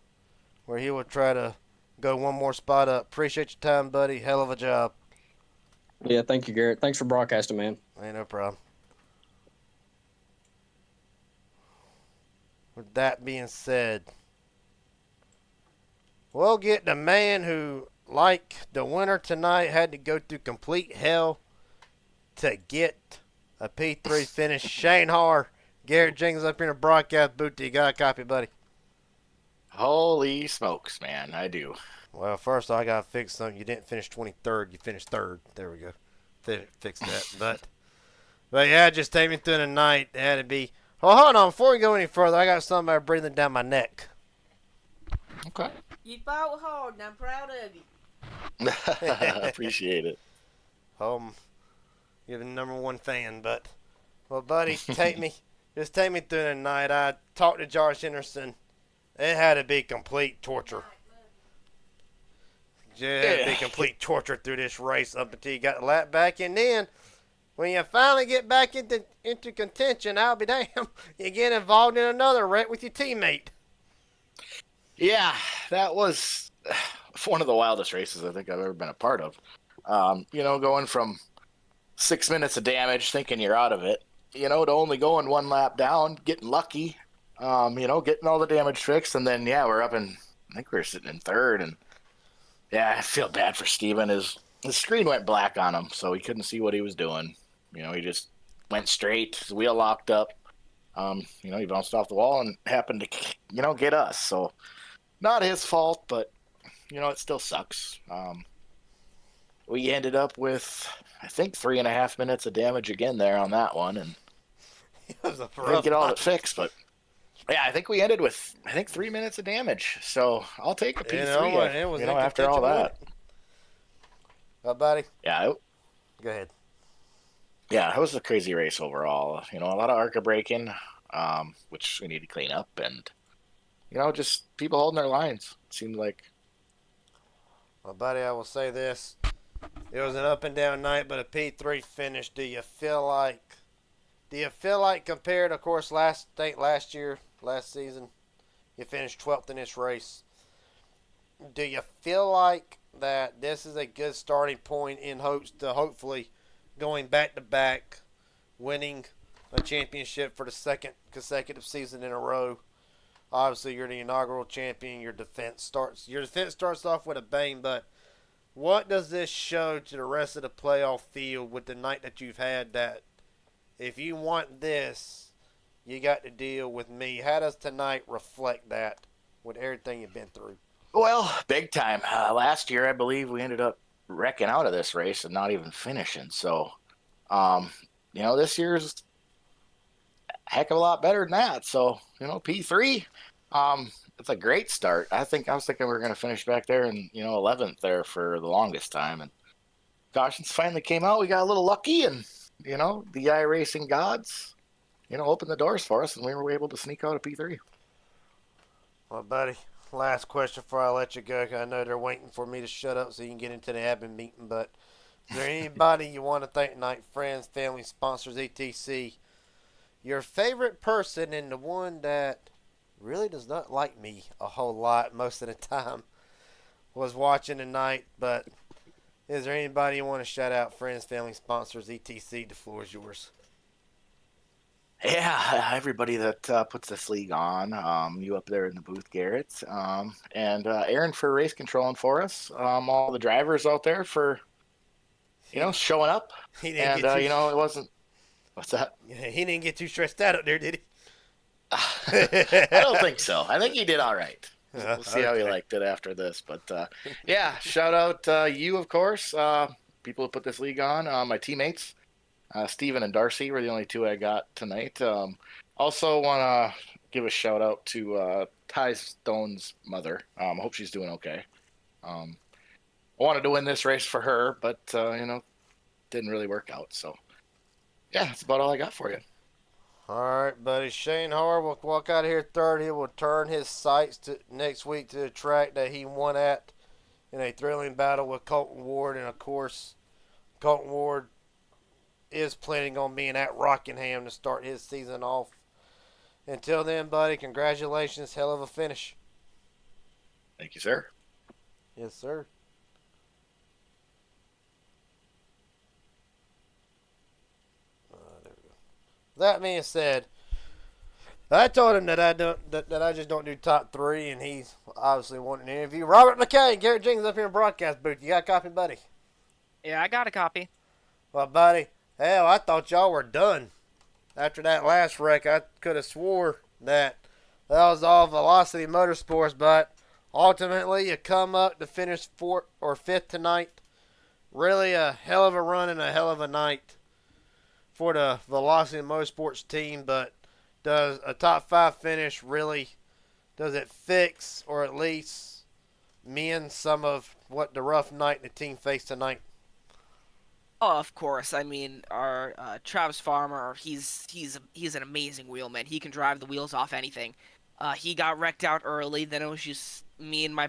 Speaker 1: where he will try to go one more spot up. Appreciate your time, buddy. Hell of a job.
Speaker 19: Yeah, thank you, Garrett. Thanks for broadcasting, man.
Speaker 1: Ain't no problem. With that being said, we'll get the man who, like the winner tonight, had to go through complete hell to get a P3 finish. Shane Har, Garrett Jenkins up here in the broadcast booth. You got a copy, buddy?
Speaker 4: Holy smokes, man. I do.
Speaker 1: Well, first I got to fix something. You didn't finish 23rd. You finished 3rd. There we go. fix that. But yeah, just take me through the night. It had to be. Oh, hold on. Before we go any further, I got somebody breathing down my neck.
Speaker 4: Okay.
Speaker 12: You fought hard, and I'm proud of you.
Speaker 4: Appreciate it.
Speaker 1: You're the #1 fan, but well, buddy, take me through the night. I talked to Josh Henderson. It had to be complete torture. It had to be complete torture through this race up until you got the lap back, and then when you finally get back into contention, I'll be damned, you get involved in another wreck with your teammate.
Speaker 4: Yeah, that was one of the wildest races I think I've ever been a part of. Going from 6 minutes of damage, thinking you're out of it, to only going one lap down, getting lucky, getting all the damage fixed, and then, we're up in, I think we were sitting in third, and, I feel bad for Steven. His screen went black on him, so he couldn't see what he was doing. He just went straight, his wheel locked up, he bounced off the wall and happened to, get us, so not his fault, but, it still sucks. We ended up with, I think, 3.5 minutes of damage again there on that one, and didn't get all of it fixed, but I think we ended with 3 minutes of damage. So I'll take a P3. After all that.
Speaker 1: Buddy.
Speaker 4: Yeah.
Speaker 1: Go ahead.
Speaker 4: Yeah, it was a crazy race overall. A lot of ARCA braking, which we need to clean up, and just people holding their lines. It seemed like.
Speaker 1: Well, buddy, I will say this. It was an up and down night, but a P3 finish. Do you feel like compared, of course, last season, you finished 12th in this race. Do you feel like that this is a good starting point in hopes to hopefully going back to back, winning a championship for the second consecutive season in a row? Obviously, you're the inaugural champion. Your defense starts off with a bang, but what does this show to the rest of the playoff field with the night that you've had, that if you want this, you got to deal with me? How does tonight reflect that with everything you've been through?
Speaker 4: Well, big time. Last year, I believe we ended up wrecking out of this race and not even finishing. So, this year's a heck of a lot better than that. So, P3, it's a great start. I was thinking we were going to finish back there in, 11th there for the longest time. And cautions finally came out. We got a little lucky, and, the iRacing gods, opened the doors for us, and we were able to sneak out a P3.
Speaker 1: Well, buddy, last question before I let you go, 'cause I know they're waiting for me to shut up so you can get into the admin meeting. But is there anybody you want to thank tonight? Friends, family, sponsors, etc. Your favorite person and the one that really does not like me a whole lot most of the time was watching tonight. But is there anybody you want to shout out? Friends, family, sponsors, etc. The floor is yours.
Speaker 4: Yeah, everybody that puts this league on, you up there in the booth, Garrett, and Aaron for race controlling for us, all the drivers out there for, showing up, and, it wasn't, what's that?
Speaker 1: He didn't get too stressed out up there, did he?
Speaker 4: I don't think so. I think he did all right. We'll see how he liked it after this, but shout out you, of course, people who put this league on, my teammates. Steven and Darcy were the only two I got tonight. Also want to give a shout out to Ty Stone's mother. I hope she's doing okay. I wanted to win this race for her, but, didn't really work out. So, that's about all I got for you.
Speaker 1: All right, buddy. Shane Harr will walk out of here third. He will turn his sights to next week to the track that he won at in a thrilling battle with Colton Ward. And, of course, Colton Ward is planning on being at Rockingham to start his season off. Until then, buddy, congratulations. Hell of a finish.
Speaker 4: Thank you, sir.
Speaker 1: Yes, sir. There we go. That being said, I told him that I just don't do top three, and he's obviously wanting to interview Robert McKay, Garrett Jenkins up here in the broadcast booth. You got a copy, buddy?
Speaker 17: Yeah, I got a copy.
Speaker 1: Well, buddy, hell, I thought y'all were done. After that last wreck, I could have swore that was all Velocity Motorsports, but ultimately you come up to finish 4th or 5th tonight. really a hell of a run and a hell of a night for the Velocity Motorsports team, but does a top 5 finish really, does it fix or at least mend some of what the rough night the team faced tonight?
Speaker 17: Oh, of course. I mean, our Travis Farmer, he's an amazing wheelman. He can drive the wheels off anything. He got wrecked out early. Then it was just me and my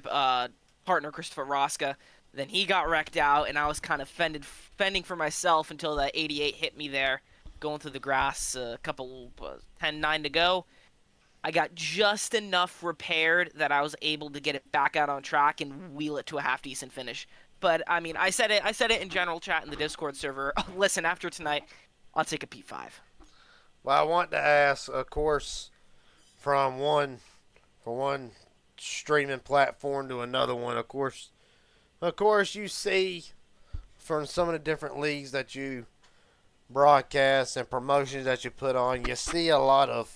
Speaker 17: partner Christopher Rosca. Then he got wrecked out, and I was kind of fending for myself until that 88 hit me there, going through the grass. A couple 10-9 to go. I got just enough repaired that I was able to get it back out on track and wheel it to a half decent finish. But I mean, I said it in general chat in the Discord server. Listen, after tonight, I'll take a P5.
Speaker 1: Well, I want to ask, of course, from one streaming platform to another one. Of course, you see from some of the different leagues that you broadcast and promotions that you put on, you see a lot of.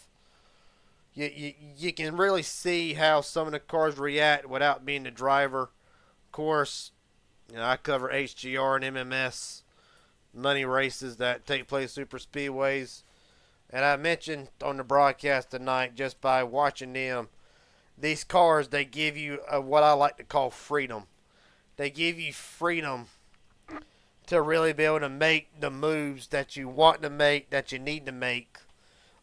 Speaker 1: You can really see how some of the cars react without being the driver. Of course, I cover HGR and MMS money races that take place super speedways. And I mentioned on the broadcast tonight, just by watching them, these cars, they give you what I like to call freedom. They give you freedom to really be able to make the moves that you want to make, that you need to make.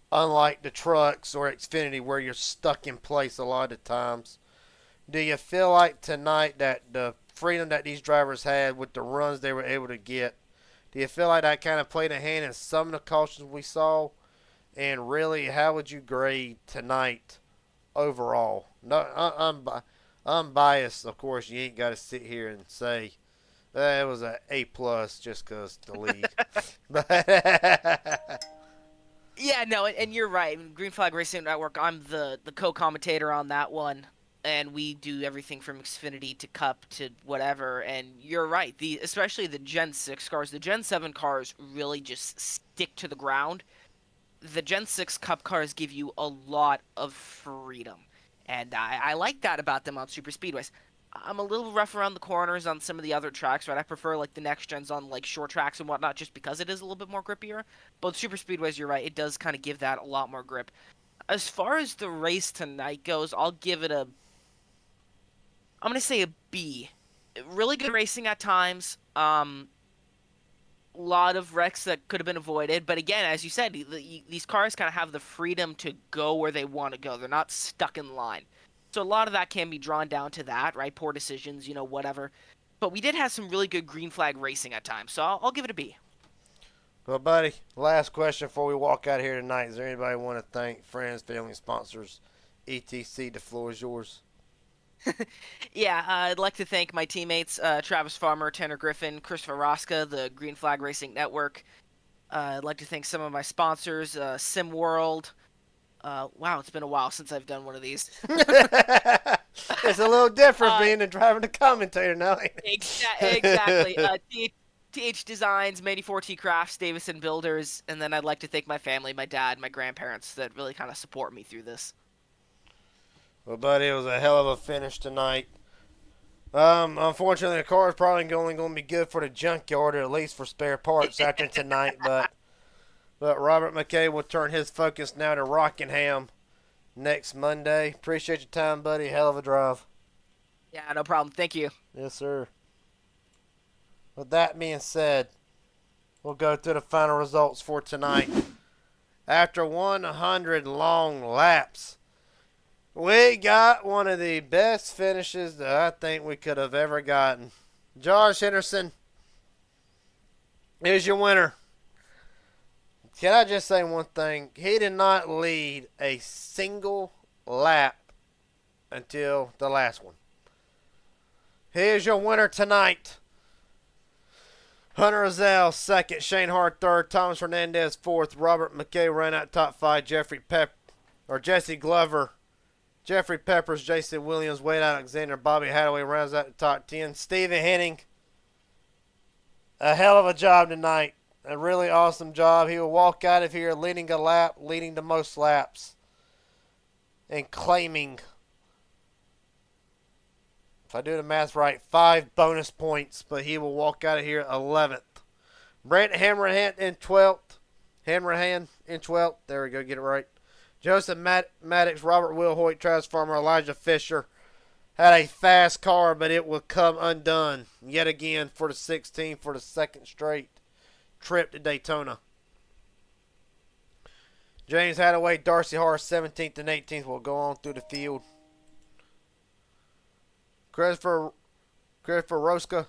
Speaker 1: Unlike the trucks or Xfinity where you're stuck in place a lot of times. Do you feel like tonight that the freedom that these drivers had with the runs they were able to get, do you feel like that kind of played a hand in some of the cautions we saw? And really, how would you grade tonight overall? No, unbiased, of course. You ain't got to sit here and say it was an A+ just because the league.
Speaker 17: Yeah, no, and you're right. Green Flag Racing Network, I'm the co-commentator on that one, and we do everything from Xfinity to Cup to whatever. And you're right. Especially the Gen 6 cars, the Gen 7 cars really just stick to the ground. The Gen 6 Cup cars give you a lot of freedom, and I like that about them on super speedways. I'm a little rough around the corners on some of the other tracks, right? I prefer like the next gens on like short tracks and whatnot, just because it is a little bit more grippier. But super speedways, you're right, it does kind of give that a lot more grip. As far as the race tonight goes, I'll give it I'm gonna say a B. Really good racing at times. Lot of wrecks that could have been avoided, but again, as you said, these cars kind of have the freedom to go where they want to go. They're not stuck in line. So a lot of that can be drawn down to that, right? Poor decisions, whatever. But we did have some really good green flag racing at times, so I'll give it a B.
Speaker 1: Well, buddy, last question before we walk out here tonight. Is there anybody want to thank friends, family, sponsors, etc.? The floor is yours.
Speaker 17: Yeah, I'd like to thank my teammates, Travis Farmer, Tanner Griffin, Christopher Rosca, the Green Flag Racing Network. I'd like to thank some of my sponsors, SimWorld. Wow, it's been a while since I've done one of these.
Speaker 1: It's a little different being the driver and the commentator now.
Speaker 17: Exactly. TH Designs, Many4T Crafts, Davison Builders, and then I'd like to thank my family, my dad, my grandparents that really kind of support me through this.
Speaker 1: Well, buddy, it was a hell of a finish tonight. Unfortunately, the car is probably only going to be good for the junkyard, or at least for spare parts after tonight, but Robert McKay will turn his focus now to Rockingham next Monday. Appreciate your time, buddy. Hell of a drive.
Speaker 17: Yeah, no problem. Thank you.
Speaker 1: Yes, sir. With that being said, we'll go through the final results for tonight. After 100 long laps, we got one of the best finishes that I think we could have ever gotten. Josh Henderson is your winner. Can I just say one thing? He did not lead a single lap until the last one. He is your winner tonight. Hunter Azell, second. Shane Hart, third. Thomas Hernandez, fourth. Robert McKay ran out top five. Jesse Glover, Jeffrey Peppers, Jason Williams, Wade Alexander, Bobby Hadaway rounds out the top 10. Stephen Henning, a hell of a job tonight. A really awesome job. He will walk out of here leading a lap, leading the most laps, and claiming if I do the math right, 5 bonus points, but he will walk out of here 11th. Brent Hammerhand in 12th. Hanrahan in 12th. There we go, get it right. Joseph Maddox, Robert Will Hoyt, Travis Farmer, Elijah Fisher had a fast car, but it will come undone yet again for the 16th for the second straight trip to Daytona. James Hadaway, Darcy Harris, 17th and 18th will go on through the field. Christopher Roska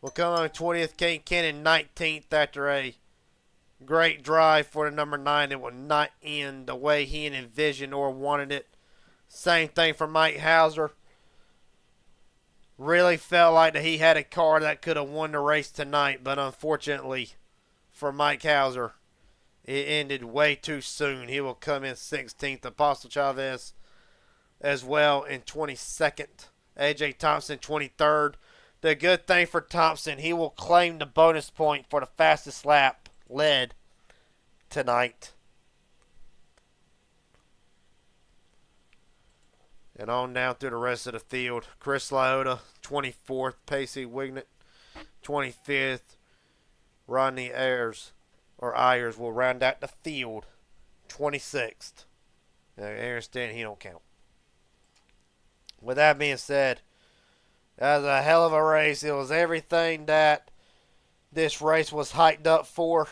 Speaker 1: will come on 20th. Kane Cannon, 19th after a great drive for the number 9. It will not end the way he envisioned or wanted it. Same thing for Mike Hauser. Really felt like that he had a car that could have won the race tonight, but unfortunately for Mike Hauser, it ended way too soon. He will come in 16th. Apostle Chavez as well in 22nd. AJ Thompson 23rd. The good thing for Thompson, he will claim the bonus point for the fastest lap led tonight. And on down through the rest of the field. Chris Liotta, 24th. Pacey Wignett, 25th. Rodney Ayers will round out the field, 26th. Now, Aaron Stanton, he don't count. With that being said, that was a hell of a race. It was everything that this race was hyped up for.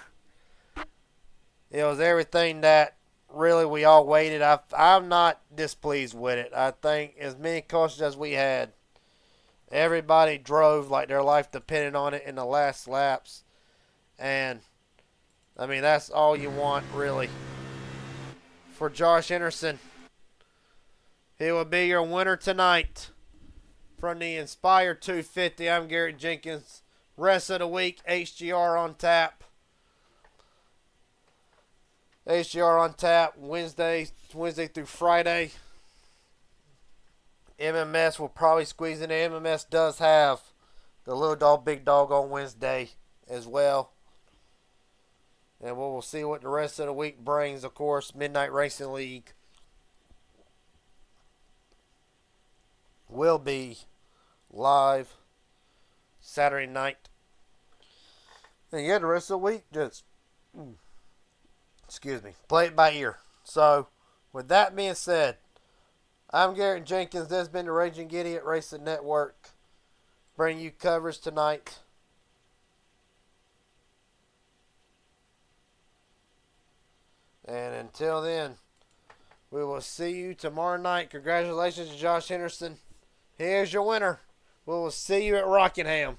Speaker 1: It was everything that really we all waited. I'm not displeased with it. I think as many cautions as we had, everybody drove like their life depended on it in the last laps. And, I mean, that's all you want, really. For Josh Henderson, he will be your winner tonight. From the Inspire 250, I'm Garrett Jenkins. Rest of the week, HGR on tap. HGR on tap Wednesday through Friday. MMS will probably squeeze in. MMS does have the Little Dog, Big Dog on Wednesday as well. And we'll see what the rest of the week brings. Of course, Midnight Racing League will be live Saturday night. And yeah, the rest of the week, just, play it by ear. So, with that being said, I'm Garrett Jenkins. This has been the Raging Giddy at Racing Network. Bringing you coverage tonight. And until then, we will see you tomorrow night. Congratulations to Josh Henderson. Here's your winner. We will see you at Rockingham.